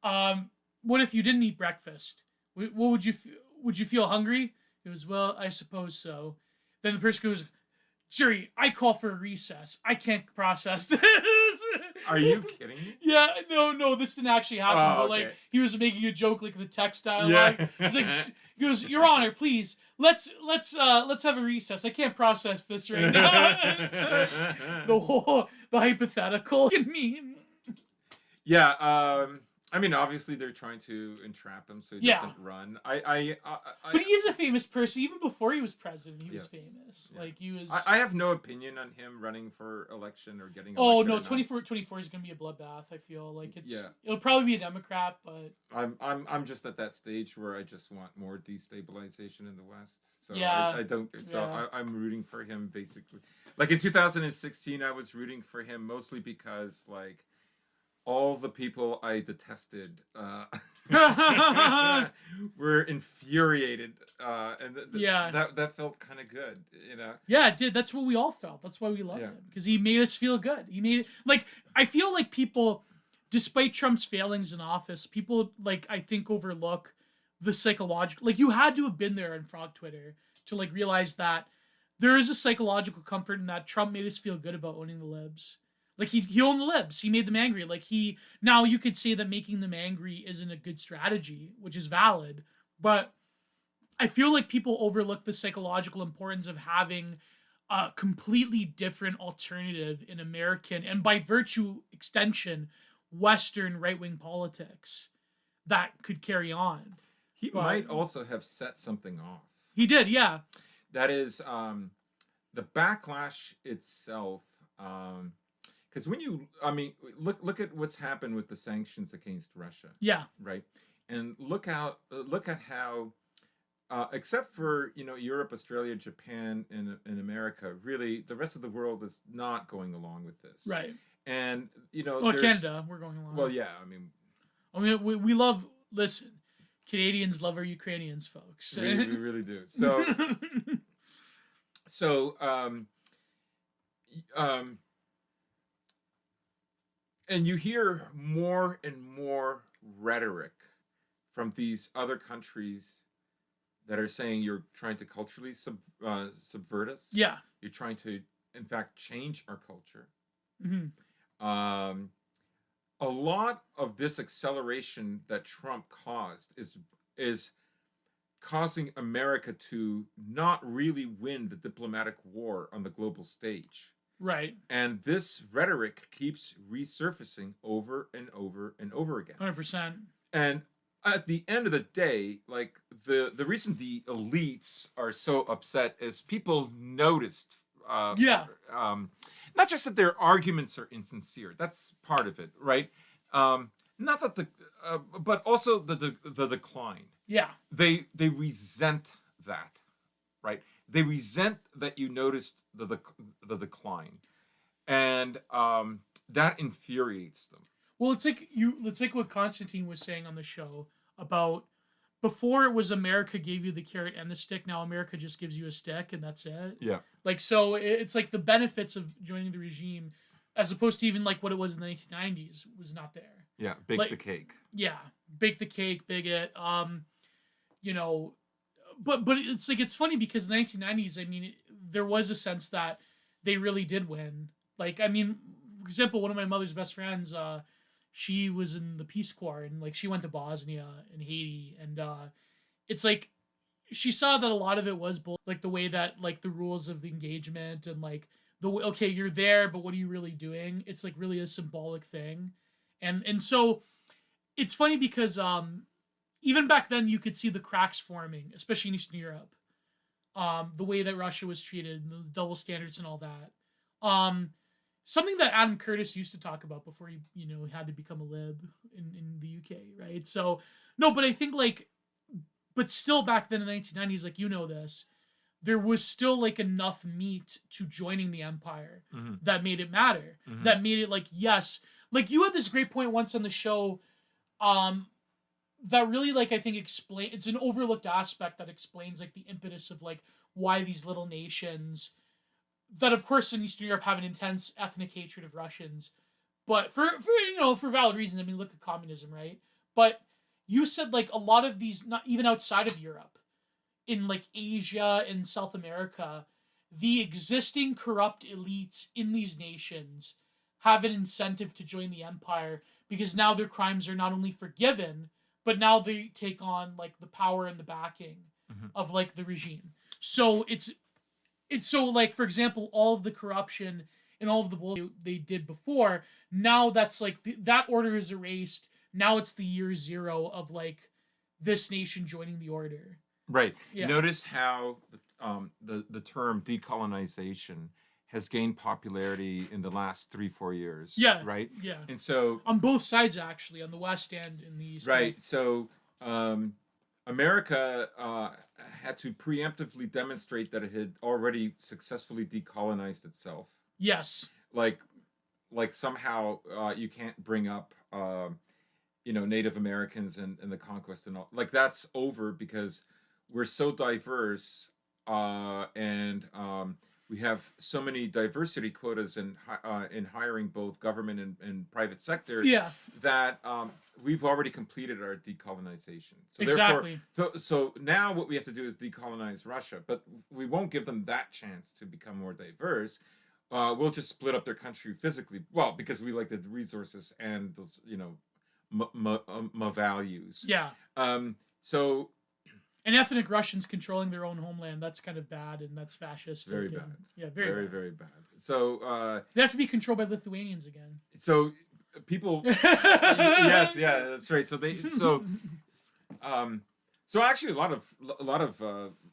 What if you didn't eat breakfast? What would you feel hungry? It was, well, I suppose so. Then the person goes, jury, I call for a recess. I can't process this. Are you kidding me? Yeah, no, this didn't actually happen. But like, he was making a joke, like the text dialogue. Yeah. He's like, he goes, Your Honor, please, let's have a recess. I can't process this right now. the hypothetical meme. Yeah. I mean, obviously they're trying to entrap him so he doesn't run. But he is a famous person. Even before he was president, he was famous. Yeah. Like he was. I have no opinion on him running for election or getting. Oh no, 24 is going to be a bloodbath. I feel like it'll probably be a Democrat, but I'm just at that stage where I just want more destabilization in the West. So yeah, I don't. So I'm rooting for him basically. Like in 2016, I was rooting for him mostly because like. All the people I detested were infuriated, and that felt kind of good, Yeah, it did. That's what we all felt. That's why we loved him, because he made us feel good. He made it like I feel like people, despite Trump's failings in office, people like I think overlook the psychological. Like you had to have been there on Frog Twitter to like realize that there is a psychological comfort in that Trump made us feel good about owning the libs. Like he owned the libs. He made them angry. Like now you could say that making them angry isn't a good strategy, which is valid. But I feel like people overlook the psychological importance of having a completely different alternative in American and by virtue extension, Western right-wing politics that could carry on. He might also have set something off. He did, yeah. That is the backlash itself. Because look at what's happened with the sanctions against Russia. Yeah. Right. And look at how, except for Europe, Australia, Japan, and America, really the rest of the world is not going along with this. Right. And Canada, we're going along. Well, yeah. We love. Listen, Canadians love our Ukrainians, folks. We really do. And you hear more and more rhetoric from these other countries that are saying you're trying to culturally subvert us. Yeah. You're trying to, in fact, change our culture. Mm-hmm. A lot of this acceleration that Trump caused is causing America to not really win the diplomatic war on the global stage. Right. And this rhetoric keeps resurfacing over and over and over again. 100%. And at the end of the day, like the reason the elites are so upset is people noticed not just that their arguments are insincere. That's part of it, right? Not that but also the decline. Yeah. They resent that, right? They resent that you noticed the decline, and that infuriates them. Well, it's like what Constantine was saying on the show about before it was America gave you the carrot and the stick. Now America just gives you a stick and that's it. Yeah. Like, so it's like the benefits of joining the regime, as opposed to even like what it was in the 1990s, was not there. Yeah, bake the cake. Yeah, bake the cake, bigot. You know, but it's like, it's funny because in the 1990s, I mean, there was a sense that they really did win. Like, I mean, for example, one of my mother's best friends, she was in the Peace Corps, and like she went to Bosnia and Haiti, and it's like she saw that a lot of it was like the way that like the rules of the engagement and like the way, okay, you're there, but what are you really doing? It's like really a symbolic thing, and so it's funny because even back then you could see the cracks forming, especially in Eastern Europe. The way that Russia was treated, and the double standards and all that. Something that Adam Curtis used to talk about before he, had to become a lib in the UK, right? So, no, but I think like, but still back then in the 1990s, like, this, there was still like enough meat to joining the empire that made it matter. That made it like, yes, like you had this great point once on the show, that really like I think it's an overlooked aspect that explains like the impetus of like why these little nations that of course in Eastern Europe have an intense ethnic hatred of Russians, but for valid reasons. I mean, look at communism, right? But you said like a lot of these, not even outside of Europe, in like Asia and South America, the existing corrupt elites in these nations have an incentive to join the empire because now their crimes are not only forgiven, but now they take on like the power and the backing of like the regime. So it's so like, for example, all of the corruption and all of the bullshit they did before, now that's like that order is erased. Now it's the year zero of like this nation joining the order. Right. Yeah. Notice how the term decolonization has gained popularity in the last 3-4 years. Yeah. Right. Yeah. And so on both sides, actually, on the West and in the East. Right. So America had to preemptively demonstrate that it had already successfully decolonized itself. Yes. Like somehow you can't bring up Native Americans and the conquest and all. Like that's over because we're so diverse and we have so many diversity quotas in hiring both government and private sector. Yeah. That we've already completed our decolonization. So exactly. So now what we have to do is decolonize Russia, but we won't give them that chance to become more diverse. We'll just split up their country physically. Well, because we like the resources and those, values. Yeah. So. And ethnic Russians controlling their own homeland, that's kind of bad, and that's fascist. Very bad. Yeah, very very bad. So they have to be controlled by Lithuanians again. So people yes, yeah, that's right. So actually a lot of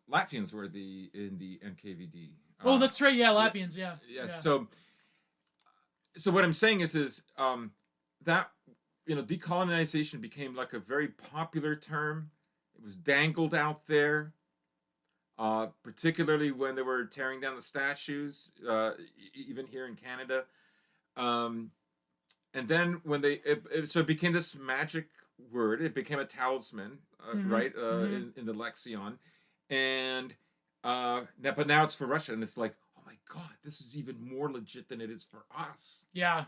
Latvians were in the NKVD. Oh, that's right. Yeah, Latvians, yeah. So what I'm saying is that decolonization became like a very popular term. It was dangled out there, particularly when they were tearing down the statues, even here in Canada. And then when so it became this magic word. It became a talisman, right, in the Lexion. And but now it's for Russia, and it's like, oh my God, this is even more legit than it is for us. Yeah.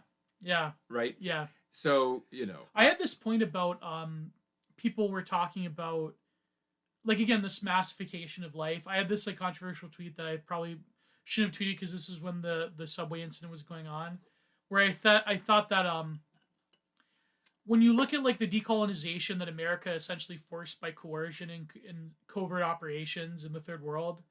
Right? Yeah. So, I had this point about people were talking about, like, again, this massification of life. I had this like controversial tweet that I probably shouldn't have tweeted because this is when the subway incident was going on, where I thought that when you look at like the decolonization that America essentially forced by coercion and covert operations in the third world,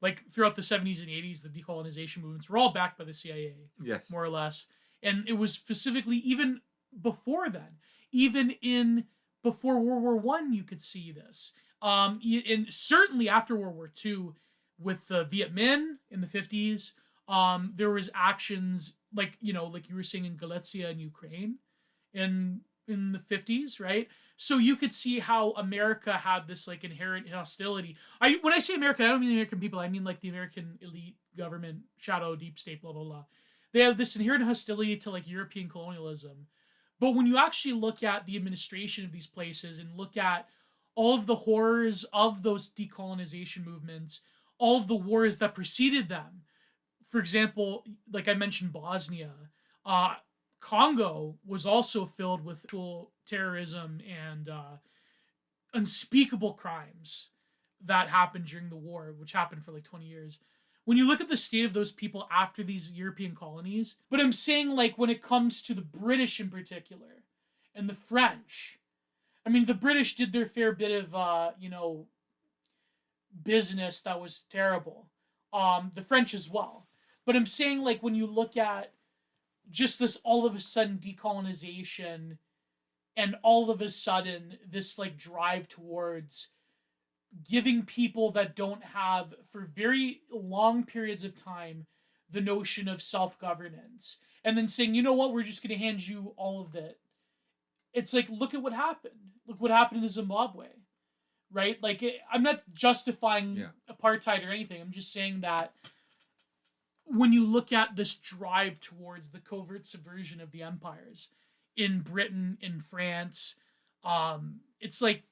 like throughout the 70s and 80s, the decolonization movements were all backed by the CIA, yes, more or less, and it was specifically even before then, even before World War I, you could see this. And certainly after World War II, with the Viet Minh in the 50s, there was actions like you were saying in Galicia and Ukraine, in the 50s, right? So you could see how America had this like inherent hostility. When I say American, I don't mean the American people. I mean like the American elite government, shadow, deep state, blah blah blah. They have this inherent hostility to like European colonialism. But when you actually look at the administration of these places and look at all of the horrors of those decolonization movements, all of the wars that preceded them. For example, like I mentioned, Bosnia, Congo was also filled with terrorism and unspeakable crimes that happened during the war, which happened for like 20 years. When you look at the state of those people after these European colonies, but I'm saying, like, when it comes to the British in particular and the French, I mean, the British did their fair bit of, business that was terrible. The French as well. But I'm saying, like, when you look at just this all of a sudden decolonization and all of a sudden this, like, drive towards giving people that don't have, for very long periods of time, the notion of self-governance, and then saying, you know what, we're just going to hand you all of it. It's like, look at what happened. Look what happened in Zimbabwe, right? Like, I'm not justifying apartheid or anything. I'm just saying that when you look at this drive towards the covert subversion of the empires in Britain, in France, it's like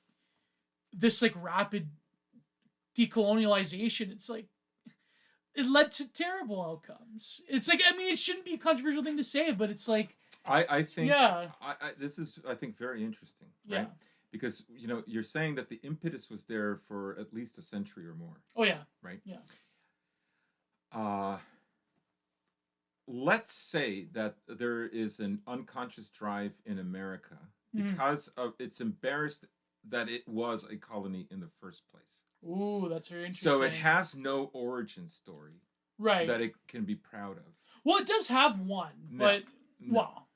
this, like, rapid decolonialization. It's like, it led to terrible outcomes. It's like, I mean, it shouldn't be a controversial thing to say, but it's like, I think this is, I think, very interesting, right? Yeah. Because, you know, you're saying that the impetus was there for at least a century or more. Oh yeah. Right? Yeah. Let's say that there is an unconscious drive in America because of, it's embarrassed that it was a colony in the first place. Ooh, that's very interesting. So it has no origin story, right, that it can be proud of. Well, it does have one, but well,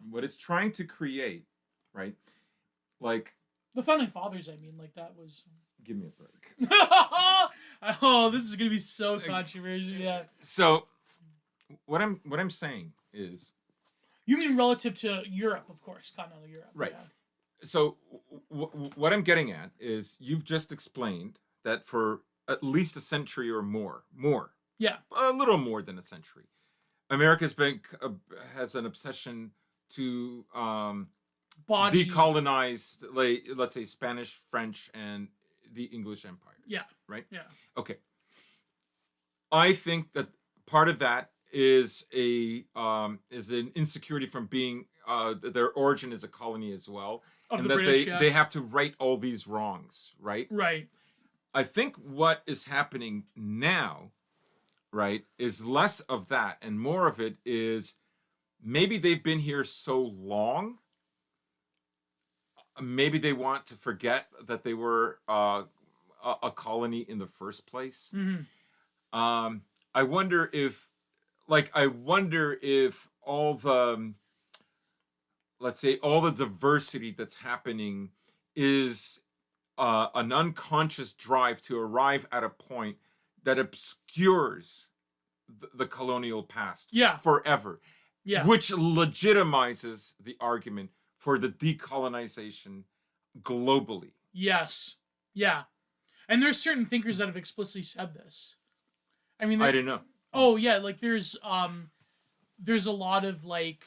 what it's trying to create, right? Like the founding fathers. I mean, like, that was. Give me a break. Oh, this is gonna be so controversial. Yeah. So, what I'm saying is. You mean relative to Europe, of course, continental Europe, right? Yeah. So, what I'm getting at is, you've just explained that for at least a century or more, yeah, a little more than a century, America's been has an obsession to decolonize, like, let's say, Spanish, French, and the English empires. Yeah. Right. Yeah. Okay. I think that part of that is an insecurity from being their origin is a colony as well, of and the that British, they have to right all these wrongs, right? Right. I think what is happening now, right, is less of that and more of it is maybe they've been here so long, maybe they want to forget that they were a colony in the first place. Mm-hmm. I wonder if all the, let's say, all the diversity that's happening is an unconscious drive to arrive at a point that obscures the colonial past forever, which legitimizes the argument for the decolonization globally. Yes. Yeah. And there's certain thinkers that have explicitly said this. I mean, I didn't know. Oh yeah, like there's a lot of, like,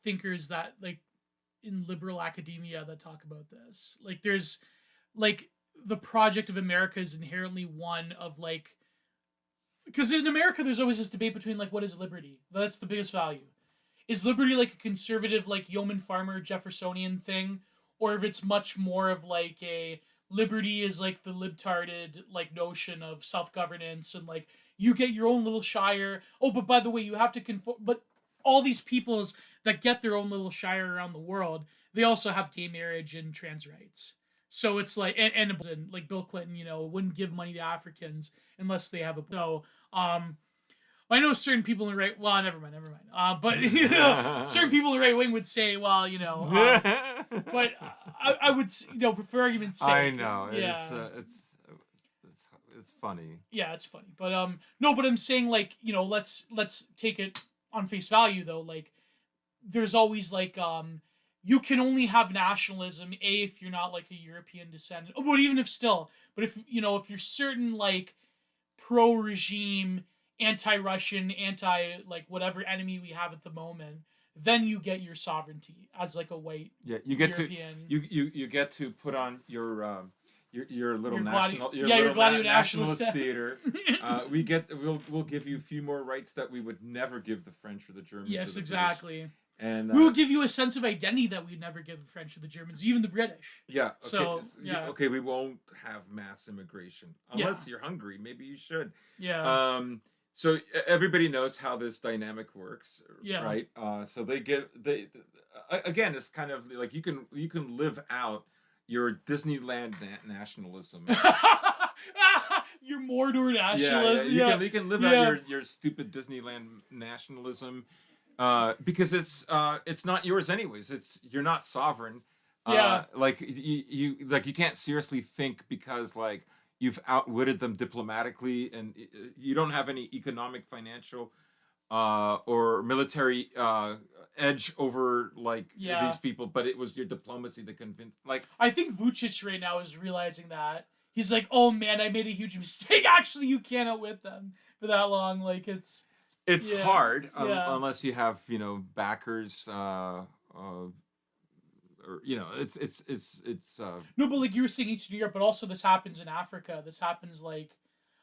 thinkers that, like, in liberal academia that talk about this. Like, there's, like, the Project of America is inherently one of, like, because in America there's always this debate between, like, what is liberty? That's the biggest value. Is liberty, like, a conservative, like, yeoman farmer Jeffersonian thing, or if it's much more of, like, a liberty is, like, the libtarded, like, notion of self-governance and, like, you get your own little shire. Oh, but by the way, you have to conform. But all these peoples that get their own little shire around the world, they also have gay marriage and trans rights. So it's like, and like Bill Clinton, wouldn't give money to Africans unless they have a. So, I know certain people in the right. Well, never mind. But certain people in the right wing would say, well, but I would, for argument's sake. I know. Yeah. It's funny. Yeah, it's funny. But no, but I'm saying, like, let's take it on face value though. Like, there's always, like, you can only have nationalism if you're not, like, a European descendant. Oh, but even if if you're certain, like, pro-regime, anti-Russian, like, whatever enemy we have at the moment, then you get your sovereignty as like a white you get European. You get to put on your little nationalist theater. We'll give you a few more rights that we would never give the French or the Germans. Yes, or the exactly. British. And we will give you a sense of identity that we'd never give the French or the Germans, even the British. Yeah. Okay. So okay, we won't have mass immigration unless you're hungry. Maybe you should. Yeah. So everybody knows how this dynamic works, yeah. right? So they again, it's kind of like you can live out your Disneyland nationalism. Your Mordor nationalism. You can live out your stupid Disneyland nationalism, because it's not yours anyways. You're not sovereign. Like you can't seriously think because like you've outwitted them diplomatically, and you don't have any economic, financial, or military edge over like these people. But it was your diplomacy that convinced. Like I think Vucic right now is realizing that he's like, oh man, I made a huge mistake. Actually, you can't outwit them for that long. Like it's hard unless you have backers. Or it's no, but like you were saying Eastern Europe, but also this happens in Africa. This happens like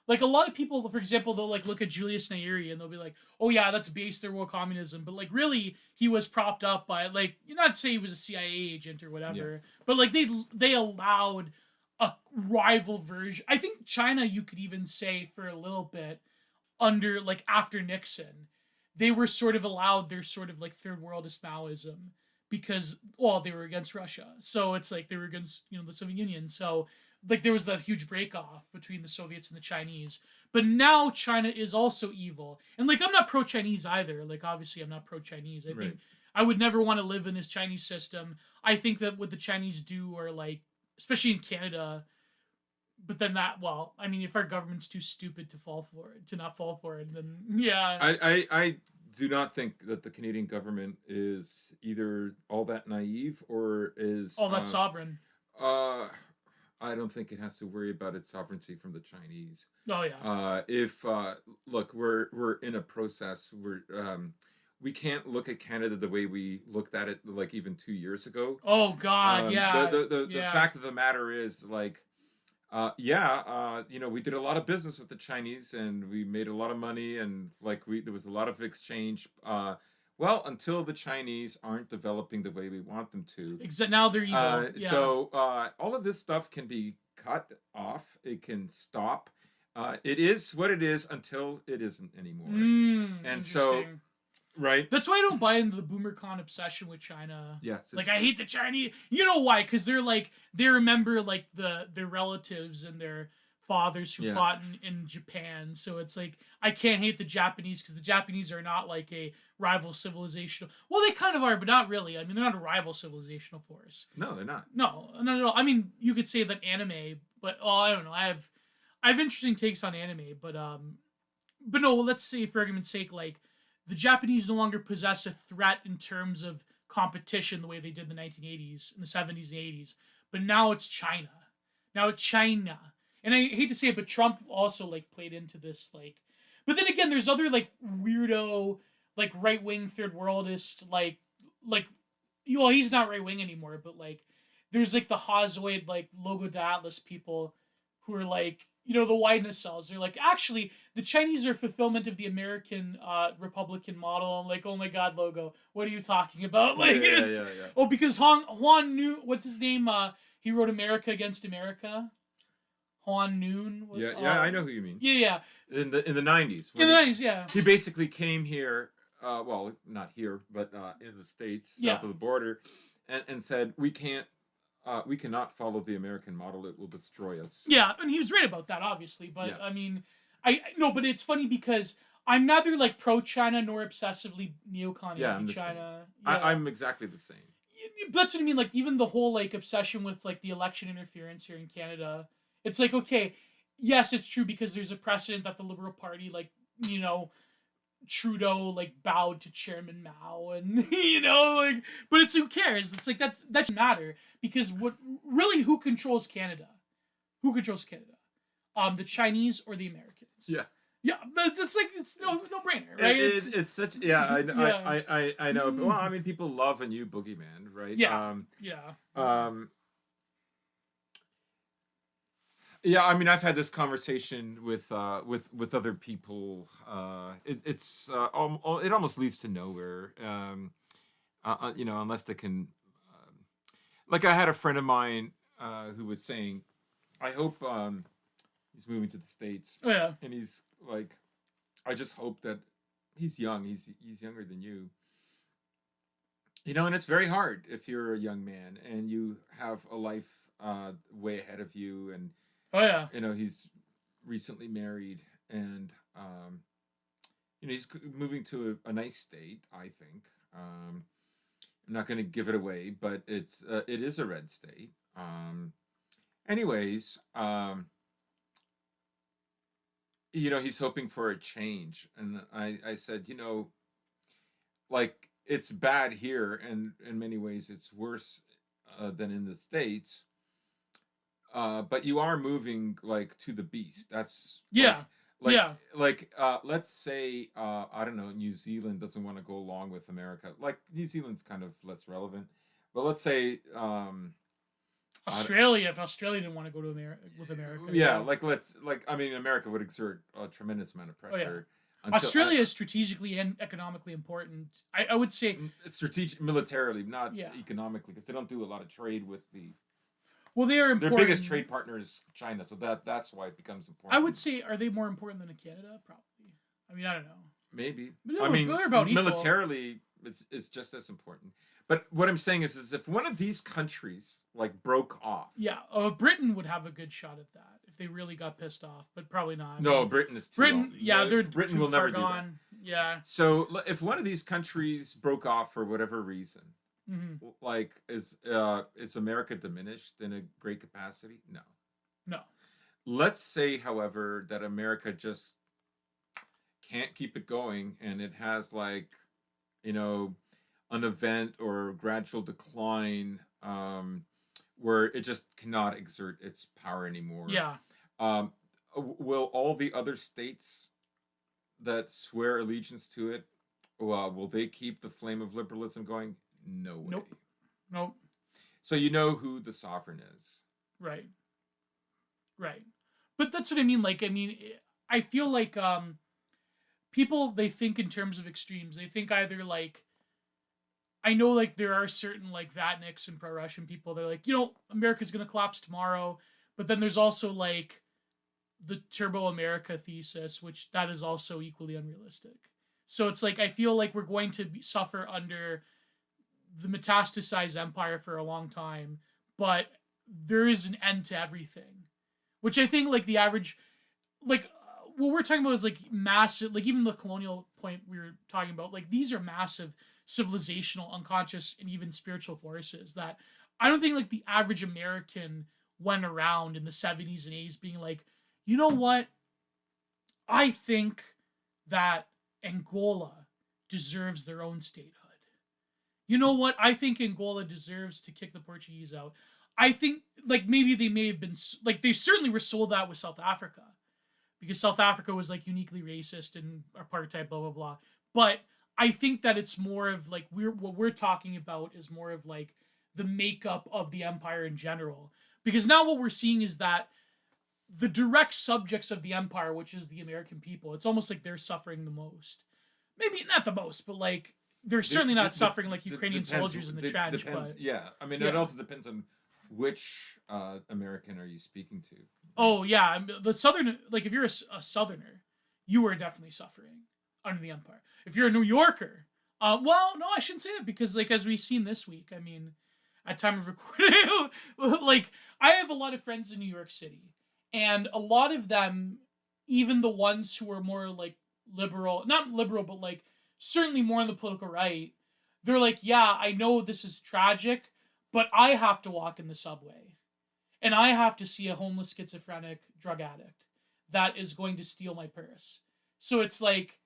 a lot of people, for example, they'll like look at Julius Nyerere and they'll be like, oh yeah, that's base third world communism, but like really he was propped up by like, you're not say he was a CIA agent or whatever, but like they allowed a rival version. I think China, you could even say for a little bit under like after Nixon, they were sort of allowed their sort of like third worldist Maoism. Because they were against Russia, so it's like they were against the Soviet Union. So like there was that huge break off between the Soviets and the Chinese. But now China is also evil, and like I'm not pro Chinese either. Like obviously I'm not pro Chinese. I think I would never want to live in this Chinese system. I think that what the Chinese do are like, especially in Canada. But then I mean, if our government's too stupid to not fall for it, then yeah. I do not think that the Canadian government is either all that naive or is all that sovereign. I don't think it has to worry about its sovereignty from the Chinese. Oh yeah. If look, we're in a process where we can't look at Canada the way we looked at it like even 2 years ago. Oh God, yeah. The fact of the matter is like. We did a lot of business with the Chinese and we made a lot of money and like there was a lot of exchange. Until the Chinese aren't developing the way we want them to. Except now they're evil. So all of this stuff can be cut off. It can stop. It is what it is until it isn't anymore. And so. Right. That's why I don't buy into the BoomerCon obsession with China. Yes. Like I hate the Chinese. You know why? Because they're like they remember like their relatives and their fathers who fought in Japan. So it's like I can't hate the Japanese because the Japanese are not like a rival civilization. Well, they kind of are, but not really. I mean, they're not a rival civilizational force. No, they're not. No, not at all. I mean, you could say that anime, but I don't know. I have interesting takes on anime, but no. Let's say for argument's sake, like. The Japanese no longer possess a threat in terms of competition the way they did in the 1980s, in the 70s and 80s. But now it's China. And I hate to say it, but Trump also like played into this like. But then again, there's other like weirdo, like right wing third worldist like. Well, he's not right wing anymore, but like there's like the Hazoid like Logo de Atlas people who are like. The wideness cells. They're like, actually, the Chinese are fulfillment of the American Republican model. I'm like, oh my God, Logo, what are you talking about? Like, Oh, because Juan knew what's his name? He wrote America Against America. Juan Noon. I know who you mean. Yeah. In the 90s. In the 90s, yeah. He basically came here. Not here, but in the States, south of the border, and said we cannot follow the American model. It will destroy us. Yeah, and he was right about that, obviously. But I mean, but it's funny because I'm neither like pro-China nor obsessively neocon anti-China. I'm exactly the same. That's what I mean. Like even the whole like obsession with like the election interference here in Canada. It's like okay, yes, it's true because there's a precedent that the Liberal Party like Trudeau like bowed to Chairman Mao and like but it's who cares? It's like that doesn't matter because who controls Canada? The Chinese or the Americans? Yeah, but it's like it's no brainer, right? It's such I know. But, well, I mean, people love a new boogeyman, right? Yeah. Yeah, I mean, I've had this conversation with other people. It almost leads to nowhere. Unless they can. Like, I had a friend of mine who was saying, "I hope he's moving to the States." Oh yeah. And he's like, "I just hope that he's young. He's younger than you." And it's very hard if you're a young man and you have a life way ahead of you, and oh yeah, he's recently married, and he's moving to a nice state. I think I'm not going to give it away, but it is a red state. Anyways, he's hoping for a change, and I said, like, it's bad here, and in many ways it's worse than in the States. But you are moving, like, to the beast. That's let's say I don't know, New Zealand doesn't want to go along with America. Like, New Zealand's kind of less relevant, but let's say Australia. If Australia didn't want to go to America with America, I mean, America would exert a tremendous amount of pressure. Australia is strategically and economically important. I would say it's strategic militarily, not economically, because they don't do a lot of trade with the. Well, they are important. Their biggest trade partner is China, so that's why it becomes important. I would say, are they more important than Canada? Probably. I mean, I don't know. Maybe. I mean, militarily, it's just as important. But what I'm saying is if one of these countries, like, broke off. Yeah, Britain would have a good shot at that if they really got pissed off, but probably not. No, Britain is too long. Britain will never do that. Yeah. So if one of these countries broke off for whatever reason, like, is America diminished in a great capacity? No. Let's say, however, that America just can't keep it going, and it has, like, an event or a gradual decline where it just cannot exert its power anymore. Yeah. Will all the other states that swear allegiance to it, will they keep the flame of liberalism going? No way. Nope. So you know who the sovereign is. Right. But that's what I mean. Like, I feel like people, they think in terms of extremes. They think either, like, I know, like, there are certain, like, Vatniks and pro-Russian people. They're like, America's going to collapse tomorrow. But then there's also, like, the Turbo America thesis, which that is also equally unrealistic. So it's like, I feel like we're going to suffer under the metastasized empire for a long time, but there is an end to everything. Which I think, like, the average, like, what we're talking about is, like, massive, like, even the colonial point we were talking about, like, these are massive civilizational, unconscious, and even spiritual forces that I don't think, like, the average American went around in the 70s and 80s being like, you know what? I think that Angola deserves their own statehood. You know what? I think Angola deserves to kick the Portuguese out. I think, like, maybe they may have been, like, they certainly were sold that with South Africa, because South Africa was, like, uniquely racist and apartheid, blah, blah, blah. But I think that it's more of, like, what we're talking about is more of, like, the makeup of the empire in general. Because now what we're seeing is that the direct subjects of the empire, which is the American people, it's almost like they're suffering the most. Maybe not the most, but, like, they're certainly not suffering like Ukrainian soldiers in the trench. But yeah, I mean, it also depends on which American are you speaking to. Right? Oh yeah, the Southern, like, if you're a Southerner, you are definitely suffering under the empire. If you're a New Yorker, well, no, I shouldn't say that, because, like, as we've seen this week, I mean, at time of recording, like, I have a lot of friends in New York City, and a lot of them, even the ones who are more, like, liberal, not liberal, but, like, certainly more on the political right, they're like, yeah, I know this is tragic, but I have to walk in the subway, and I have to see a homeless schizophrenic drug addict that is going to steal my purse. So it's like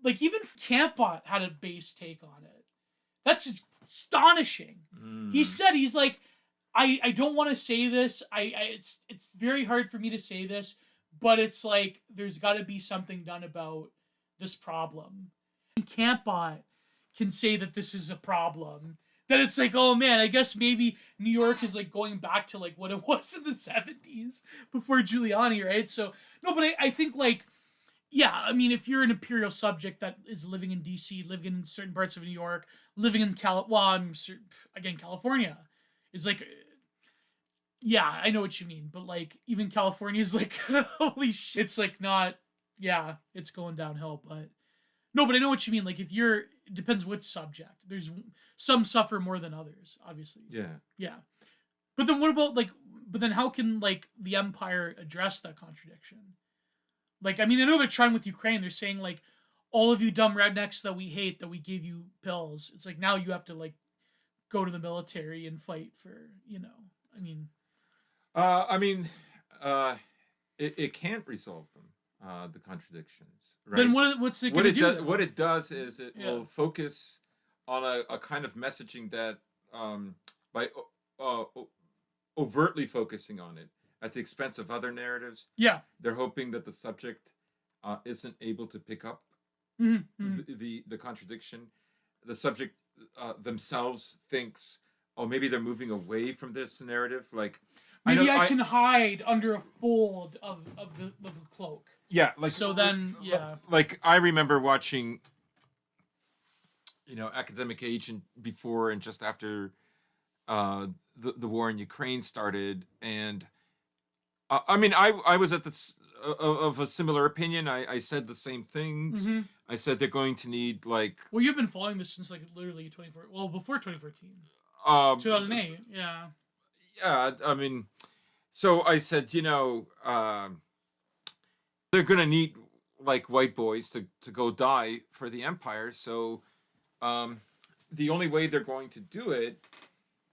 even Campbell had a base take on it. That's astonishing. He said, he's like, I don't want to say this. It's very hard for me to say this, but it's like there's got to be something done about this problem. And Campbot can say that this is a problem. That it's like, oh man, I guess maybe New York is like going back to like what it was in the 70s before Giuliani, right? So no, but I think like, yeah, I mean, if you're an imperial subject that is living in DC, living in certain parts of New York, living in California, is like, yeah, I know what you mean, but like even California is like, holy shit, it's like not, yeah, it's going downhill, but no, but I know what you mean. Like if you're, it depends which subject. There's some suffer more than others, obviously. Yeah. But then what about like? But then how can like the empire address that contradiction? Like I mean, I know they're trying with Ukraine. They're saying like, all of you dumb rednecks that we hate, that we gave you pills. It's like now you have to like go to the military and fight for, you know. It can't resolve them. The contradictions, right? Then what's it going to do? What it does is it will focus on a kind of messaging that by overtly focusing on it at the expense of other narratives. Yeah, they're hoping that the subject isn't able to pick up the contradiction. The subject themselves thinks, oh, maybe they're moving away from this narrative. Like maybe I can hide under a fold of the cloak. Yeah, like so then, yeah. Like I remember watching, Academic Agent before and just after the war in Ukraine started, and I was at this of a similar opinion. I said the same things. Mm-hmm. I said they're going to need like. Well, you've been following this since like literally 24. Well, before 2014. 2008. Yeah. Yeah, I mean, so I said, they're gonna need like white boys to go die for the empire. So the only way they're going to do it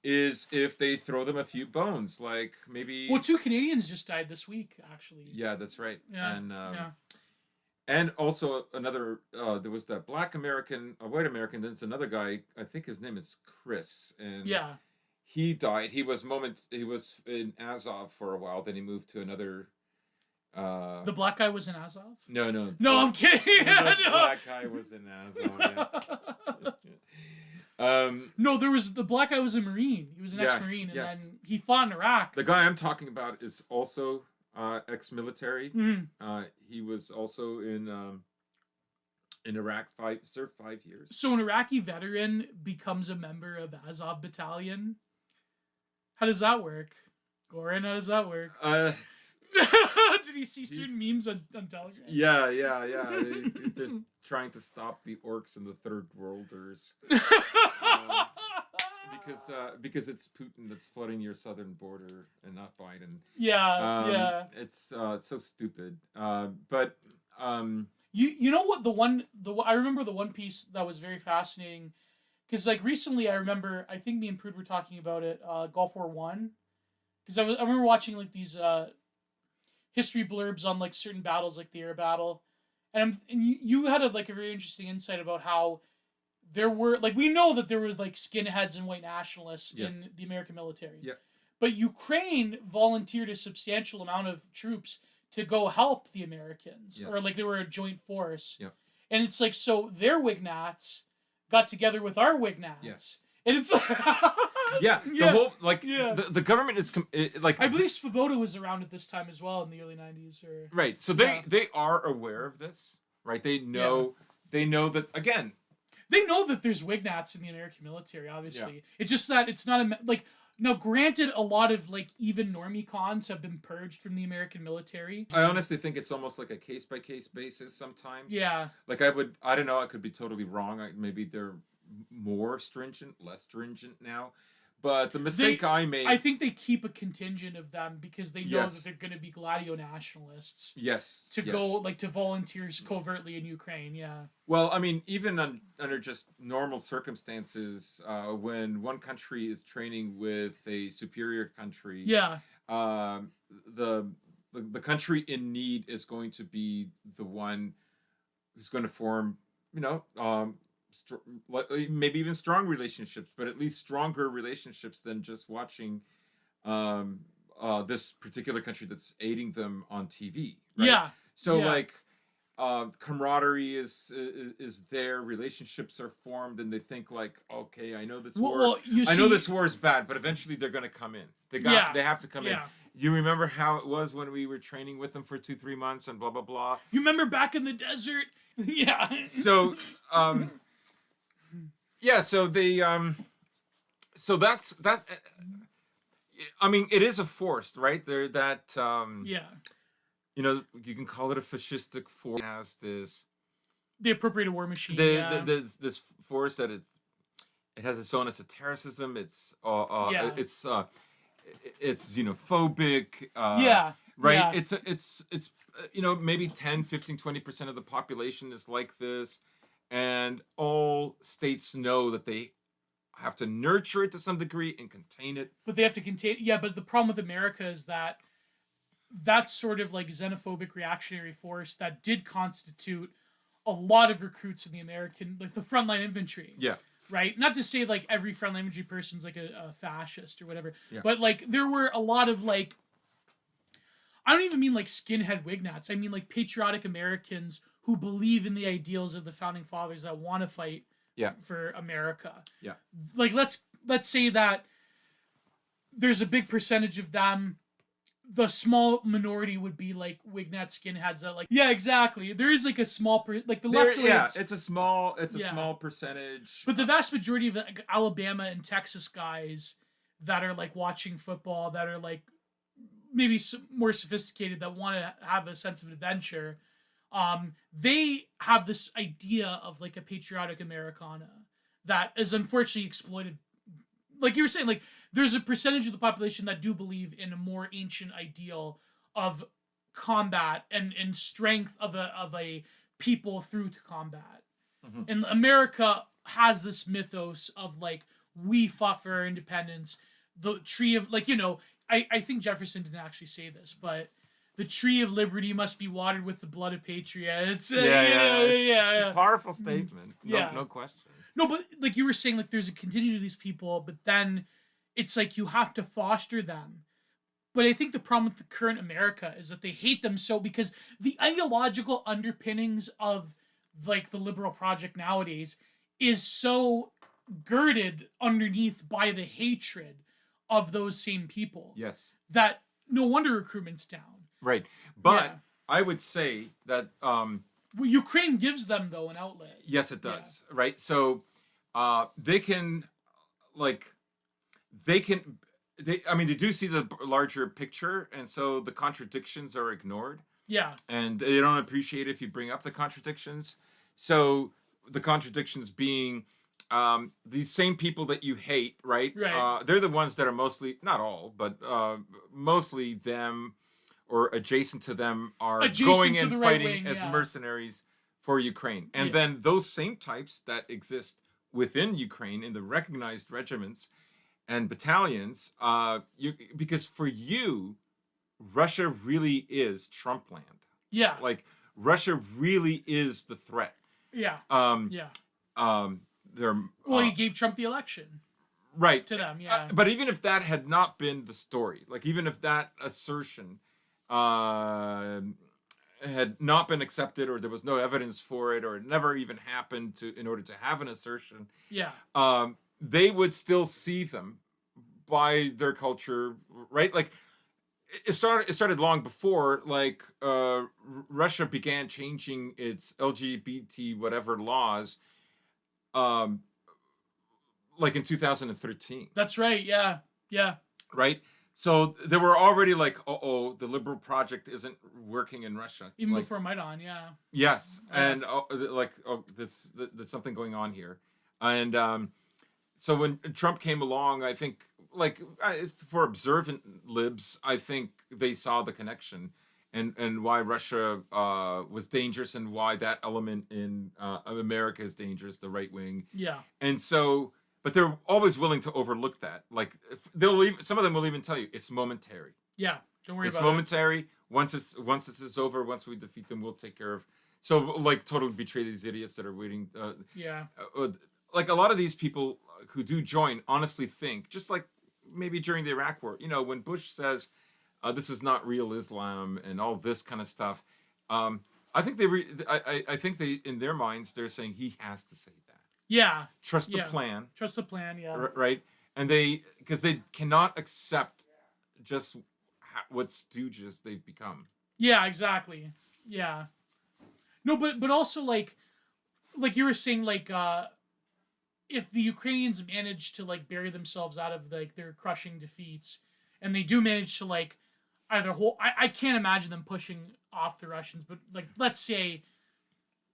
is if they throw them a few bones, like maybe. Well, 2 Canadians just died this week, actually. Yeah, that's right. Yeah, and also another. There was that black American, a white American. Then there's another guy. I think his name is Chris. And yeah. He died. He was in Azov for a while. Then he moved to another. The black guy was in Azov? No, I'm kidding. The black guy was in Azov. Yeah. No, there was the black guy was a Marine. He was an ex-Marine, and then he fought in Iraq. The guy I'm talking about is also ex-military. Mm-hmm. He was also in Iraq. Served 5 years. So an Iraqi veteran becomes a member of Azov Battalion. How does that work, Goran? How does that work? Did you see certain memes on Telegram? Yeah. They're trying to stop the orcs in the Third Worlders. Because it's Putin that's flooding your southern border and not Biden. Yeah. It's so stupid. But you know what I remember the one piece that was very fascinating, because like recently I think me and Prude were talking about it, Gulf War I, because I remember watching like these history blurbs on like certain battles, like the air battle, and you had a very interesting insight about how there were like, we know that there were like skinheads and white nationalists in the American military, but Ukraine volunteered a substantial amount of troops to go help the Americans, or like they were a joint force, and it's like, so their Wignats got together with our Wignats, and it's like the whole the government is like, I believe Svoboda was around at this time as well in the early 90s, or right. So they are aware of this, right? They know that, again. They know that there's Wignats in the American military, obviously. It's just that it's not now, granted, a lot of even normie cons have been purged from the American military. I honestly think it's almost like a case by case basis sometimes. Yeah. Like I don't know, I could be totally wrong. Maybe they're more stringent, less stringent now. But the mistake I made... I think they keep a contingent of them because they know that they're going to be gladio nationalists. To go, to volunteers covertly in Ukraine, Well, I mean, even under just normal circumstances, when one country is training with a superior country... the country in need is going to be the one who's going to form, maybe even strong relationships, but at least stronger relationships than just watching this particular country that's aiding them on TV. Right? Yeah. So like. Camaraderie is there. Relationships are formed, and they think like, okay, I know this war. I know this war is bad, but eventually they're going to come in. They have to come in. You remember how it was when we were training with them for 2-3 months and blah blah blah. You remember back in the desert? Yeah. So, yeah. So they, so that's that. I mean, it is a force, right? There that. Yeah. You know, you can call it a fascistic force. It has this the appropriated war machine. This force that it has its own esotericism. It's it's xenophobic. Right. Yeah. It's you know, maybe 10, 15, 20% of the population is like this, and all states know that they have to nurture it to some degree and contain it. But they have to contain. Yeah, but the problem with America is that. That sort of like xenophobic reactionary force that did constitute a lot of recruits in the American, like the frontline infantry. Yeah. Right? Not to say like every frontline infantry person's like a fascist or whatever, but like there were a lot of like, I don't even mean like skinhead Wignats. I mean like patriotic Americans who believe in the ideals of the founding fathers that want to fight for America. Yeah. Like let's say that there's a big percentage of them. The small minority would be like Wignat skinheads that like exactly. There is like a small like the left. It's a small percentage. But the vast majority of like, Alabama and Texas guys that are like watching football, that are like maybe more sophisticated, that want to have a sense of adventure, they have this idea of like a patriotic Americana that is unfortunately exploited. Like you were saying, like there's a percentage of the population that do believe in a more ancient ideal of combat and strength of a people through to combat. Mm-hmm. And America has this mythos of like, we fought for our independence. The tree of like, you know, I think Jefferson didn't actually say this, but the tree of liberty must be watered with the blood of patriots. It's a powerful statement. No question. No, but like you were saying, like there's a contingent of these people, but then it's like you have to foster them. But I think the problem with the current America is that they hate them so because the ideological underpinnings of like the liberal project nowadays is so girded underneath by the hatred of those same people. Yes. That no wonder recruitment's down. Right. But I would say that well, Ukraine gives them though an outlet. Yes, it does. Yeah. Right. So they can I mean, they do see the larger picture, and so the contradictions are ignored. Yeah. And they don't appreciate if you bring up the contradictions. So the contradictions being these same people that you hate, right? Right. They're the ones that are mostly, not all, but mostly them or adjacent to them are going and fighting as mercenaries for Ukraine. And then those same types that exist within Ukraine in the recognized regiments and battalions, because for you, Russia really is Trump land. Yeah. Like Russia really is the threat. Yeah. He gave Trump the election. Right. To them, yeah. But even if that had not been the story, like even if that assertion had not been accepted, or there was no evidence for it, or it never even happened in order to have an assertion, they would still see them by their culture, right? Like it started long before, like Russia began changing its LGBT whatever laws, like in 2013. That's right. Yeah. Right. So they were already like, the liberal project isn't working in Russia. Even before Maidan, yeah. Yes, and there's something going on here, and so when Trump came along, I think, for observant libs, I think they saw the connection, and why Russia was dangerous, and why that element in America is dangerous, the right wing. Yeah. And so. But they're always willing to overlook that. Like some of them will even tell you it's momentary. Yeah, don't worry about it. It's momentary. Once this is over, once we defeat them, we'll take care of. So like totally betray these idiots that are waiting. Like a lot of these people who do join honestly think, just like maybe during the Iraq War, when Bush says, this is not real Islam and all this kind of stuff. I think I think they, in their minds, they're saying he has to say that. Yeah. Trust the plan. Trust the plan. Yeah. Right. And because they cannot accept just what stooges they've become. Yeah. Exactly. Yeah. No, but also like you were saying, like if the Ukrainians manage to like bury themselves out of like their crushing defeats, and they do manage to like either I can't imagine them pushing off the Russians, but like let's say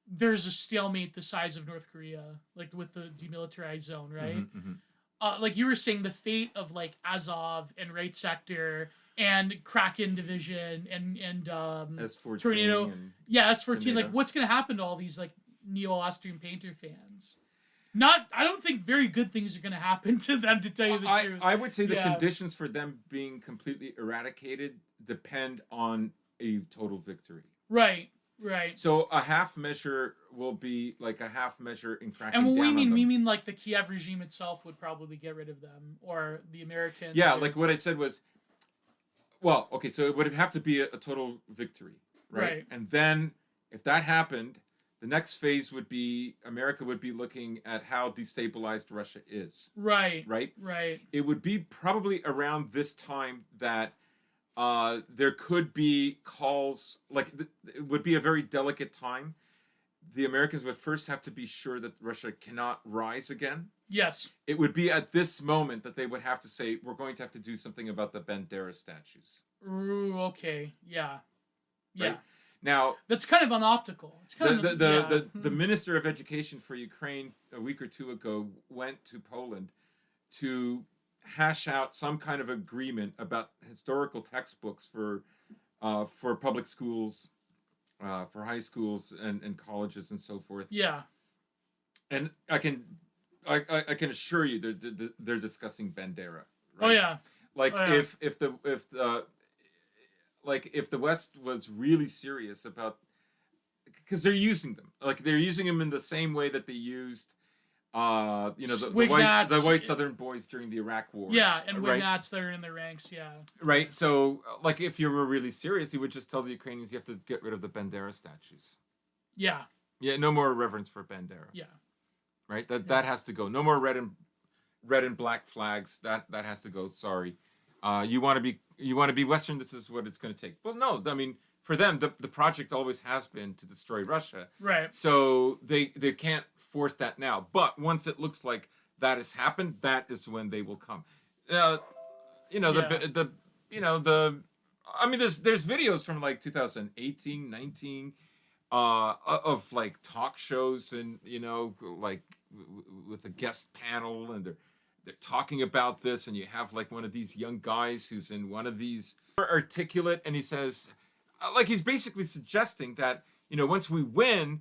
there's a stalemate the size of North Korea, like with the demilitarized zone, right? Mm-hmm, mm-hmm. Like you were saying, the fate of like Azov and Right Sector and Kraken Division and S14 Tornado, and S14. Tornado. Like, what's gonna happen to all these like neo-Austrian painter fans? I don't think very good things are gonna happen to them, to tell you the truth. I would say the conditions for them being completely eradicated depend on a total victory. Right. So a half measure will be like a half measure in cracking down. And what we mean like the Kiev regime itself would probably get rid of them, or the Americans. Yeah, like what I said was, well, okay, so it would have to be a total victory, right? And then if that happened, the next phase would be America would be looking at how destabilized Russia is. Right. It would be probably around this time that there could be calls, like it would be a very delicate time. The Americans would first have to be sure that Russia cannot rise again. Yes. It would be at this moment that they would have to say, we're going to have to do something about the Bandera statues. Ooh, okay. Yeah. Right? Now, that's kind of unoptical. It's kind of the Minister of Education for Ukraine a week or two ago went to Poland to hash out some kind of agreement about historical textbooks for public schools, for high schools and colleges and so forth. Yeah. And I can assure you they're discussing Bandera. Right? Oh yeah. Like if the West was really serious about, because they're using them, like they're using them in the same way that they used the white Southern boys during the Iraq Wars. Yeah, and Wignats that are in their ranks, Right, so, like, if you were really serious, you would just tell the Ukrainians you have to get rid of the Bandera statues. Yeah. Yeah, no more reverence for Bandera. Yeah. Right, that has to go. No more red and black flags. That has to go. Sorry. You want to be Western, this is what it's going to take. Well, no, I mean, for them, the project always has been to destroy Russia. Right. So they can't force that now. But once it looks like that has happened, that is when they will come. I mean, there's videos from like 2018, 19 of like talk shows and like with a guest panel, and they're talking about this, and you have like one of these young guys who's in one of these articulate, and he says, like, he's basically suggesting that once we win,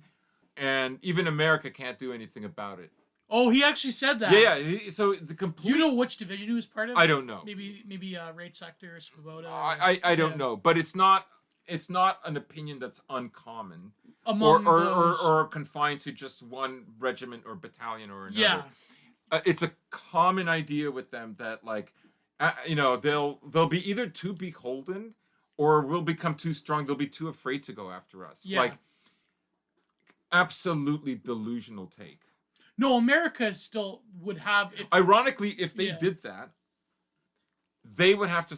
and even America can't do anything about it. Oh, he actually said that. Yeah. So the complete. Do you know which division he was part of? I don't know. Maybe Right Sector or Svoboda. I don't know, but it's not an opinion that's uncommon among or confined to just one regiment or battalion or another. Yeah. It's a common idea with them that, like, they'll be either too beholden or we'll become too strong. They'll be too afraid to go after us. Yeah. Like, absolutely delusional take. No, America still would have. Ironically, if they did that, they would have to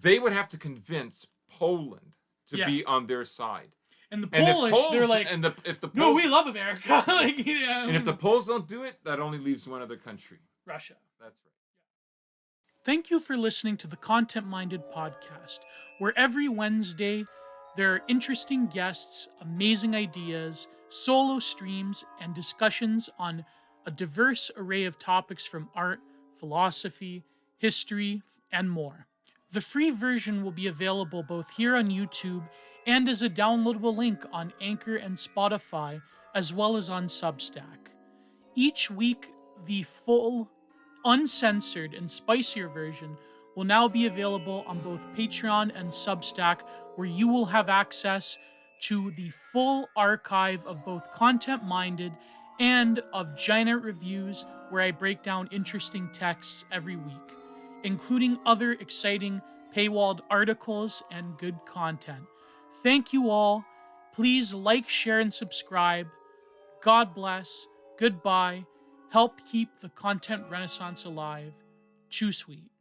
they would have to convince Poland to be on their side. And the Polish, they're like, if the Poles, no, we love America. And if the Poles don't do it, that only leaves one other country. Russia. That's right. Thank you for listening to the Content Minded podcast, where every Wednesday there are interesting guests, amazing ideas, solo streams, and discussions on a diverse array of topics from art, philosophy, history, and more. The free version will be available both here on YouTube and as a downloadable link on Anchor and Spotify, as well as on Substack. Each week, the full, uncensored, and spicier version will now be available on both Patreon and Substack, where you will have access to the full archive of both Content Minded and of Giant Reviews, where I break down interesting texts every week. including other exciting paywalled articles and good content. Thank you all. Please like, share, and subscribe. God bless. Goodbye. Help keep the content renaissance alive. Too sweet.